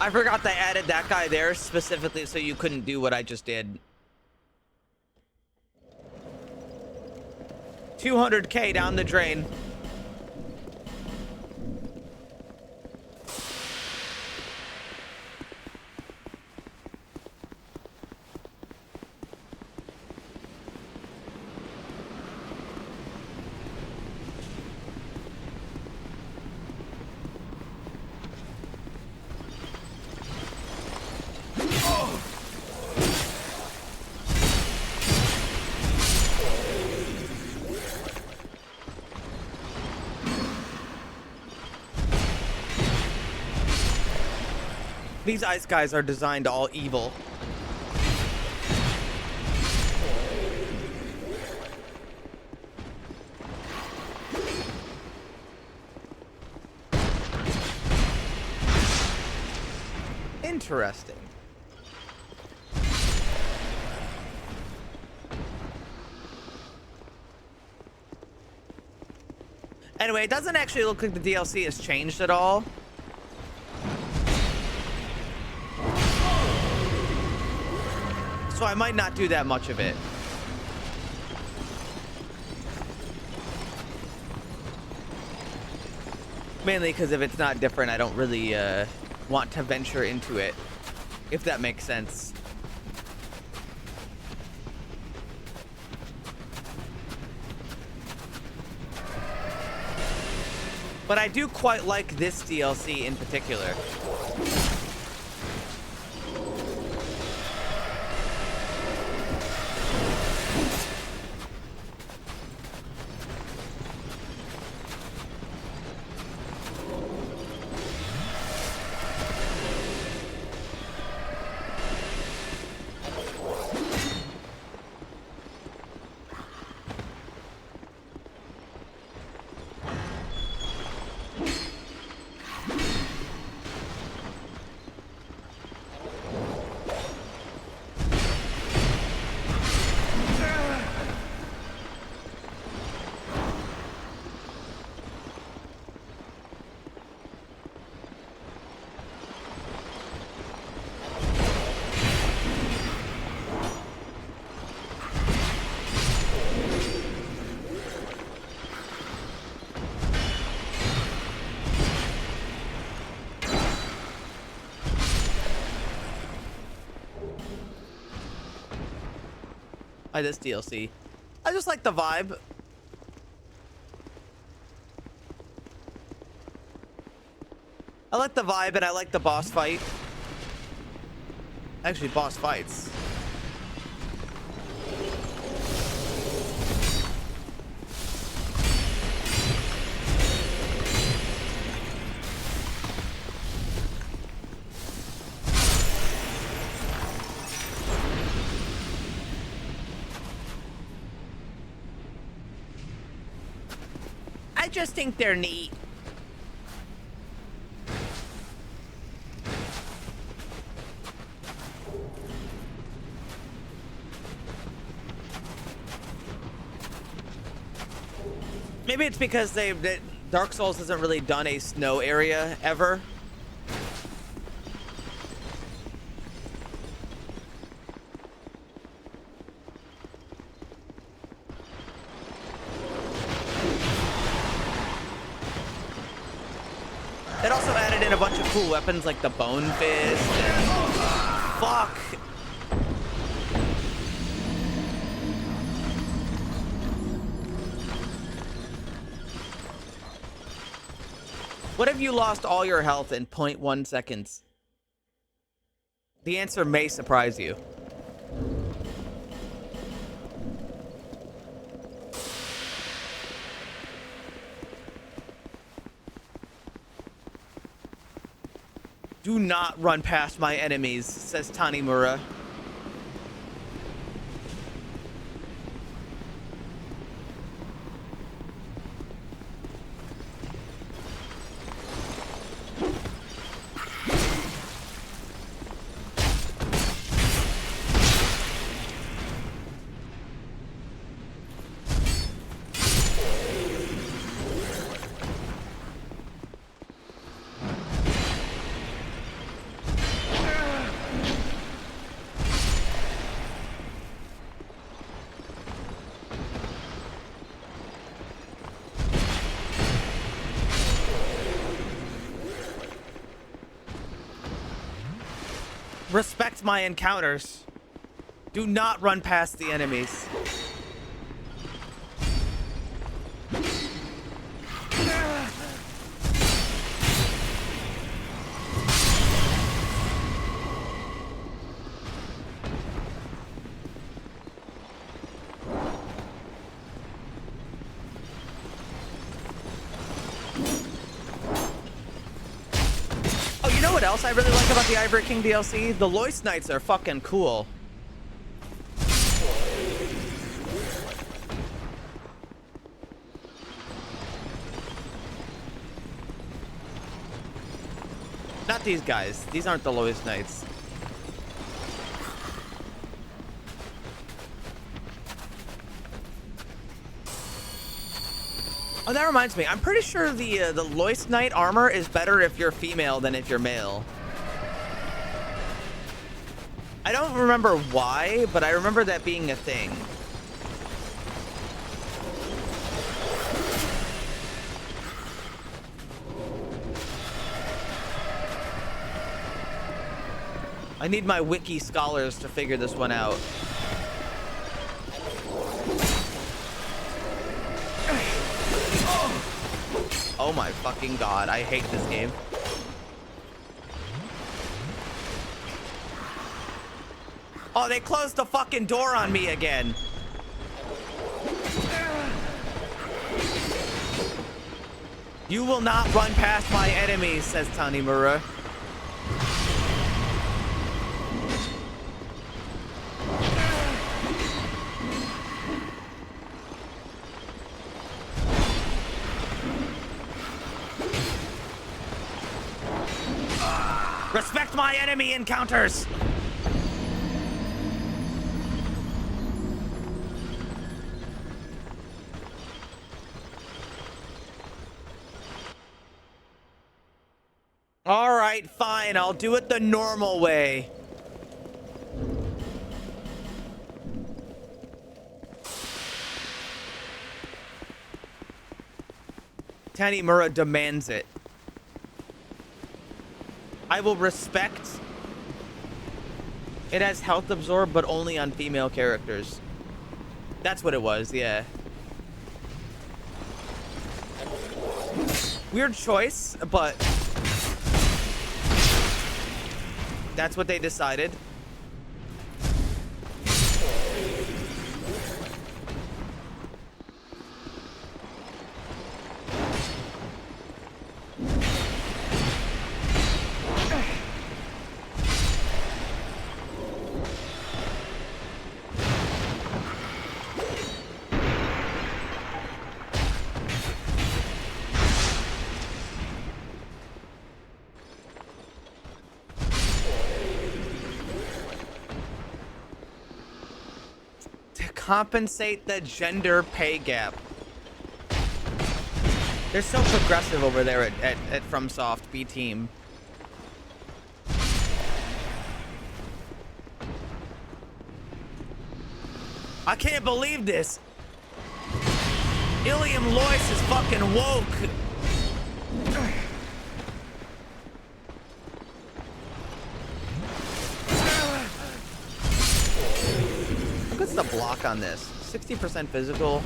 I forgot they added that guy there specifically so you couldn't do what I just did. 200K down the drain. These ice guys are designed all evil. Interesting. Anyway, it doesn't actually look like the DLC has changed at all. So I might not do that much of it. Mainly because if it's not different, I don't really want to venture into it, if that makes sense. But I do quite like this DLC in particular. This DLC. I just like the vibe. I like the vibe and I like the boss fight. Actually, boss fights. I just think they're neat. Maybe it's because that Dark Souls hasn't really done a snow area ever. It also added in a bunch of cool weapons like the Bone Fist and... Fuck! What if you lost all your health in 0.1 seconds? The answer may surprise you. Do not run past my enemies, says Tanimura. Respect my encounters. Do not run past the enemies. What else I really like about the Ivory King DLC? The Loist Knights are fucking cool. Not these guys. These aren't the Loist Knights. Oh, that reminds me. I'm pretty sure the Loist Knight armor is better if you're female than if you're male. I don't remember why, but I remember that being a thing. I need my wiki scholars to figure this one out. Oh my fucking god, I hate this game. Oh, they closed the fucking door on me again. You will not run past my enemies, says Tanimura. Respect my enemy encounters! Alright, fine. I'll do it the normal way. Tanimura demands it. I will respect. It has health absorb, but only on female characters. That's what it was, yeah. Weird choice, but that's what they decided. Compensate the gender pay gap. They're so progressive over there at FromSoft B Team. I can't believe this. Ilium Lois is fucking woke. What's the block on this? 60% physical.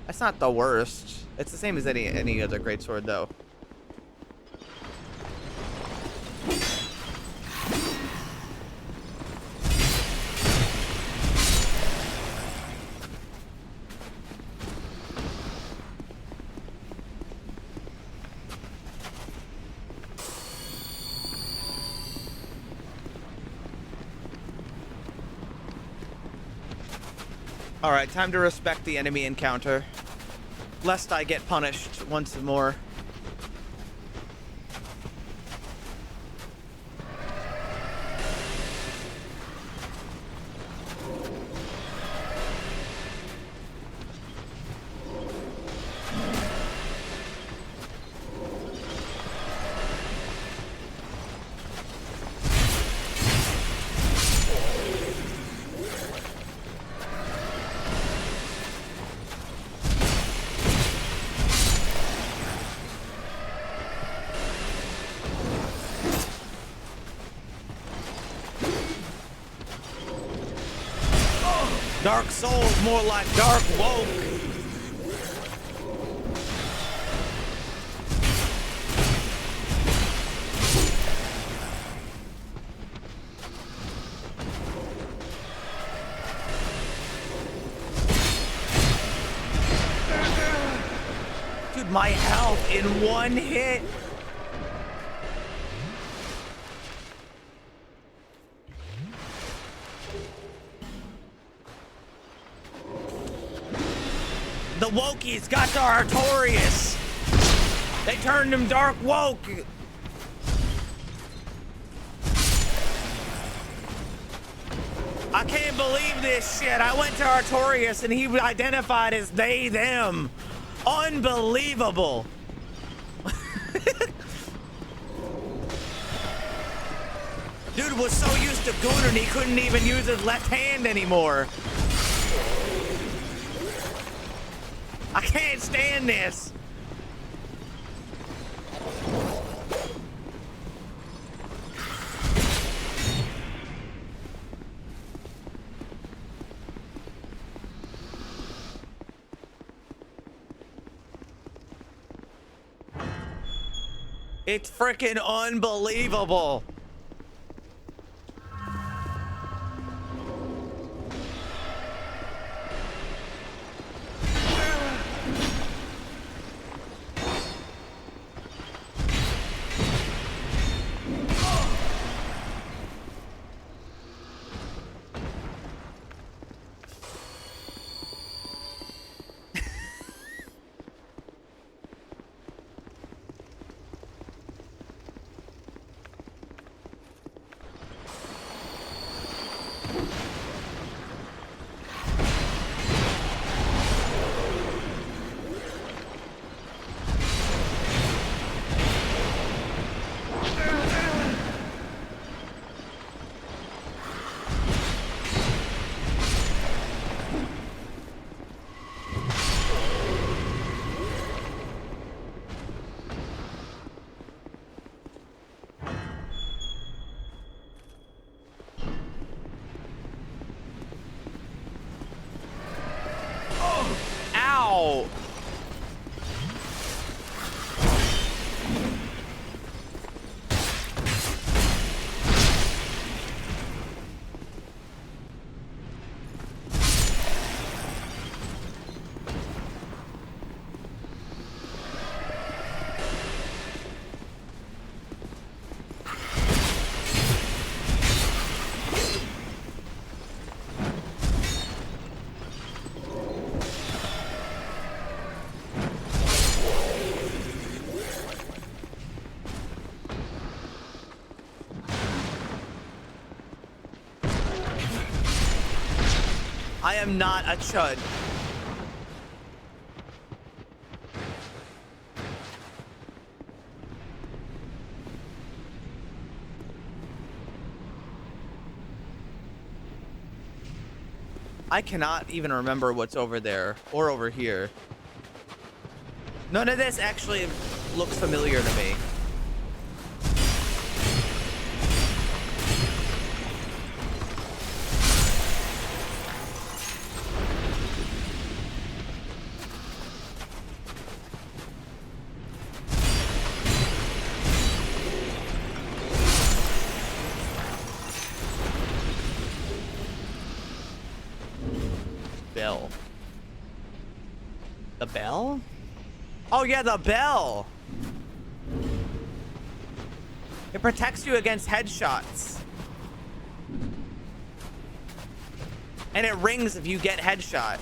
That's not the worst. It's the same as any other greatsword though. Alright, time to respect the enemy encounter, lest I get punished once more. Dark Souls, more like Dark Woke. Dude, my health in one hit. The Wokies got to Artorias. They turned him Dark Woke. I can't believe this shit. I went to Artorias and he identified as they, them. Unbelievable. Dude was so used to Gunnar he couldn't even use his left hand anymore. I can't stand this. It's freaking unbelievable. Ow! I am not a chud. I cannot even remember what's over there or over here. None of this actually looks familiar to me. Bell. The bell? Oh yeah, the bell. It protects you against headshots. And it rings if you get headshot.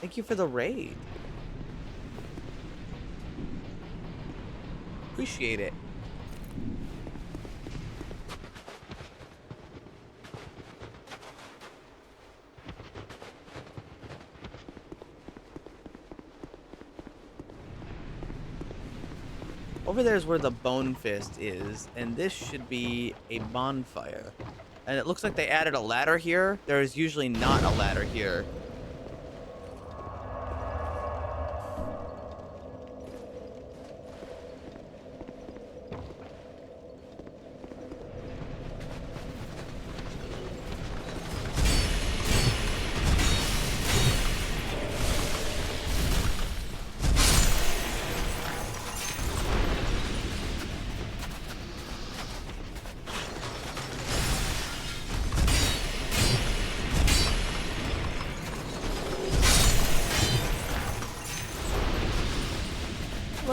Thank you for the raid. Appreciate it. Over there is where the Bone Fist is, and this should be a bonfire. And it looks like they added a ladder here. There is usually not a ladder here.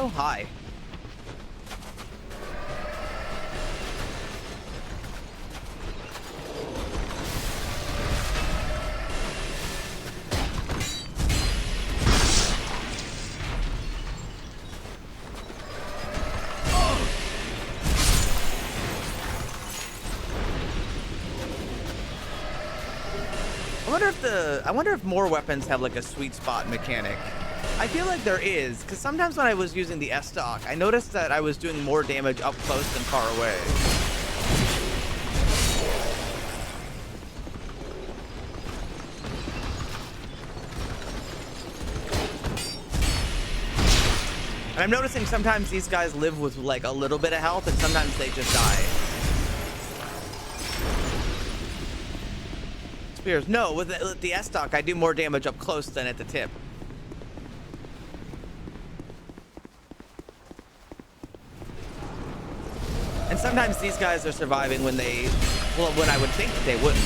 though? Hi. I wonder if more weapons have like a sweet spot mechanic. I feel like there is, because sometimes when I was using the S-Stock, I noticed that I was doing more damage up close than far away. And I'm noticing sometimes these guys live with like a little bit of health, and sometimes they just die. Spears. No, with the S-Stock, I do more damage up close than at the tip. And sometimes these guys are surviving when they, well, when I would think that they wouldn't.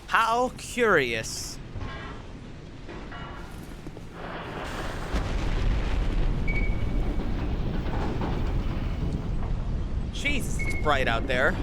How curious. Jeez, it's bright out there.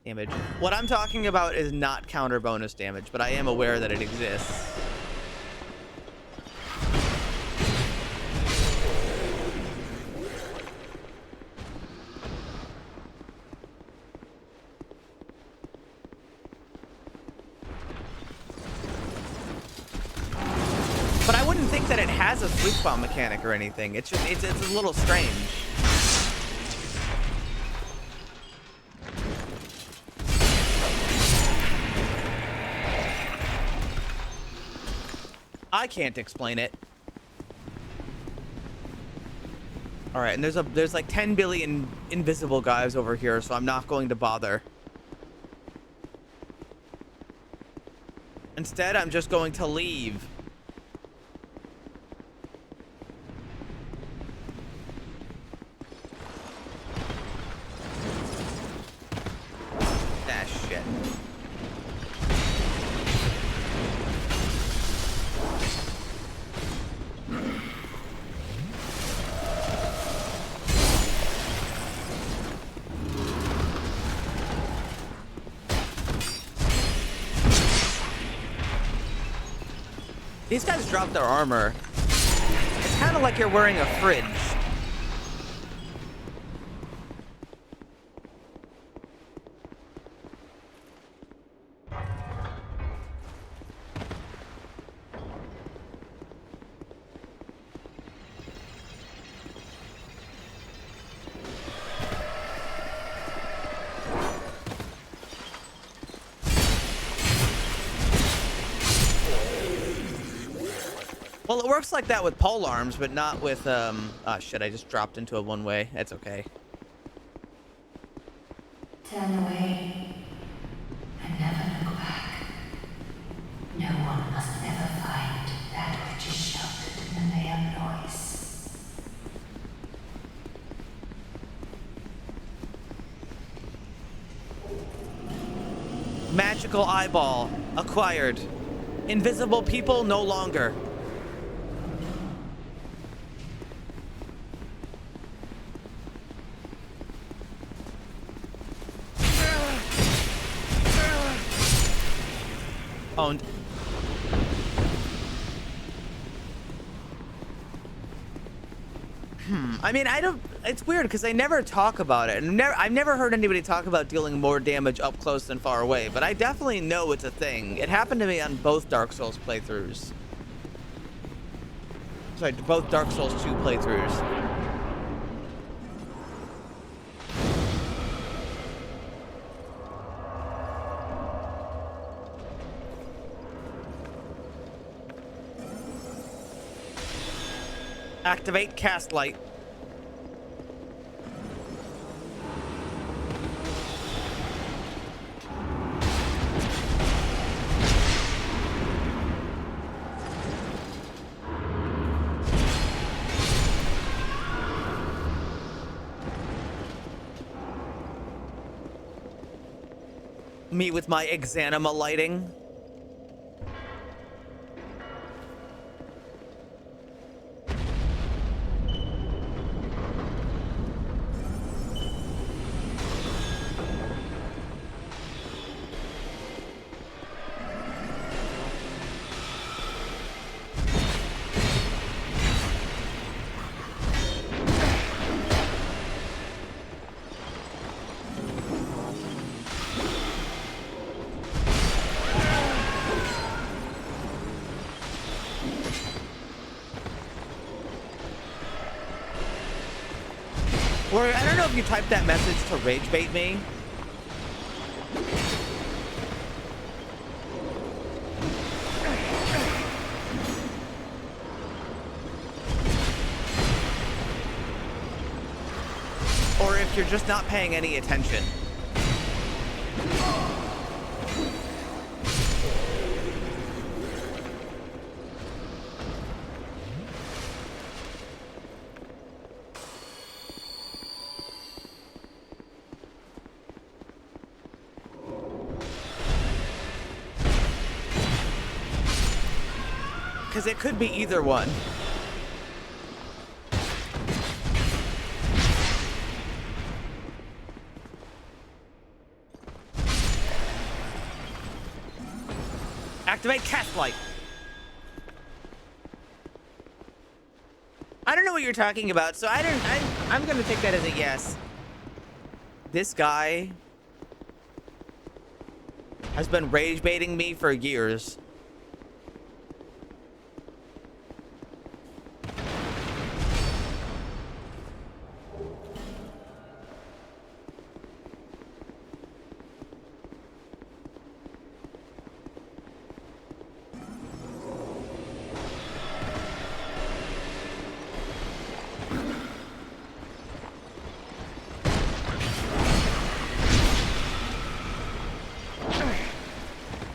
Damage. What I'm talking about is not counter bonus damage, but I am aware that it exists. But I wouldn't think that it has a sweet spot mechanic or anything. It's just it's a little strange. I can't explain it. All right, and there's like 10 billion invisible guys over here, so I'm not going to bother. Instead, I'm just going to leave. Ah, shit. These guys drop their armor. It's kind of like you're wearing a fridge. Well, it works like that with pole arms, but not with, oh shit, I just dropped into a one-way. That's okay. Turn away and never look back. No one must ever find that which is sheltered in the layer noise. Magical eyeball acquired. Invisible people no longer. Owned. I mean, I don't. It's weird because they never talk about it, and I've never heard anybody talk about dealing more damage up close than far away. But I definitely know it's a thing. It happened to me on both Dark Souls playthroughs. Sorry, both Dark Souls 2 playthroughs. Activate cast light. Me with my Exanima lighting. Warrior, I don't know if you typed that message to rage bait me. Or if you're just not paying any attention. Because it could be either one. Activate cast light. I don't know what you're talking about, so I'm gonna take that as a yes. This guy has been rage baiting me for years.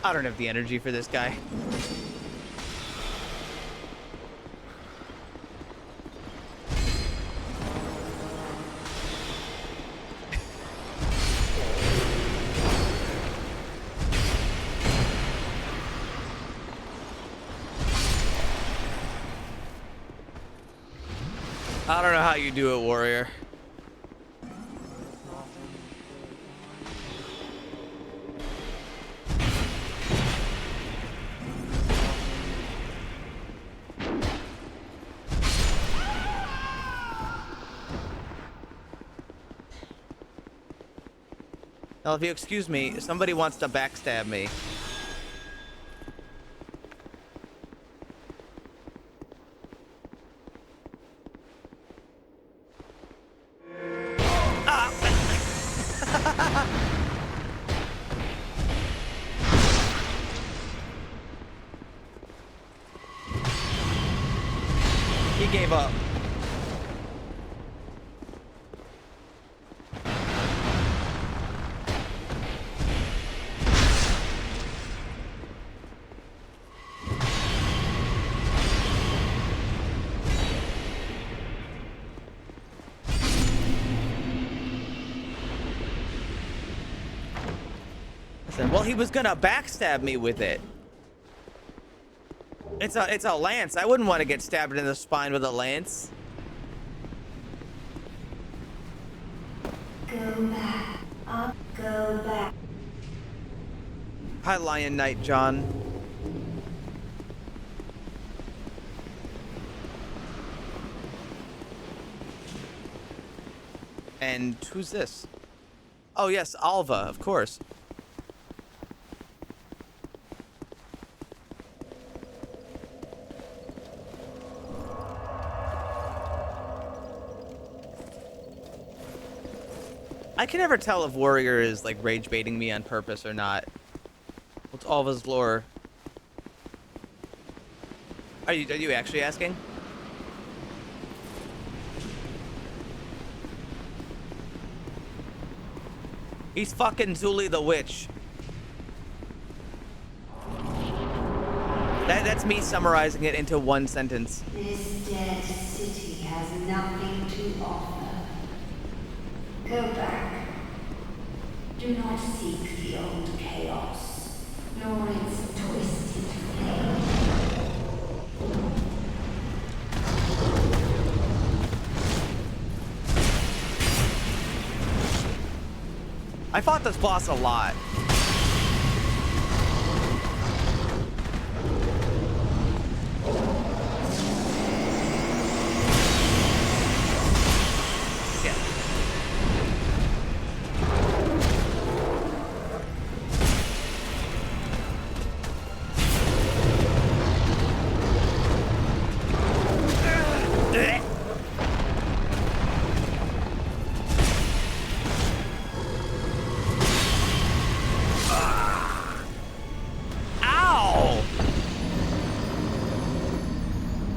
I don't have the energy for this guy. I don't know how you do it, warrior. Now, if you excuse me, somebody wants to backstab me. He gave up. Well, he was gonna backstab me with it. It's a lance. I wouldn't want to get stabbed in the spine with a lance. Go back. Up, go back. Hi, Lion Knight John. And who's this? Oh yes, Alva, of course. I can never tell if Warrior is like rage baiting me on purpose or not. What's Alva's lore? Are you actually asking? He's fucking Zuli the Witch. That's me summarizing it into one sentence. This dead city has nothing to offer. Go back. Do not seek the old chaos, nor its twisted flame. I fought this boss a lot.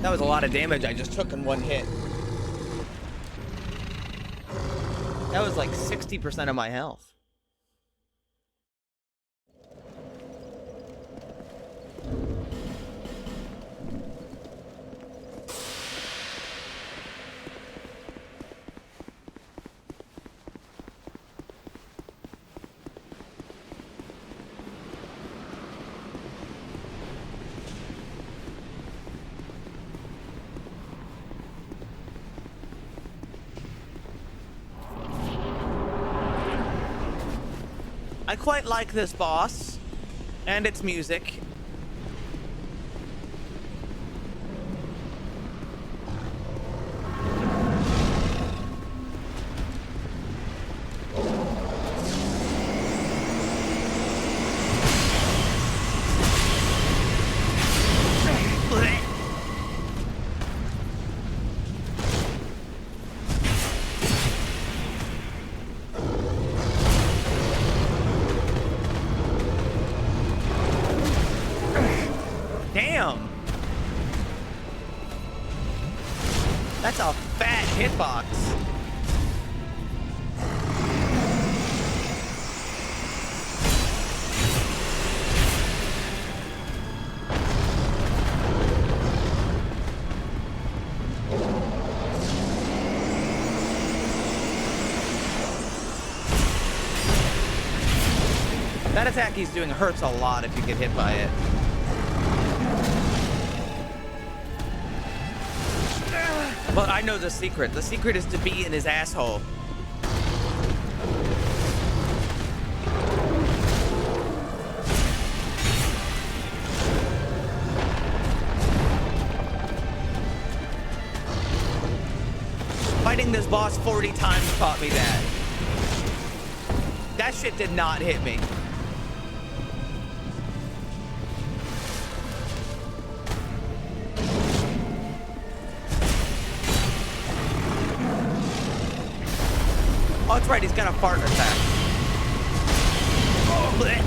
That was a lot of damage I just took in one hit. That was like 60% of my health. I quite like this boss and its music. Damn! That's a fat hitbox. That attack he's doing hurts a lot if you get hit by it. But I know the secret. The secret is to be in his asshole. Fighting this boss 40 times taught me that. That shit did not hit me. Oh, that's right, he's got a fart attack. Oh, bleh.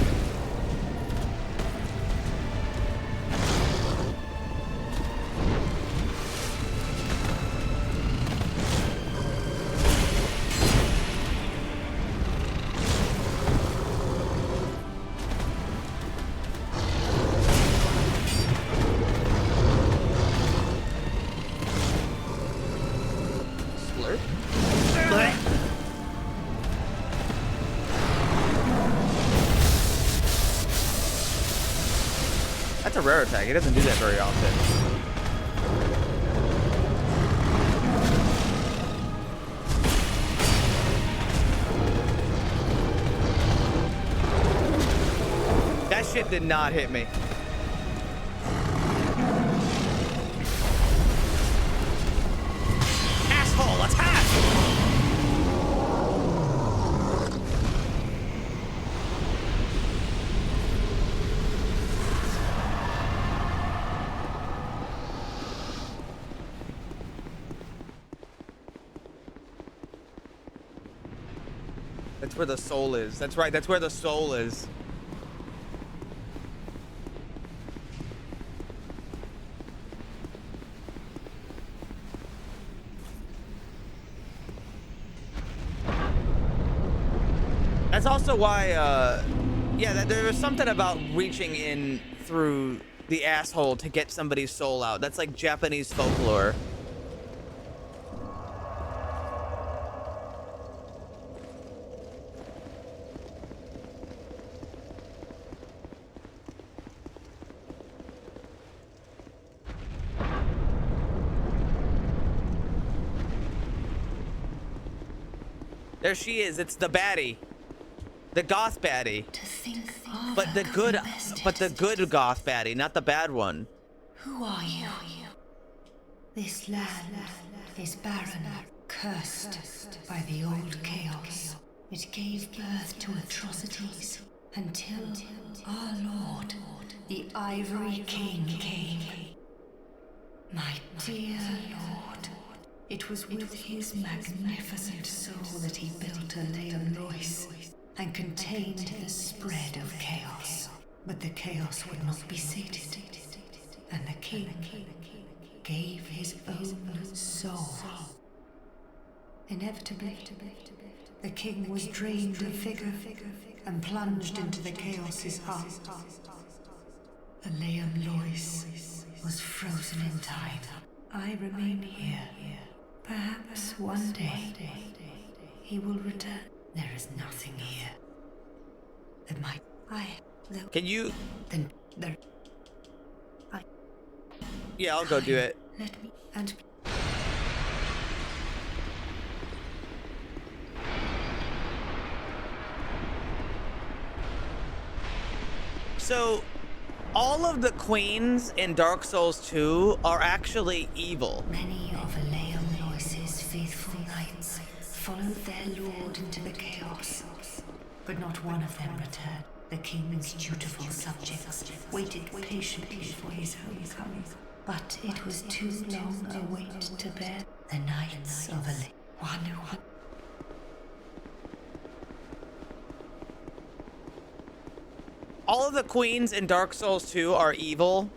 Slurp. Bleh. That's a rare attack. He doesn't do that very often. That shit did not hit me. Asshole, attack! That's where the soul is. That's right, that's where the soul is. That's also why, yeah, there was something about reaching in through the asshole to get somebody's soul out. That's like Japanese folklore. There she is. It's the baddie. The goth baddie. But the good goth baddie, not the bad one. Who are you? This land is barren, cursed by the old chaos. It gave birth to atrocities until our Lord, the Ivory King, came. My dear Lord, it was with his magnificent soul that he built Aleum Lois and contained the spread of chaos. But the chaos would not be sated, and the king gave his own soul. Inevitably, the king was drained of vigor and plunged into the chaos's heart. Aleum Lois was frozen in time. I remain here. Perhaps one day he will return. There is nothing here. Can you? Then there. Yeah, I'll go do it. Let me and. So, all of the queens in Dark Souls 2 are actually evil. Many of Aleum Lois's faithful knights followed their lord into the chaos, but not one of them returned. The king's dutiful subjects waited patiently for his homecoming, but it was too long a wait to bear. The Knights of Aleum. One. All of the queens in Dark Souls 2 are evil.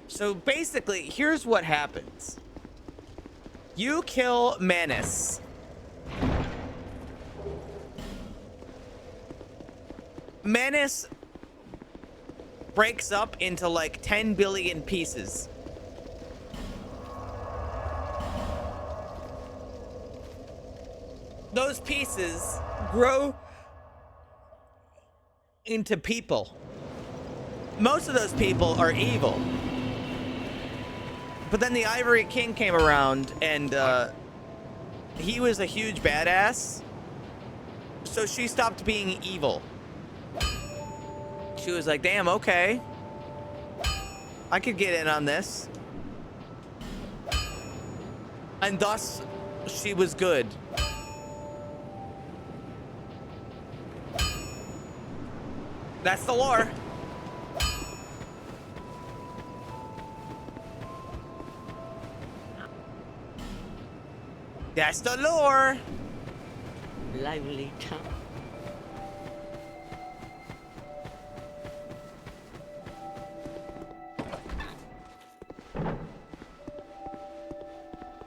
So basically, here's what happens. You kill Manus. Manus breaks up into like 10 billion pieces. Those pieces grow into people. Most of those people are evil. But then the Ivory King came around and he was a huge badass. So she stopped being evil. She was like, damn, okay. I could get in on this. And thus, she was good. That's the lore. That's the lore. Lively town.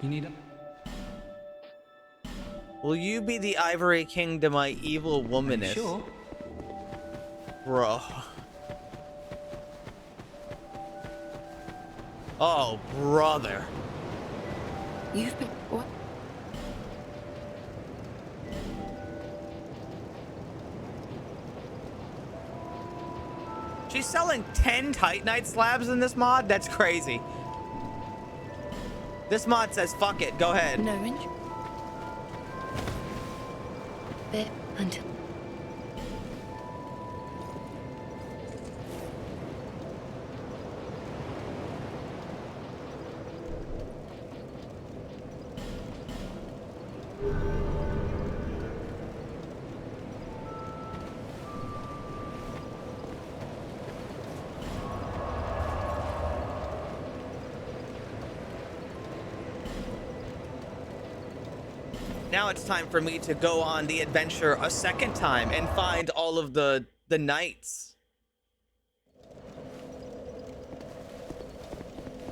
You need a... Will you be the Ivory King to my evil womaness? Sure. Bro. Oh, brother. You've been what? She's selling 10 Titanite slabs in this mod? That's crazy. This mod says, fuck it, go ahead. No injury. There until. Now it's time for me to go on the adventure a second time and find all of the knights.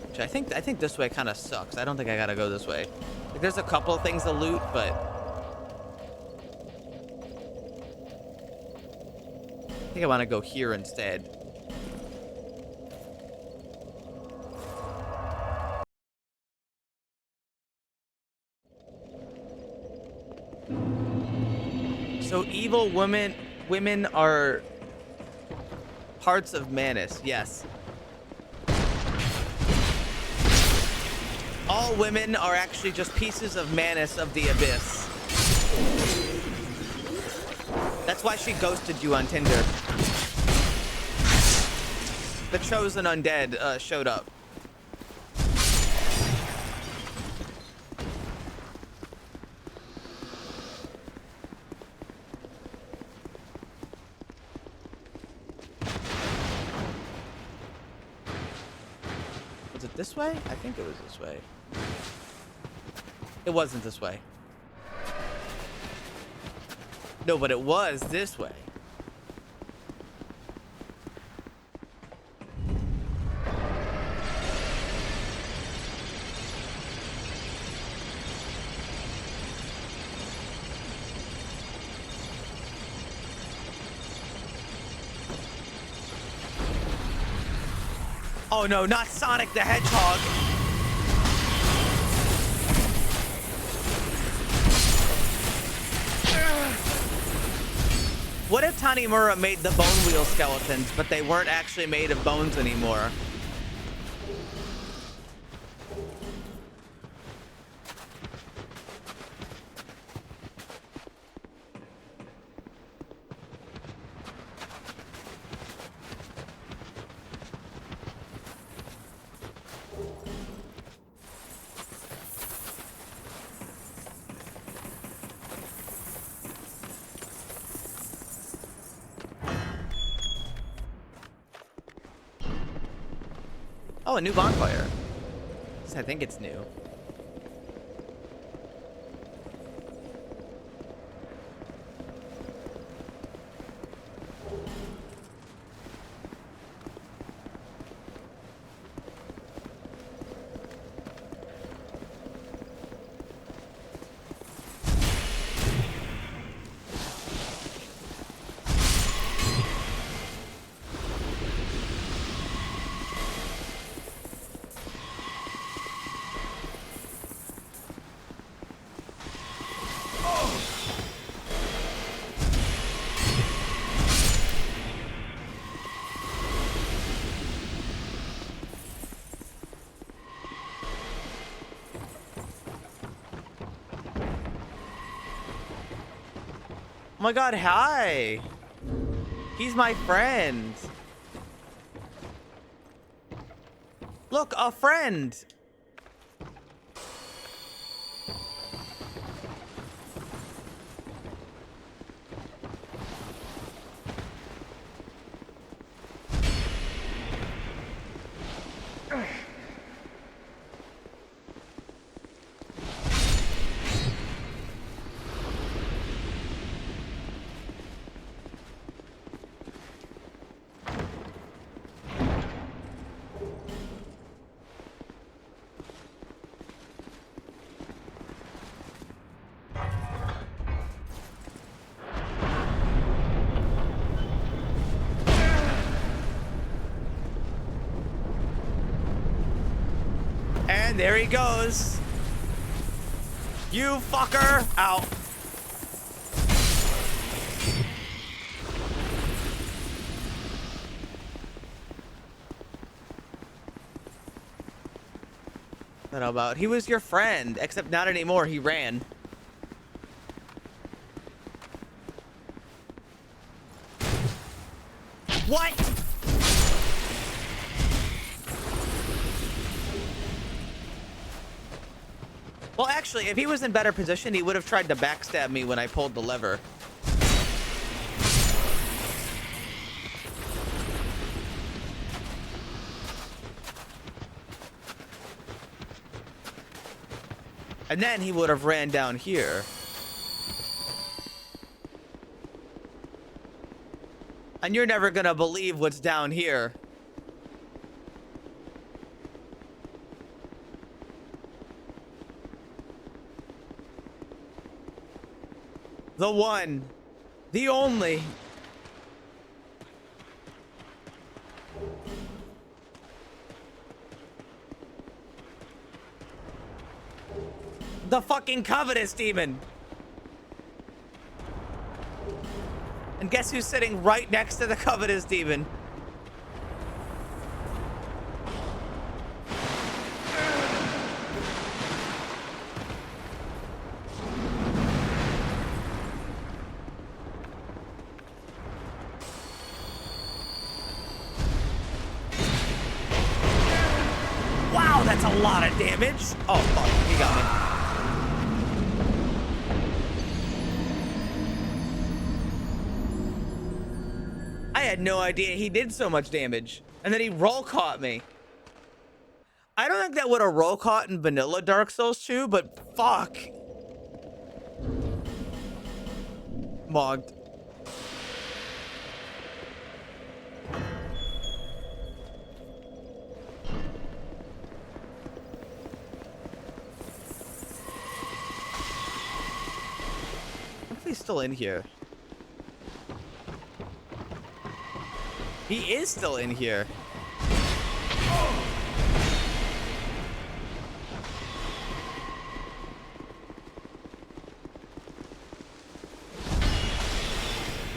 Which I think this way kind of sucks. I don't think I gotta go this way. Like, there's a couple of things to loot, but I think I want to go here instead. So evil women are parts of Manus, yes. All women are actually just pieces of Manus of the Abyss. That's why she ghosted you on Tinder. The chosen undead showed up. Was it this way? I think it was this way. It wasn't this way. No, but it was this way. Oh no, not Sonic the Hedgehog. What if Tanimura made the bone wheel skeletons, but they weren't actually made of bones anymore? Oh, a new bonfire. I think it's new. Oh my god, hi! He's my friend. Look, a friend! And there he goes. You fucker. Ow. I don't know about. He was your friend, except not anymore. He ran. What? Well, actually, if he was in better position, he would have tried to backstab me when I pulled the lever. And then he would have ran down here. And you're never gonna believe what's down here. The one, the only. The fucking Covetous Demon. And guess who's sitting right next to the Covetous Demon? That's a lot of damage. Oh, fuck. He got me. I had no idea he did so much damage. And then he roll caught me. I don't think that would have roll caught in vanilla Dark Souls 2, but fuck. Mogged. He's still in here. He is still in here.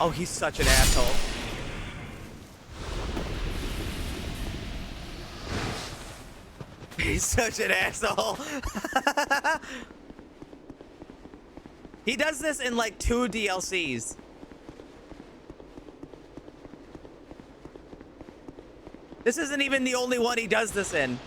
Oh, he's such an asshole. He's such an asshole. He does this in like 2 DLCs. This isn't even the only one he does this in.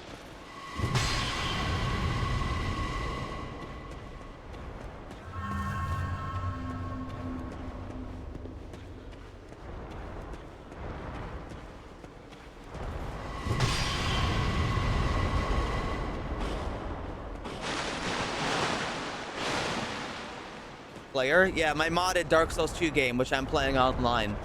Player? Yeah, my modded Dark Souls 2 game, which I'm playing online.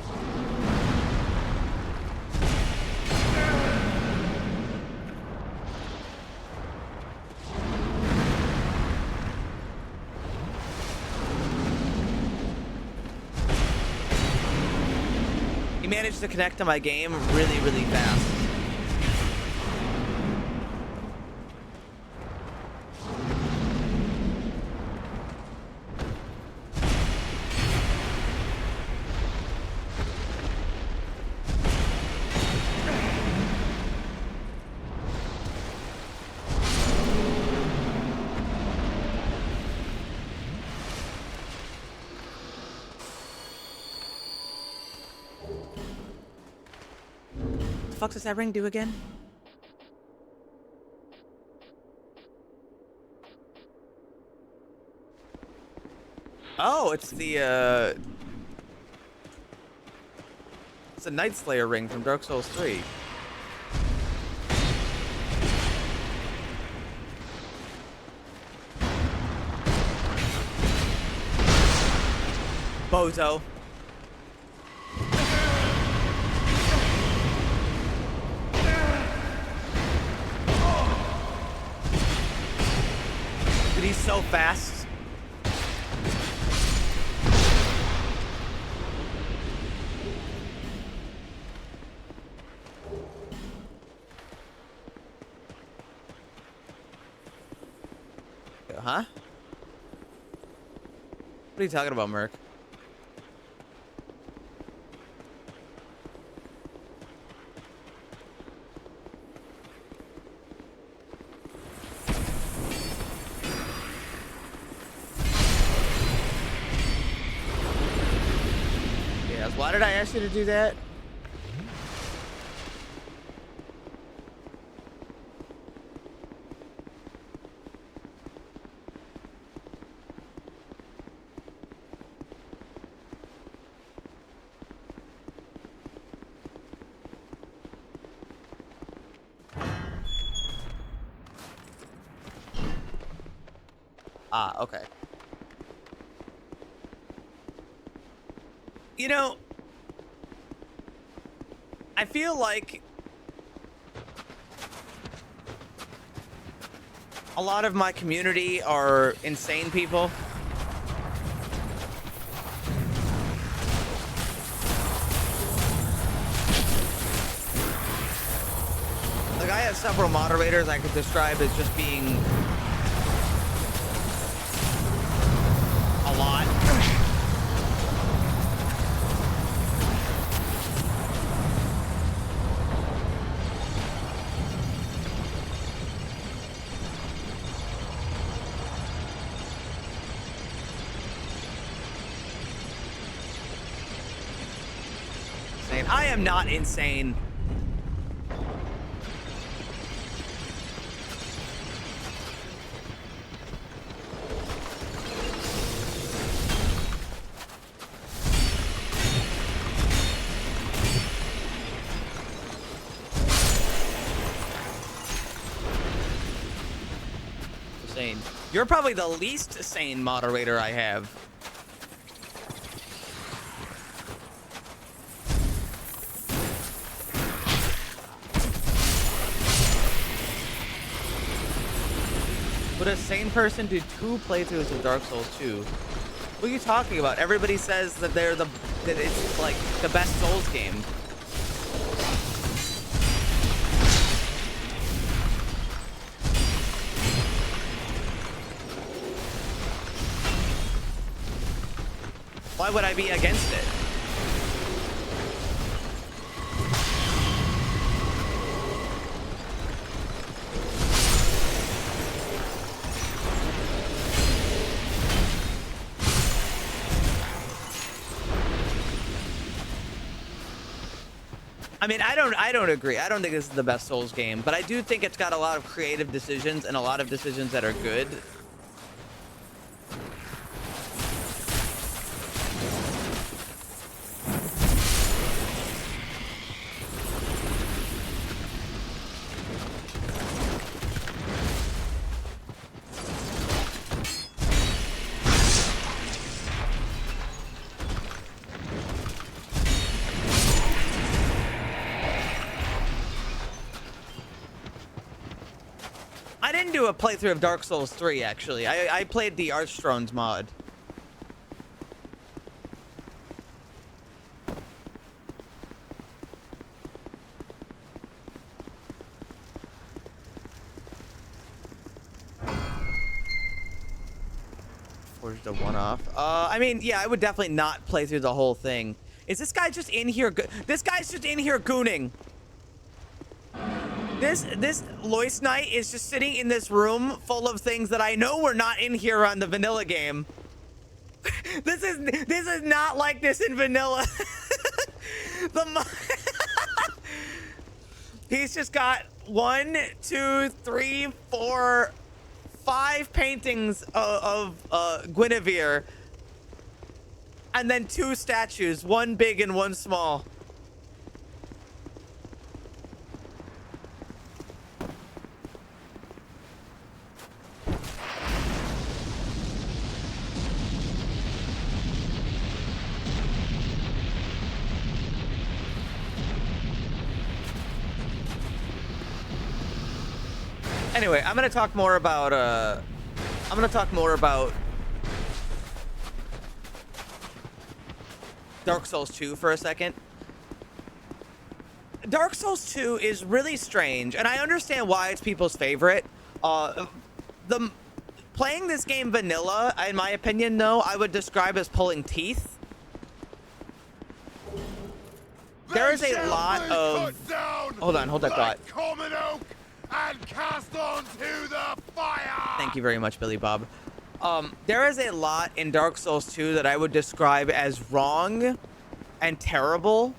He managed to connect to my game really, really fast. What the fuck does that ring do again? Oh, it's the it's a Night Slayer ring from Dark Souls 3. Bozo. Dude, he's so fast. Huh? What are you talking about, Merc? Yes, why did I ask you to do that? Ah, okay. You know, I feel like a lot of my community are insane people. Like, I have several moderators I could describe as just being a lot. I am not insane. You're probably the least sane moderator I have. Would a sane person do 2 playthroughs of Dark Souls 2? What are you talking about? Everybody says that that it's like the best Souls game. Why would I be against it? I mean, I don't agree. I don't think this is the best Souls game, but I do think it's got a lot of creative decisions and a lot of decisions that are good. I didn't do a playthrough of Dark Souls 3, actually. I played the Archthrones mod. Forged a one-off. I mean, yeah, I would definitely not play through the whole thing. Is this guy just in here? This guy's just in here gooning. This Lois Knight is just sitting in this room full of things that I know were not in here on the vanilla game. This is not like this in vanilla. He's just got 1, 2, 3, 4, 5 paintings of Guinevere, and then 2 statues, 1 big and 1 small. Anyway, I'm gonna talk more about Dark Souls 2 for a second. Dark Souls 2 is really strange, and I understand why it's people's favorite. Playing this game vanilla, in my opinion, though, I would describe as pulling teeth. There is a lot of... Hold on, hold that thought. And cast onto the fire! Thank you very much, Billy Bob. There is a lot in Dark Souls 2 that I would describe as wrong and terrible.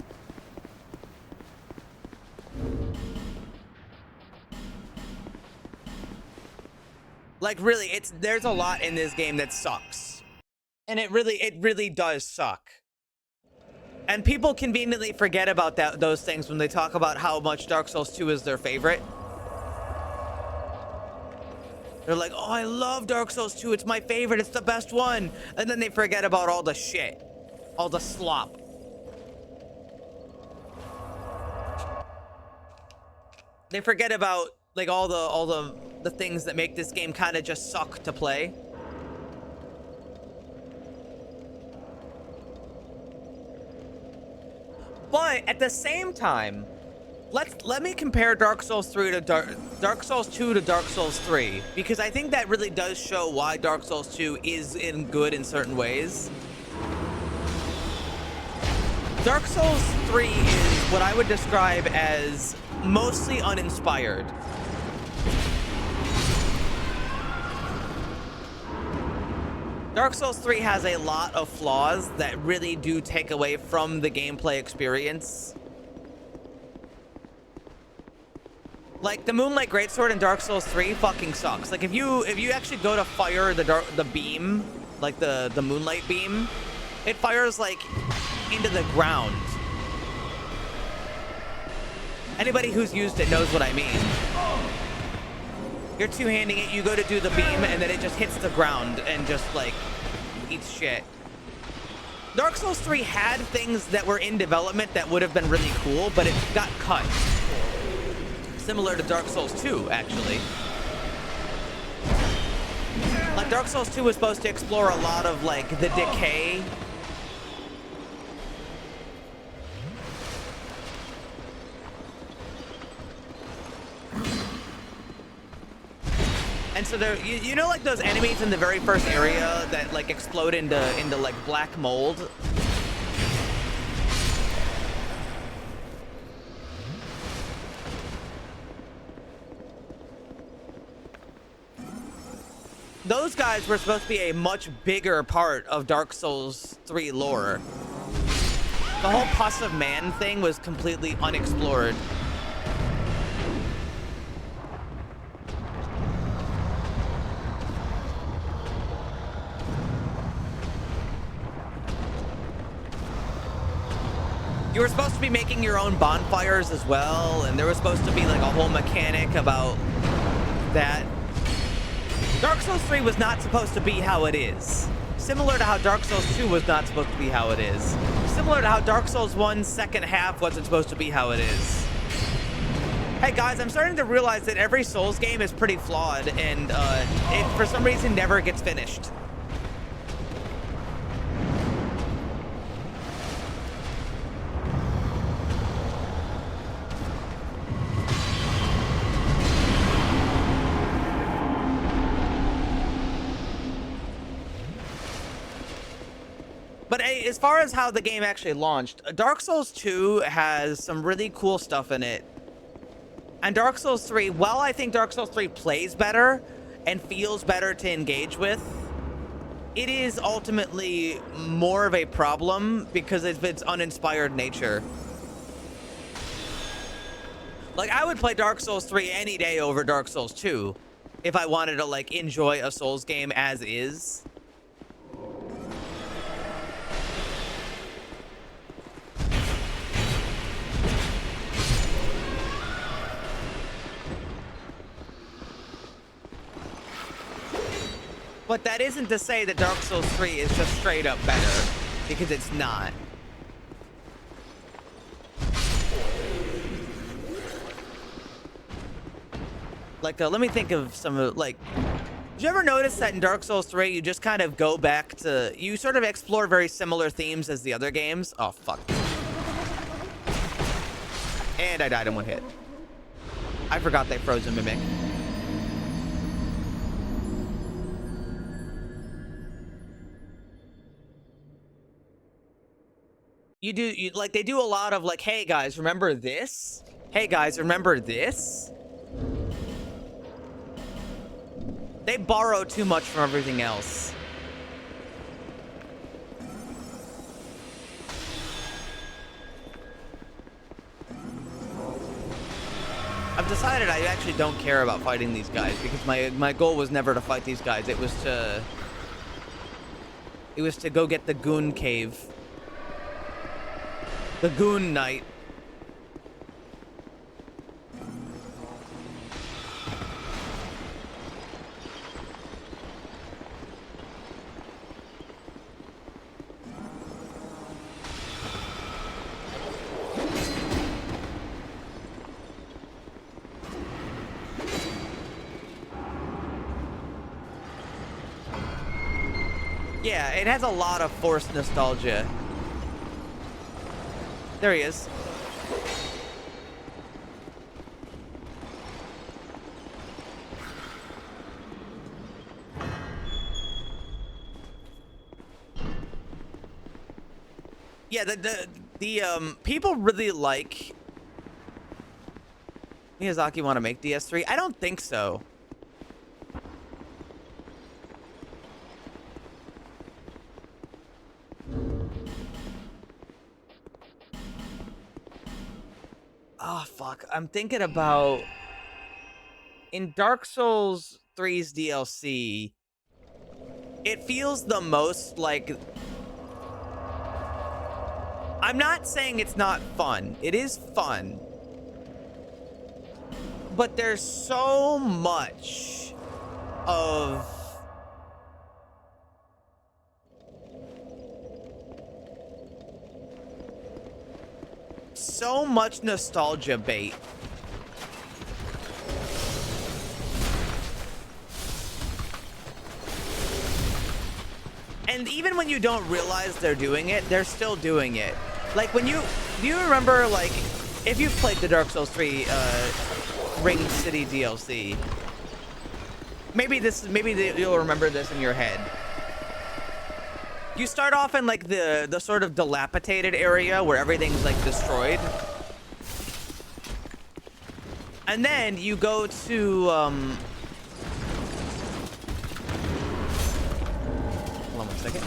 Like, really, there's a lot in this game that sucks. And it really does suck. And people conveniently forget about those things when they talk about how much Dark Souls 2 is their favorite. They're like, oh, I love Dark Souls 2. It's my favorite. It's the best one. And then they forget about all the shit. All the slop. They forget about, like, all the things that make this game kind of just suck to play. But at the same time, let me compare Dark Souls 3 to Dark Souls 2 to Dark Souls 3, because I think that really does show why Dark Souls 2 is good in certain ways. Dark Souls 3 is what I would describe as mostly uninspired. Dark Souls 3 has a lot of flaws that really do take away from the gameplay experience. Like, the Moonlight Greatsword in Dark Souls 3 fucking sucks. Like, if you actually go to fire the beam, like the Moonlight beam, it fires, like, into the ground. Anybody who's used it knows what I mean. You're two-handing it, you go to do the beam, and then it just hits the ground and just, like, eats shit. Dark Souls 3 had things that were in development that would have been really cool, but it got cut. Similar to Dark Souls 2, actually. Like, Dark Souls 2 was supposed to explore a lot of, like, the decay. And so there, you know, like those enemies in the very first area that like explode into like black mold. Those guys were supposed to be a much bigger part of Dark Souls 3 lore. The whole Pus of Man thing was completely unexplored. You were supposed to be making your own bonfires as well, and there was supposed to be like a whole mechanic about that. Dark Souls 3 was not supposed to be how it is. Similar to how Dark Souls 2 was not supposed to be how it is. Similar to how Dark Souls 1's second half wasn't supposed to be how it is. Hey guys, I'm starting to realize that every Souls game is pretty flawed, and it for some reason never gets finished. But as far as how the game actually launched, Dark Souls 2 has some really cool stuff in it. And Dark Souls 3, while I think Dark Souls 3 plays better and feels better to engage with, it is ultimately more of a problem because of its uninspired nature. Like, I would play Dark Souls 3 any day over Dark Souls 2 if I wanted to, like, enjoy a Souls game as is. But that isn't to say that Dark Souls 3 is just straight up better, because it's not. Like, let me think of some of, like, did you ever notice that in Dark Souls 3, you just kind of go back to, you sort of explore very similar themes as the other games? Oh, fuck. And I died in one hit. I forgot they froze a Mimic. Like, they do a lot of, like, hey, guys, remember this? Hey, guys, remember this? They borrow too much from everything else. I've decided I actually don't care about fighting these guys because my goal was never to fight these guys. It was to go get the Goon Cave. The Goon Knight. Yeah, it has a lot of forced nostalgia. There he is. Yeah, the people really like Miyazaki want to make DS3. I don't think so. Oh, fuck. I'm thinking about... In Dark Souls 3's DLC, it feels the most like... I'm not saying it's not fun. It is fun. But there's so much of nostalgia bait. And even when you don't realize they're doing it, they're still doing it. Like when do you remember, like, if you've played the Dark Souls 3 Ring City DLC, maybe you'll remember this in your head. You start off in like the sort of dilapidated area where everything's like destroyed. And then you go to hold on one second.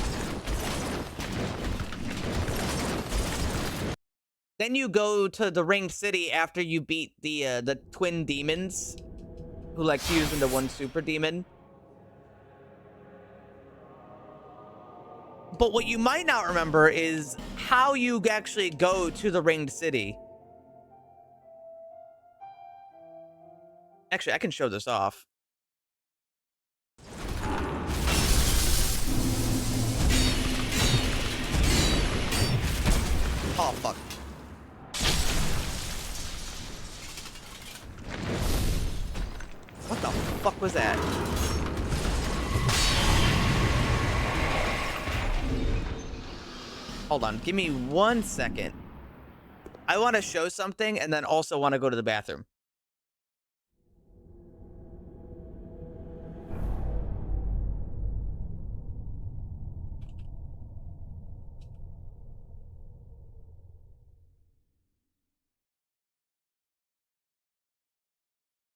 Then you go to the Ringed City after you beat the twin demons who like fuse into one super demon. But what you might not remember is how you actually go to the Ringed City. Actually, I can show this off. Oh, fuck. What the fuck was that? Hold on, give me 1 second. I want to show something and then also want to go to the bathroom.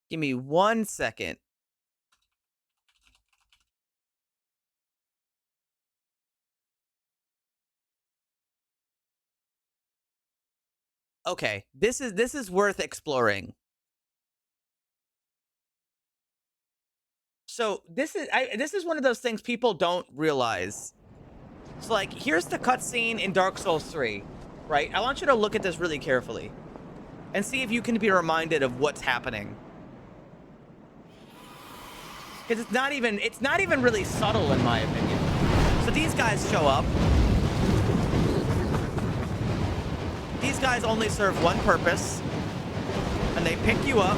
Give me 1 second. Okay, this is worth exploring. So this is one of those things people don't realize. So like, here's the cutscene in Dark Souls 3, right? I want you to look at this really carefully and see if you can be reminded of what's happening. Because it's not even really subtle in my opinion. So these guys show up. These guys only serve one purpose, and they pick you up.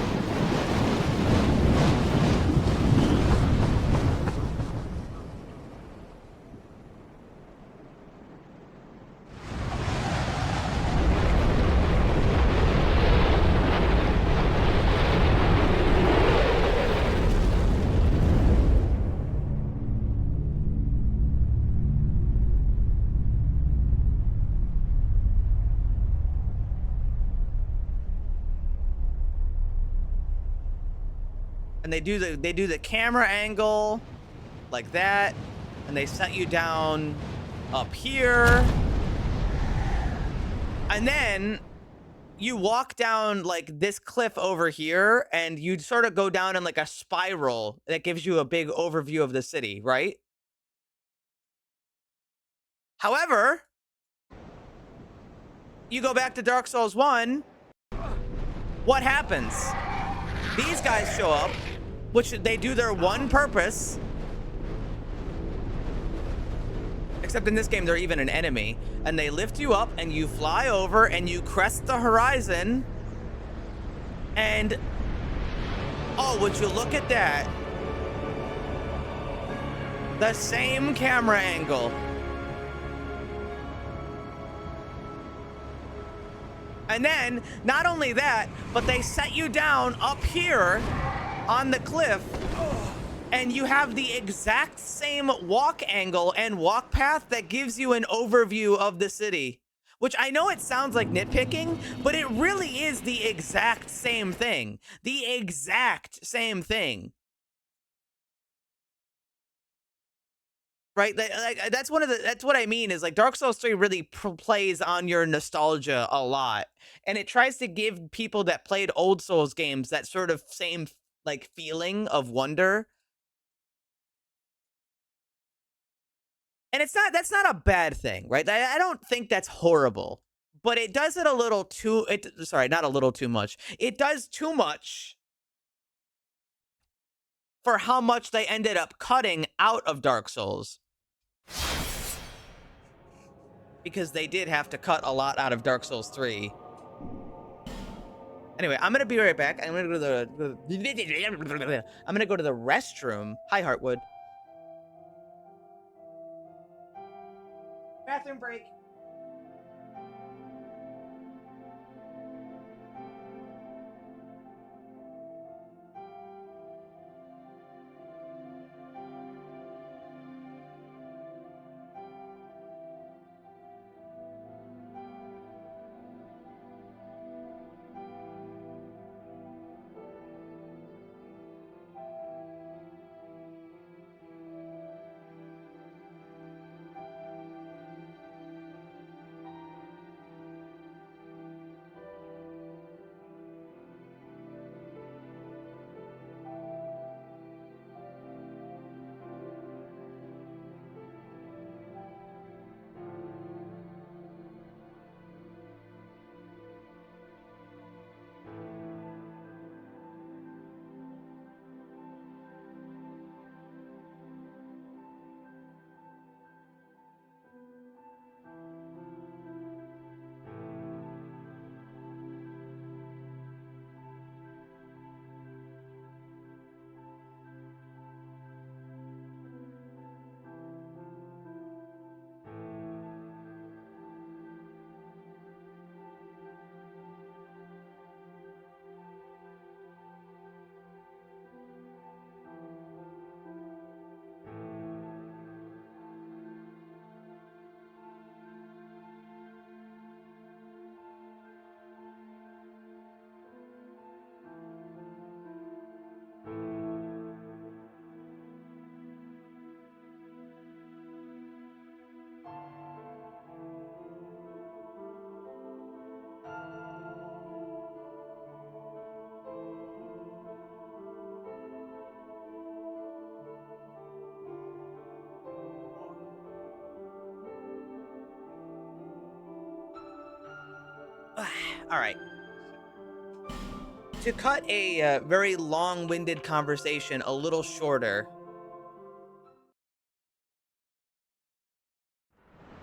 And they do the camera angle like that, and they set you down up here. And then you walk down like this cliff over here, and you sort of go down in like a spiral that gives you a big overview of the city, right? However, you go back to Dark Souls 1, what happens? These guys show up, which they do their one purpose. Except in this game, they're even an enemy. And they lift you up, and you fly over, and you crest the horizon. And, oh, would you look at that? The same camera angle. And then, not only that, but they set you down up here on the cliff, and you have the exact same walk angle and walk path that gives you an overview of the city. Which I know it sounds like nitpicking, but it really is the exact same thing. The exact same thing. Right? That's what I mean is like Dark Souls 3 really plays on your nostalgia a lot. And it tries to give people that played old Souls games that sort of same like feeling of wonder. And that's not a bad thing, right? I don't think that's horrible, but it does it a little too, sorry, not a little too much. It does too much for how much they ended up cutting out of Dark Souls. Because they did have to cut a lot out of Dark Souls 3. Anyway, I'm gonna be right back. I'm gonna go to the restroom. Hi, Heartwood. Bathroom break. All right. To cut a very long-winded conversation a little shorter,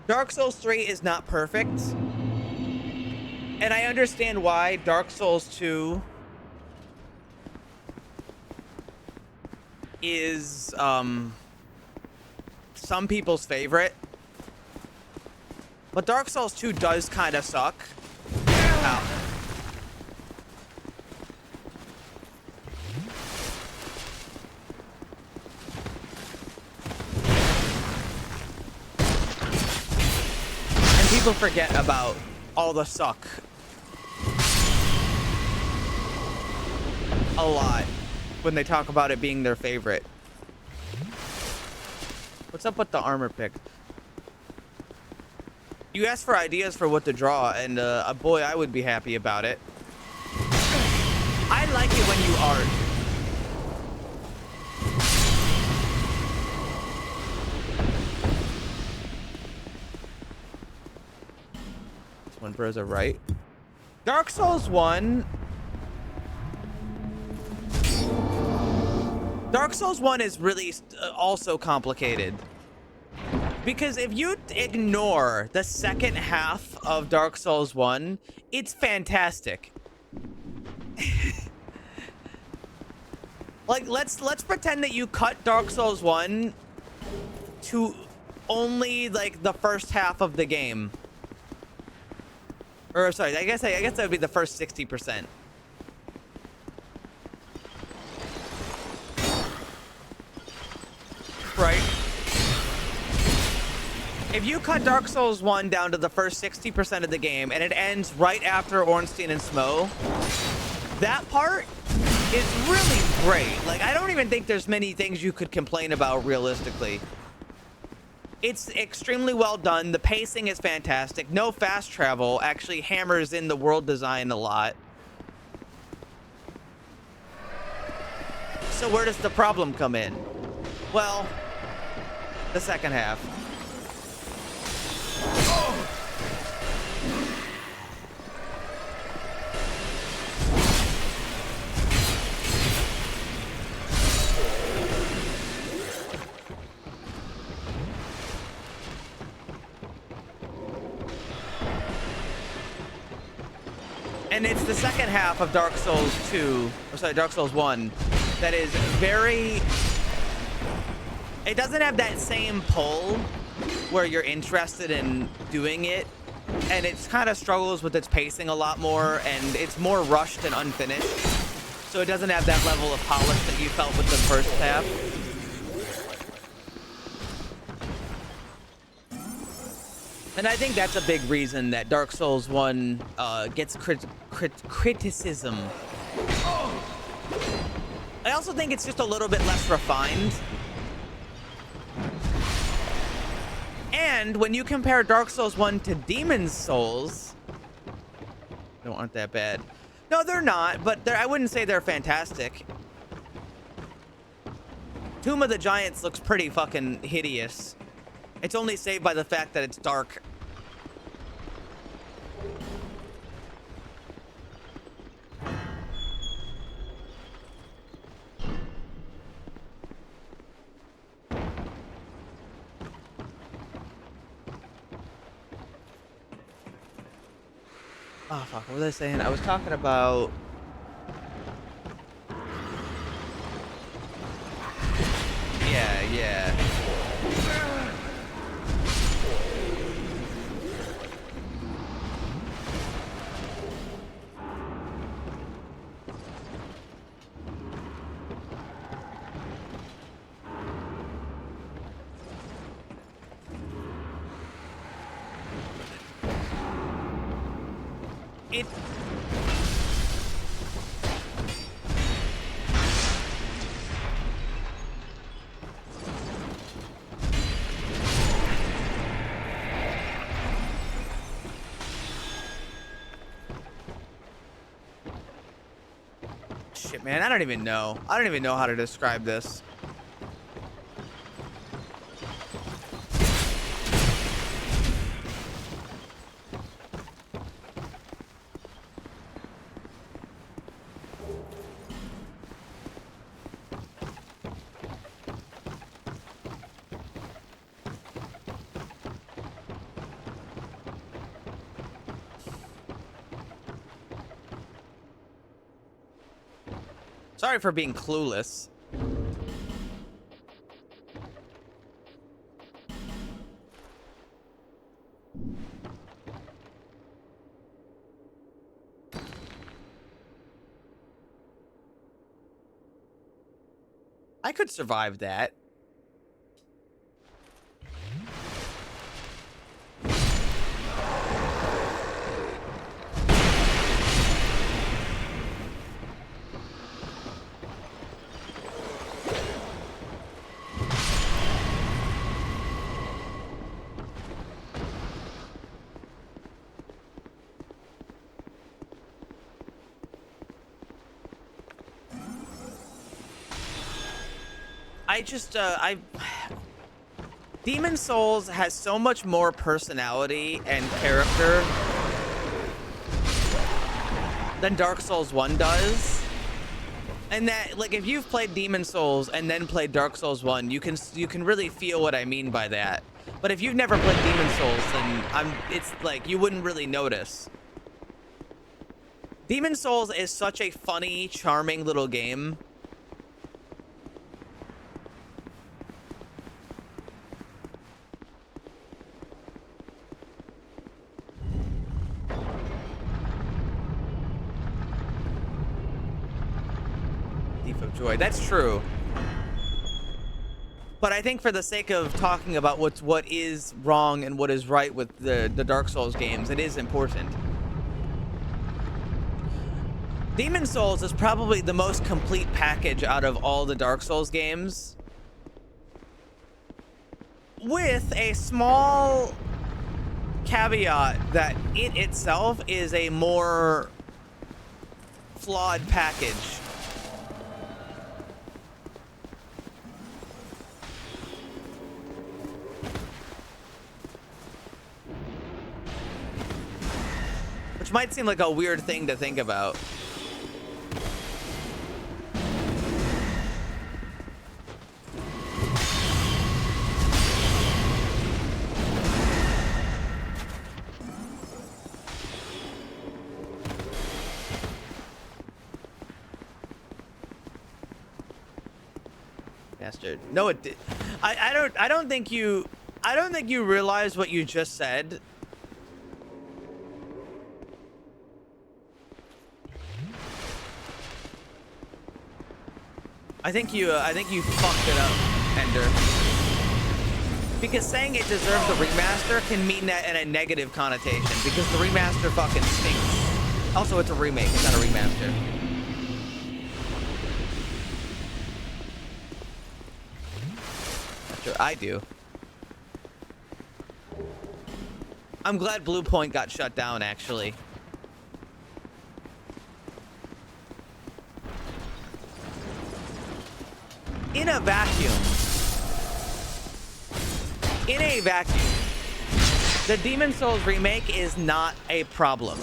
Dark Souls 3 is not perfect. And I understand why Dark Souls 2 is some people's favorite. But Dark Souls 2 does kind of suck. Ow. And people forget about all the suck a lot when they talk about it being their favorite. What's up with the armor pick? You asked for ideas for what to draw, and boy, I would be happy about it. I like it when you art. This one Bro's right. Dark Souls 1. Dark Souls 1 is really also complicated. Because if you ignore the second half of Dark Souls 1, it's fantastic. Like, let's pretend that you cut Dark Souls 1 to only like the first half of the game. Or sorry, I guess that would be the first 60%. Right? If you cut Dark Souls 1 down to the first 60% of the game and it ends right after Ornstein and Smough, that part is really great. Like, I don't even think there's many things you could complain about realistically. It's extremely well done. The pacing is fantastic. No fast travel actually hammers in the world design a lot. So where does the problem come in? Well, the second half. And it's the second half of Dark Souls 2, or sorry, Dark Souls 1, that is very... It doesn't have that same pull where you're interested in doing it, and it kind of struggles with its pacing a lot more, and it's more rushed and unfinished. So it doesn't have that level of polish that you felt with the first half. And I think that's a big reason that Dark Souls 1 gets criticism. I also think it's just a little bit less refined. And when you compare Dark Souls 1 to Demon's Souls, they aren't that bad. No, they're not, but I wouldn't say they're fantastic. Tomb of the Giants looks pretty fucking hideous. It's only saved by the fact that it's dark. Oh, fuck, what was I saying? I was talking about... Yeah. It... Shit, man, I don't even know. I don't even know how to describe this. Sorry for being clueless. I could survive that. Demon's Souls has so much more personality and character than Dark Souls 1 does. And that, like, if you've played Demon's Souls and then played Dark Souls 1, you can really feel what I mean by that. But if you've never played Demon's Souls, then it's like you wouldn't really notice. Demon's Souls is such a funny, charming little game. Joy. That's true. But I think for the sake of talking about what is wrong and what is right with the Dark Souls games, it is important. Demon's Souls is probably the most complete package out of all the Dark Souls games, with a small caveat that it itself is a more flawed package. Which might seem like a weird thing to think about. remastered. No, it did. I don't think you realize what you just said. I think you fucked it up, Ender. Because saying it deserves a remaster can mean that in a negative connotation, because the remaster fucking stinks. Also, it's a remake, it's not a remaster. Sure, I do. I'm glad Blue Point got shut down, actually. In a vacuum, the Demon's Souls remake is not a problem.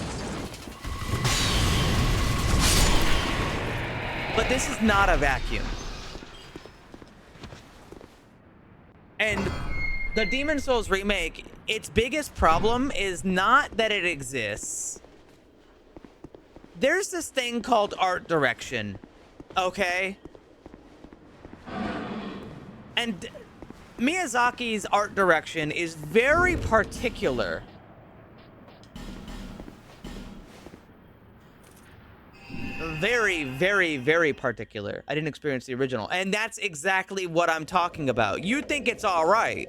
But this is not a vacuum. And the Demon's Souls remake, its biggest problem is not that it exists. There's this thing called art direction, okay? And Miyazaki's art direction is very particular. Very, very, very particular. I didn't experience the original. And that's exactly what I'm talking about. You think it's all right,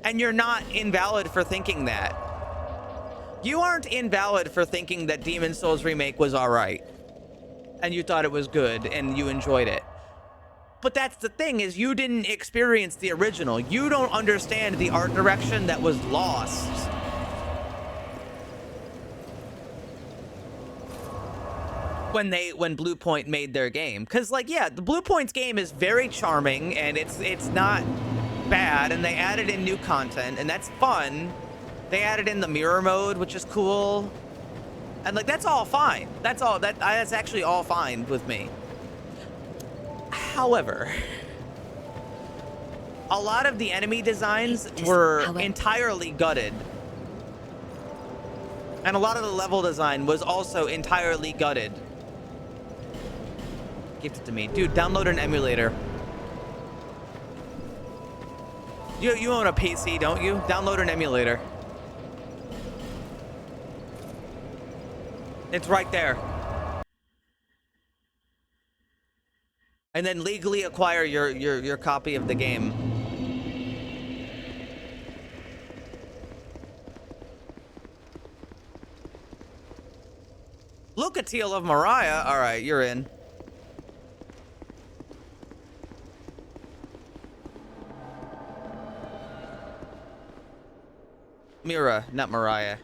and you're not invalid for thinking that. You aren't invalid for thinking that Demon's Souls remake was all right, and you thought it was good, and you enjoyed it. But that's the thing, is you didn't experience the original. You don't understand the art direction that was lost. When Blue Point made their game. Because, like, yeah, the Blue Point's game is very charming, and it's not bad, and they added in new content, and that's fun. They added in the mirror mode, which is cool. And, like, that's all fine. That's actually all fine with me. However, a lot of the enemy designs were entirely gutted. And a lot of the level design was also entirely gutted. Give it to me. Dude, download an emulator. You own a PC, don't you? Download an emulator. It's right there. And then legally acquire your copy of the game. Lucatiel of Mariah. All right, you're in. Mira, not Mariah.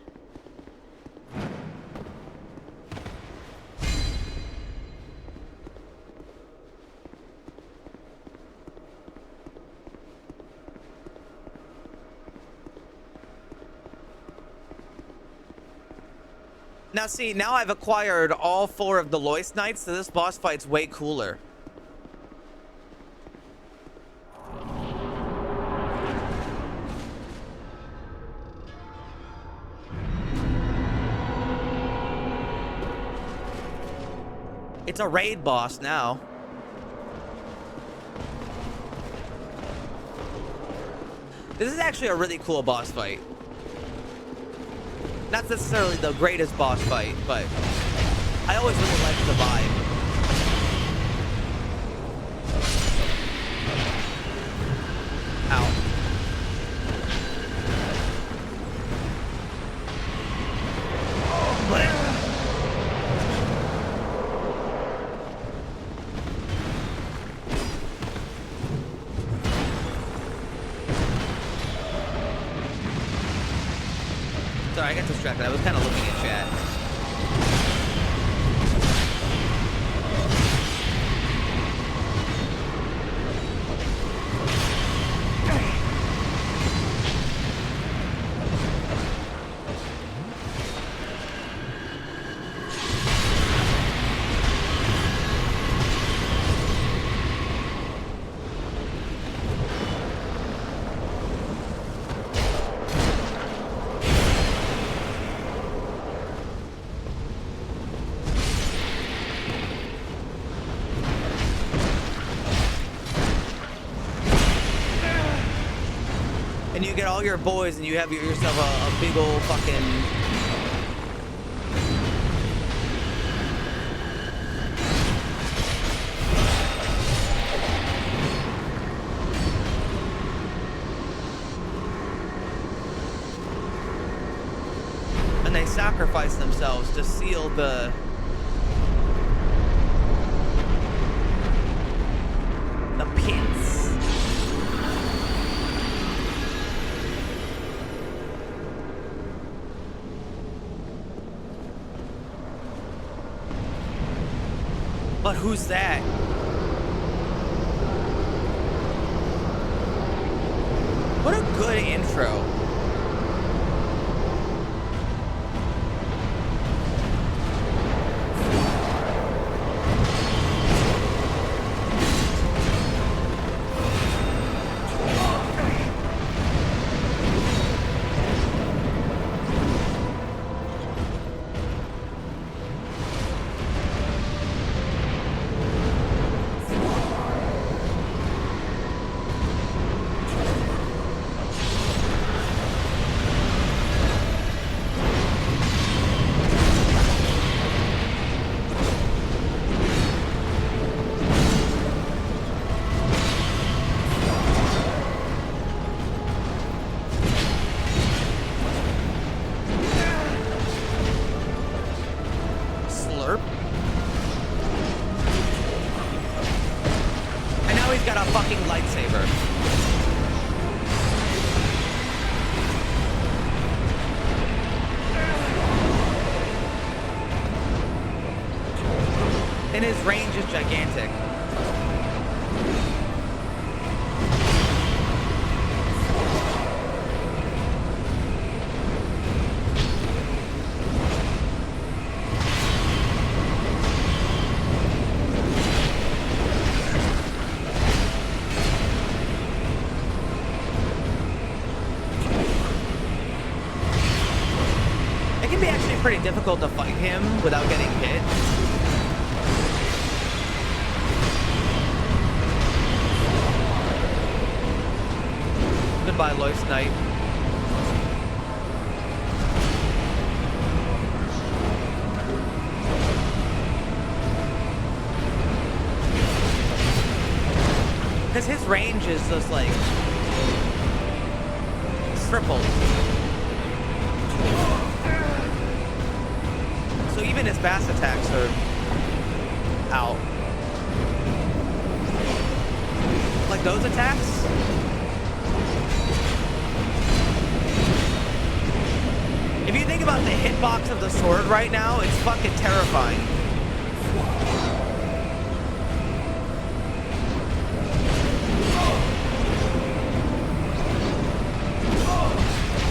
Now see, now I've acquired all 4 of the Loist Knights, so this boss fight's way cooler. It's a raid boss now. This is actually a really cool boss fight. Not necessarily the greatest boss fight, but I always really liked the vibe. Ow. Sorry, I got distracted. I was kind of looking at chat. you get all your boys and you have yourself a big old fucking... And they sacrifice themselves to seal the... pits. But who's that? What a good intro. And his range is gigantic. It can be actually pretty difficult to fight him without getting hit. Goodbye, Lois Knight. Because his range is just like tripled. So even his fast attacks are out. Like those attacks? If you think about the hitbox of the sword right now, it's fucking terrifying.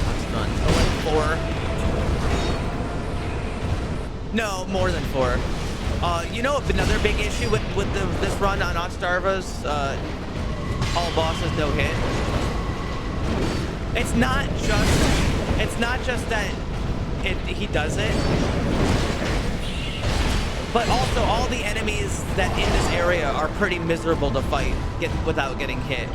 That's done. Oh, like 4. No, more than 4. You know another big issue with this run on Otstarva's all bosses no hit? It's not just that he does it, but also all the enemies that in this area are pretty miserable to fight without getting hit.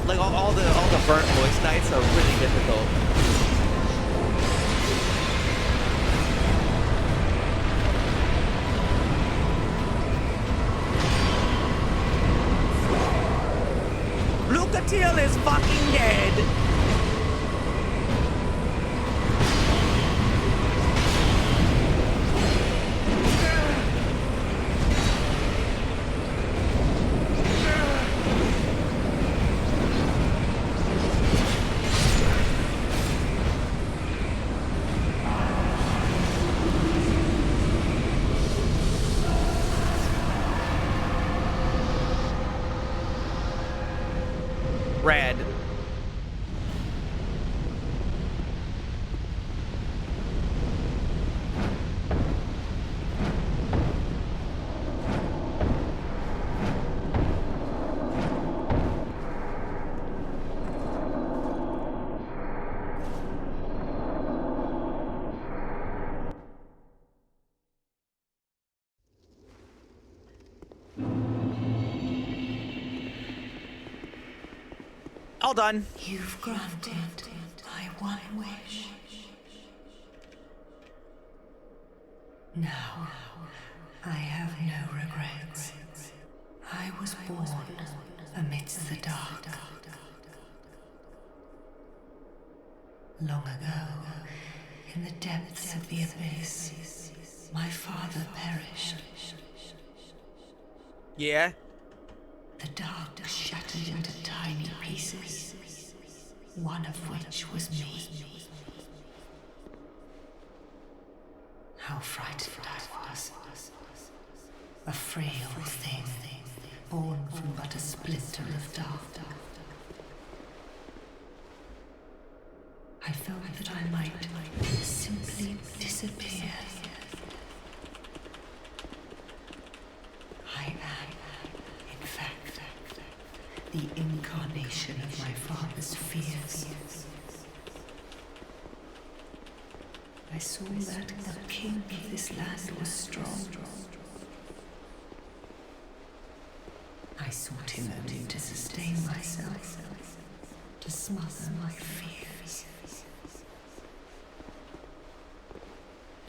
Like all the burnt voice knights are really difficult. Lucatiel is fucking dead. Rad. All done. You've granted my one wish. Now, I have no regrets. I was born amidst the dark. Long ago, in the depths of the abyss, my father perished. Yeah? The dark shattered into tiny pieces, one of which was me. How frightened I was. A frail thing, born from but a splinter of dark. I felt that I might simply disappear. I am, in fact, the incarnation of my father's fears. I saw that the king of this land was strong. I sought him only to sustain myself, to smother my fears.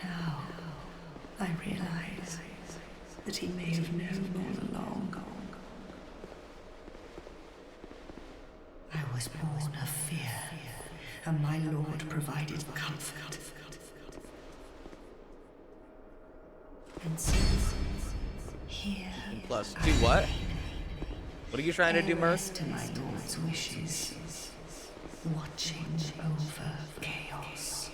Now, I realize that he may have known all along. I was born of fear, and my Lord provided comfort. And so, here Plus, do what? What are you trying to do, Mirth? to my Lord's wishes, watching over chaos.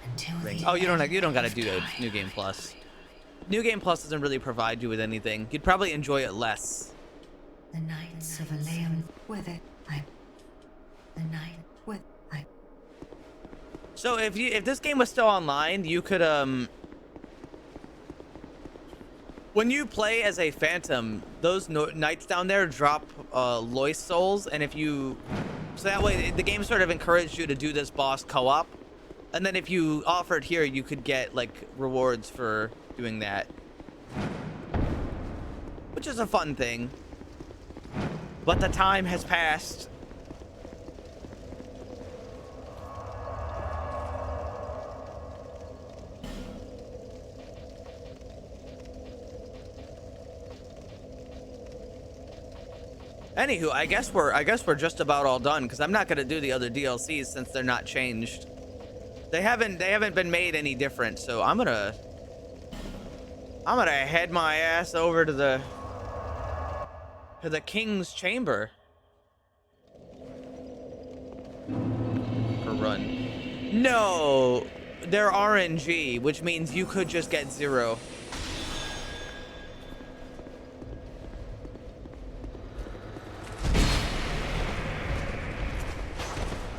Until the Oh, you don't gotta do a New Game Plus. New Game Plus doesn't really provide you with anything. You'd probably enjoy it less. The Knights of Aleum, the night with I. So if this game was still online, you could when you play as a Phantom, those knights down there drop Lois souls, and so that way the game sort of encouraged you to do this boss co-op, and then if you offered here, you could get like rewards for doing that, which is a fun thing. But the time has passed. Anywho, I guess we're just about all done, because I'm not gonna do the other DLCs since they're not changed. They haven't been made any different, so I'm gonna head my ass over to the King's Chamber. Or run. No, they're RNG, which means you could just get 0.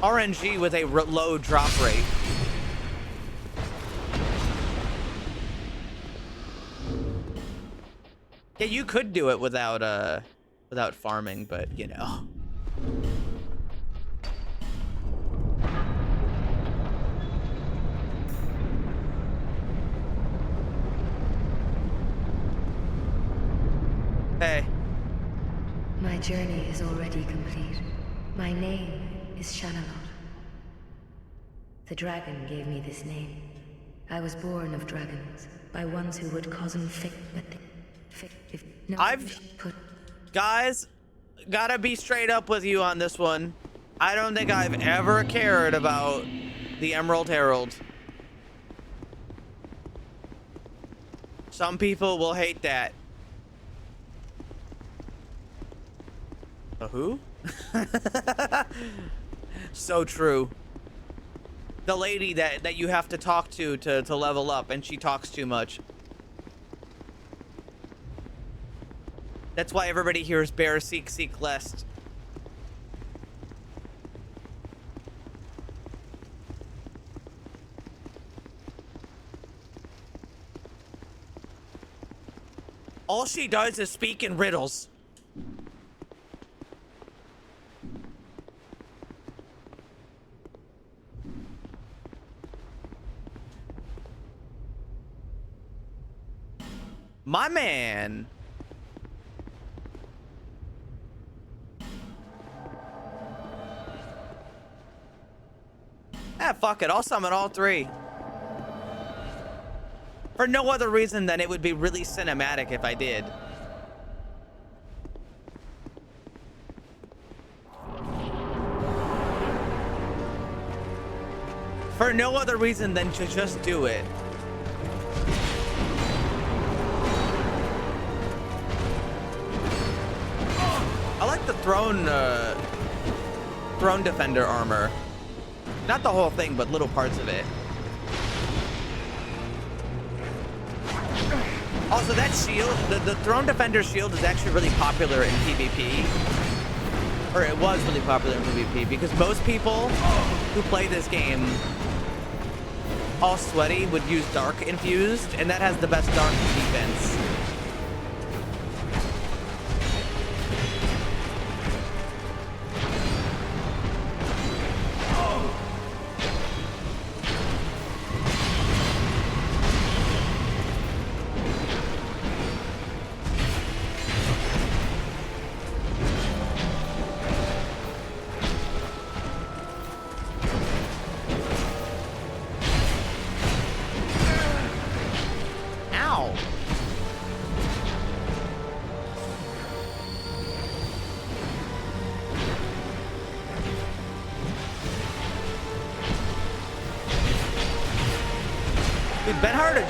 RNG with a low drop rate. Yeah, you could do it without farming, but you know. Hey. My journey is already complete. My name is Shanalot. The dragon gave me this name. I was born of dragons, by ones who would cause them Guys, gotta be straight up with you on this one. I don't think I've ever cared about the Emerald Herald. Some people will hate that. Who? So true. The lady that you have to talk to level up, and she talks too much. That's why everybody here is bear seek lest. All she does is speak in riddles. My man. fuck it. I'll summon all three. For no other reason than it would be really cinematic if I did. For no other reason than to just do it. I like the throne defender armor. Not the whole thing, but little parts of it. Also, that shield, the throne defender shield is actually really popular in PvP. Or it was really popular in PvP because most people who play this game all sweaty would use dark infused, and that has the best dark defense.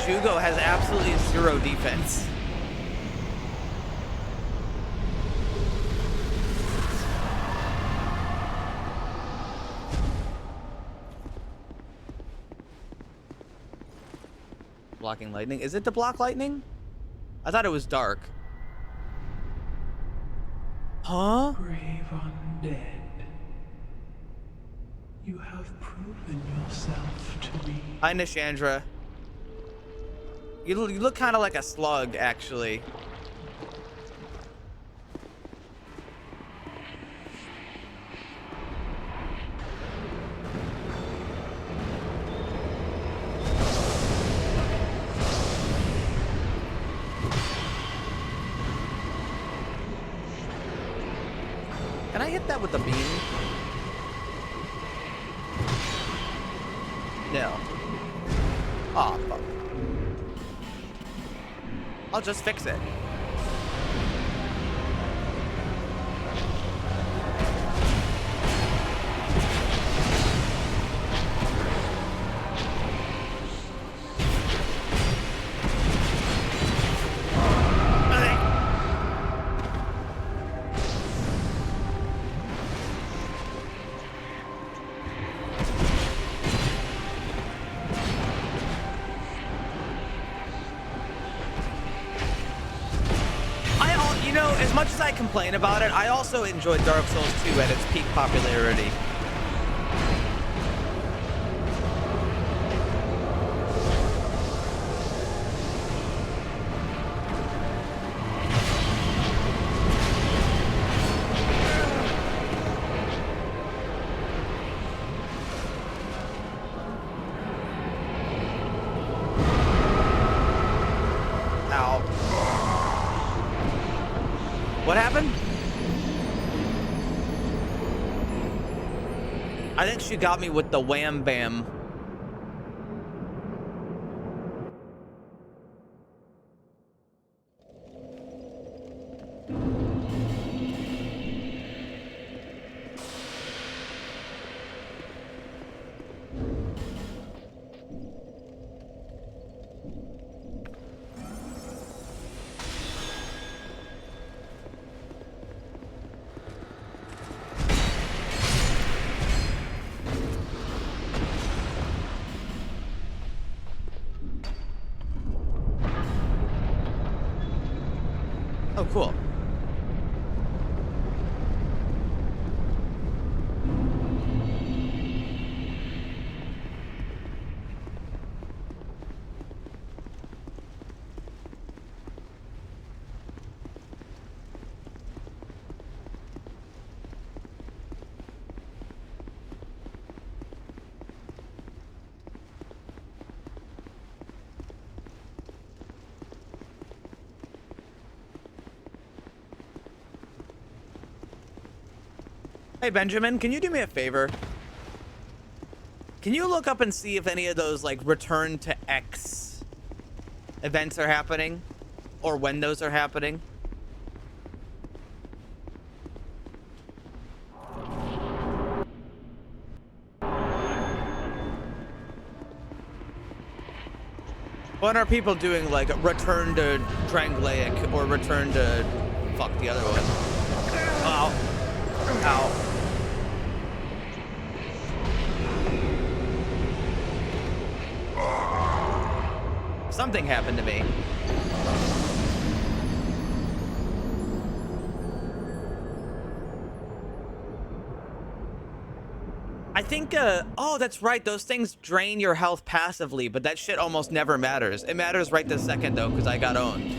Jugo has absolutely zero defense. Blocking lightning? Is it to block lightning? I thought it was dark. Huh? Brave undead. You have proven yourself to me. Hi, Nishandra. You look kind of like a slug, actually. Can I hit that with the beam? No. Aw, oh, fuck. I'll just fix it. Complain about it. I also enjoyed Dark Souls 2 at its peak popularity. What happened? I think she got me with the wham bam. Oh, cool. Hey, Benjamin, can you do me a favor? Can you look up and see if any of those like return to X events are happening, or when those are happening? What are people doing, like return to Drangleic or return to fuck the other one? Ow. Ow. Something happened to me. I think, oh, that's right. Those things drain your health passively, but that shit almost never matters. It matters right this second, though, because I got owned.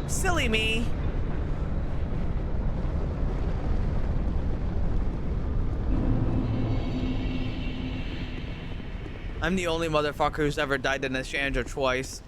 Silly me. I'm the only motherfucker who's ever died in a Chandra twice.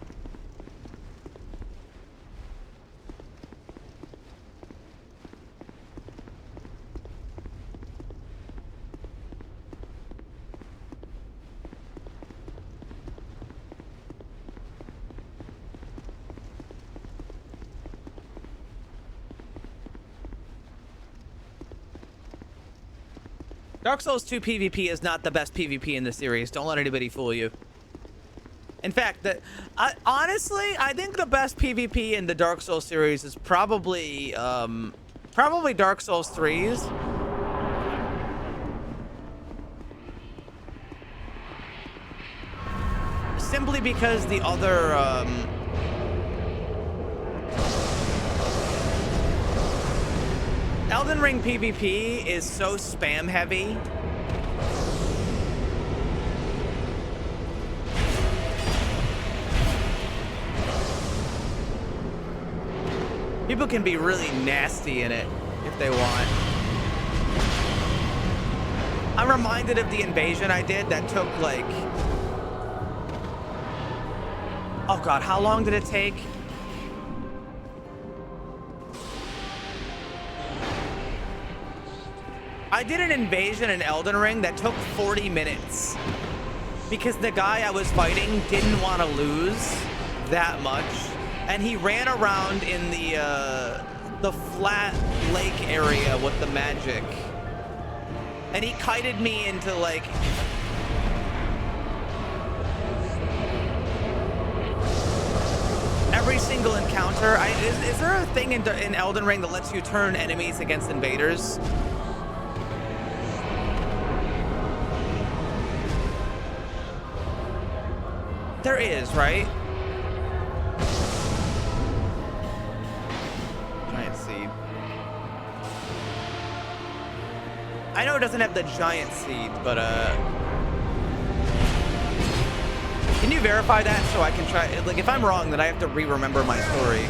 Dark Souls 2 PvP is not the best PvP in the series. Don't let anybody fool you. In fact, honestly, I think the best PvP in the Dark Souls series is probably Dark Souls 3's. Simply because the other, Elden Ring PvP is so spam heavy. People can be really nasty in it if they want. I'm reminded of the invasion I did that took like, oh god, how long did it take? I did an invasion in Elden Ring that took 40 minutes because the guy I was fighting didn't want to lose that much, and he ran around in the flat lake area with the magic, and he kited me into like every single encounter. Is there a thing in Elden Ring that lets you turn enemies against invaders? There is, right? Giant seed. I know it doesn't have the giant seed, but can you verify that so I can try? Like, if I'm wrong, then I have to re-remember my story.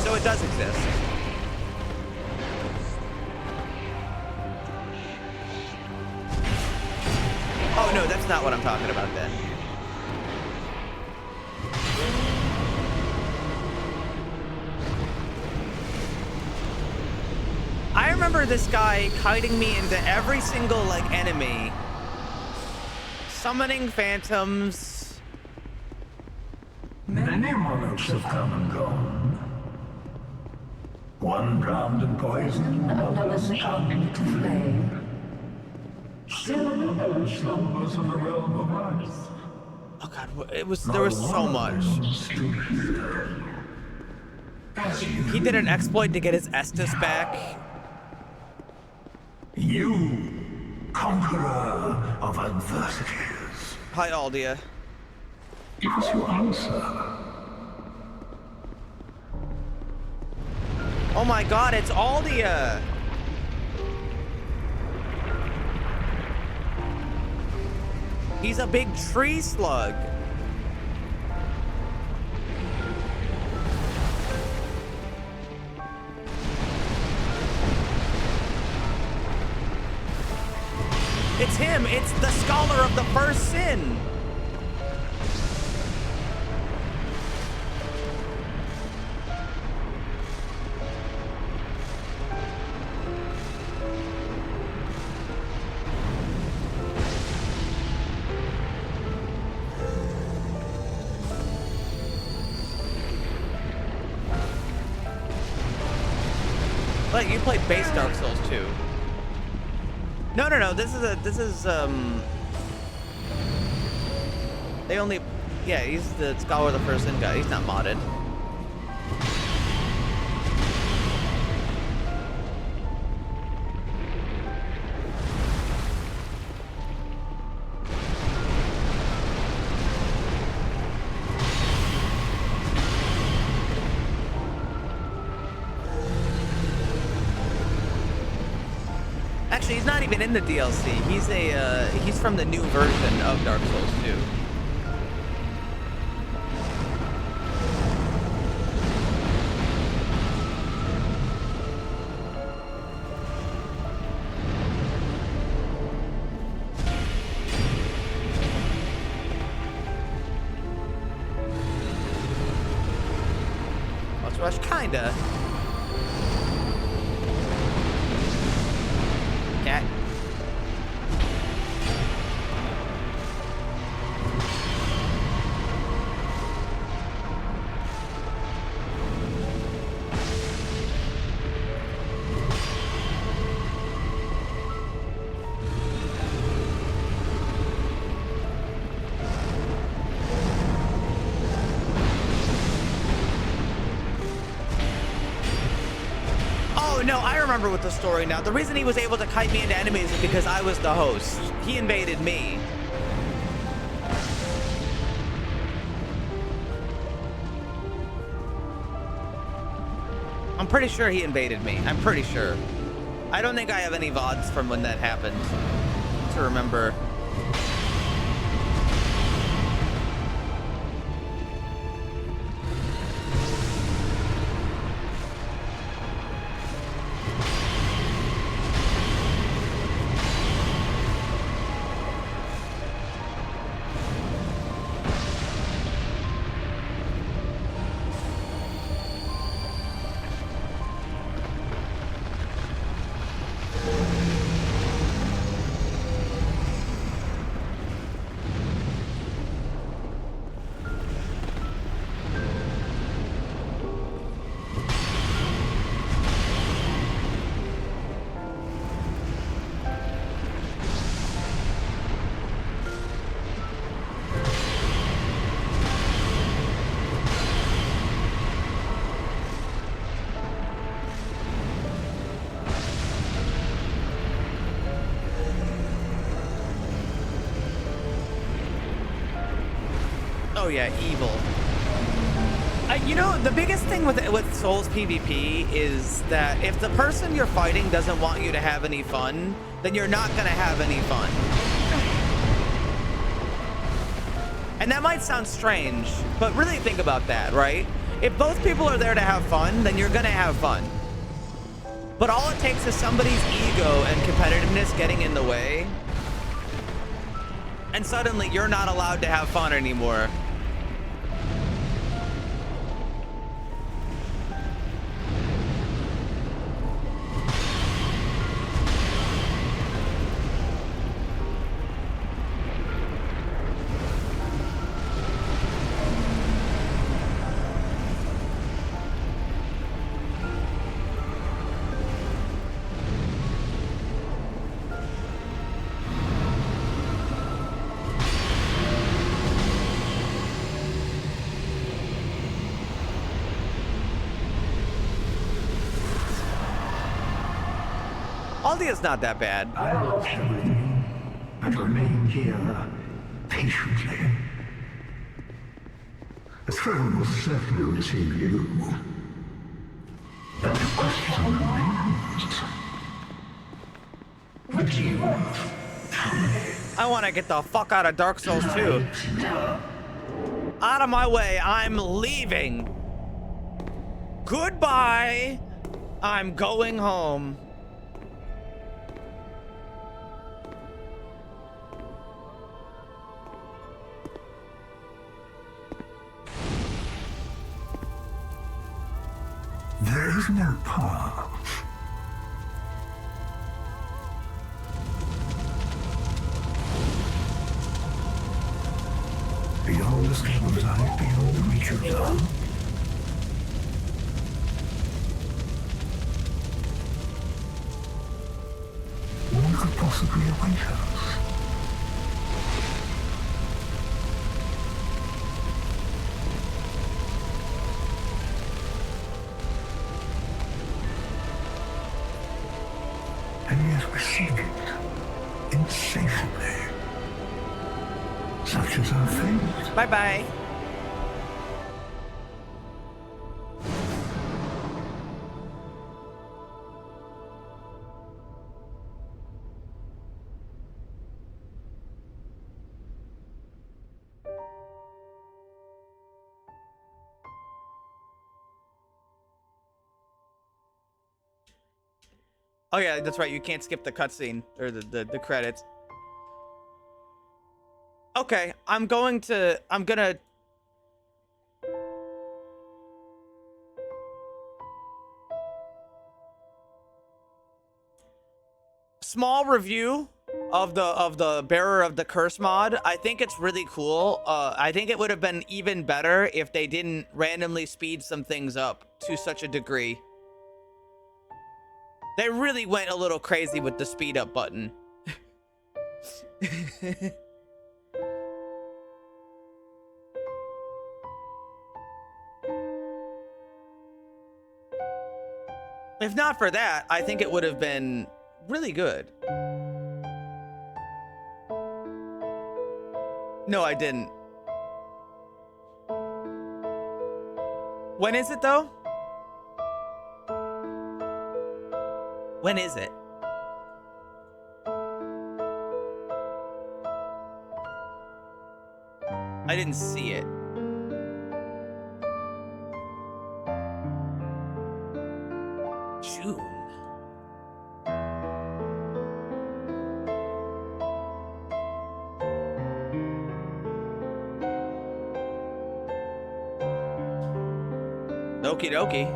It does exist. Oh no, that's not what I'm talking about then. I remember this guy kiting me into every single like enemy, summoning phantoms. Many monarchs have come and gone. One drowned in poison, another succumbed to flame. Still another slumbers in the realm of earth. Oh god, there was so much. He did an exploit to get his Estus back. You, conqueror of adversities. Hi, Aldia. Give us your answer. Oh my god, it's Aldia! He's a big tree slug. It's him. It's the Scholar of the First Sin. But you played base Dark Souls 2. No. This is they only, yeah, he's the Scholar of the First Sin guy. He's not modded. Actually, he's not even in the DLC. He's from the new version of Dark Souls 2. Let's rush, kinda. Cat. Oh no, I remember with the story now. The reason he was able to kite me into enemies is because I was the host. He invaded me. I'm pretty sure he invaded me. I'm pretty sure. I don't think I have any VODs from when that happened to remember. Oh yeah, evil. You know, the biggest thing with Souls PvP is that if the person you're fighting doesn't want you to have any fun, then you're not gonna have any fun. And that might sound strange, but really think about that, right? If both people are there to have fun, then you're gonna have fun. But all it takes is somebody's ego and competitiveness getting in the way, and suddenly you're not allowed to have fun anymore. Aldia's not that bad. I will kill you and remain here patiently. The throne will certainly receive you. But the question remains, would you tell me? I want to get the fuck out of Dark Souls 2. Out of my way. I'm leaving. Goodbye. I'm going home. There is no path. Beyond the scable's eye, beyond the reach of love. What could possibly await us? And yet we seek it insatiably. Such is our fate. Bye-bye. Oh yeah, that's right. You can't skip the cutscene or the credits. Okay, I'm gonna small review of the Bearer of the Curse mod. I think it's really cool. I think it would have been even better if they didn't randomly speed some things up to such a degree. They really went a little crazy with the speed up button. If not for that, I think it would have been really good. No, I didn't. When is it though? When is it? I didn't see it. June. Okie dokie.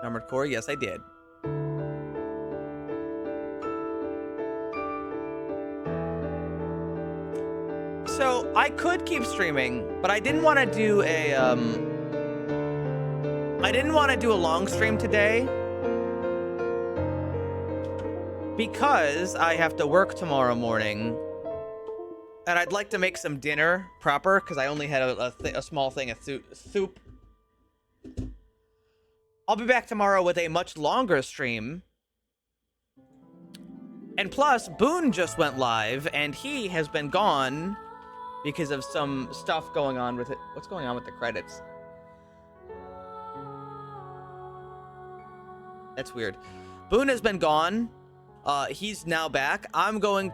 Armored Core, yes, I did. So I could keep streaming, but I didn't want to do a long stream today because I have to work tomorrow morning, and I'd like to make some dinner proper because I only had a small thing of soup. I'll be back tomorrow with a much longer stream. And plus, Boone just went live, and he has been gone because of some stuff going on with it. What's going on with the credits? That's weird. Boone has been gone. He's now back. We're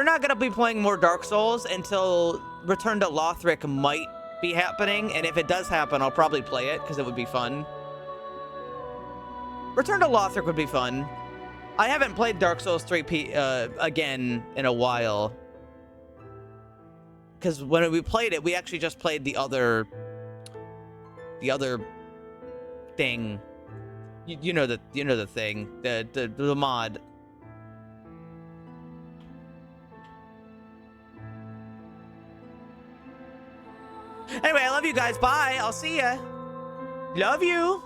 not gonna be playing more Dark Souls until Return to Lothric might be happening, and if it does happen, I'll probably play it because it would be fun. Return to Lothric would be fun. I haven't played Dark Souls 3 again in a while, because when we played it, we actually just played the other thing. You know the thing, the mod. Anyway, I love you guys. Bye. I'll see ya. Love you.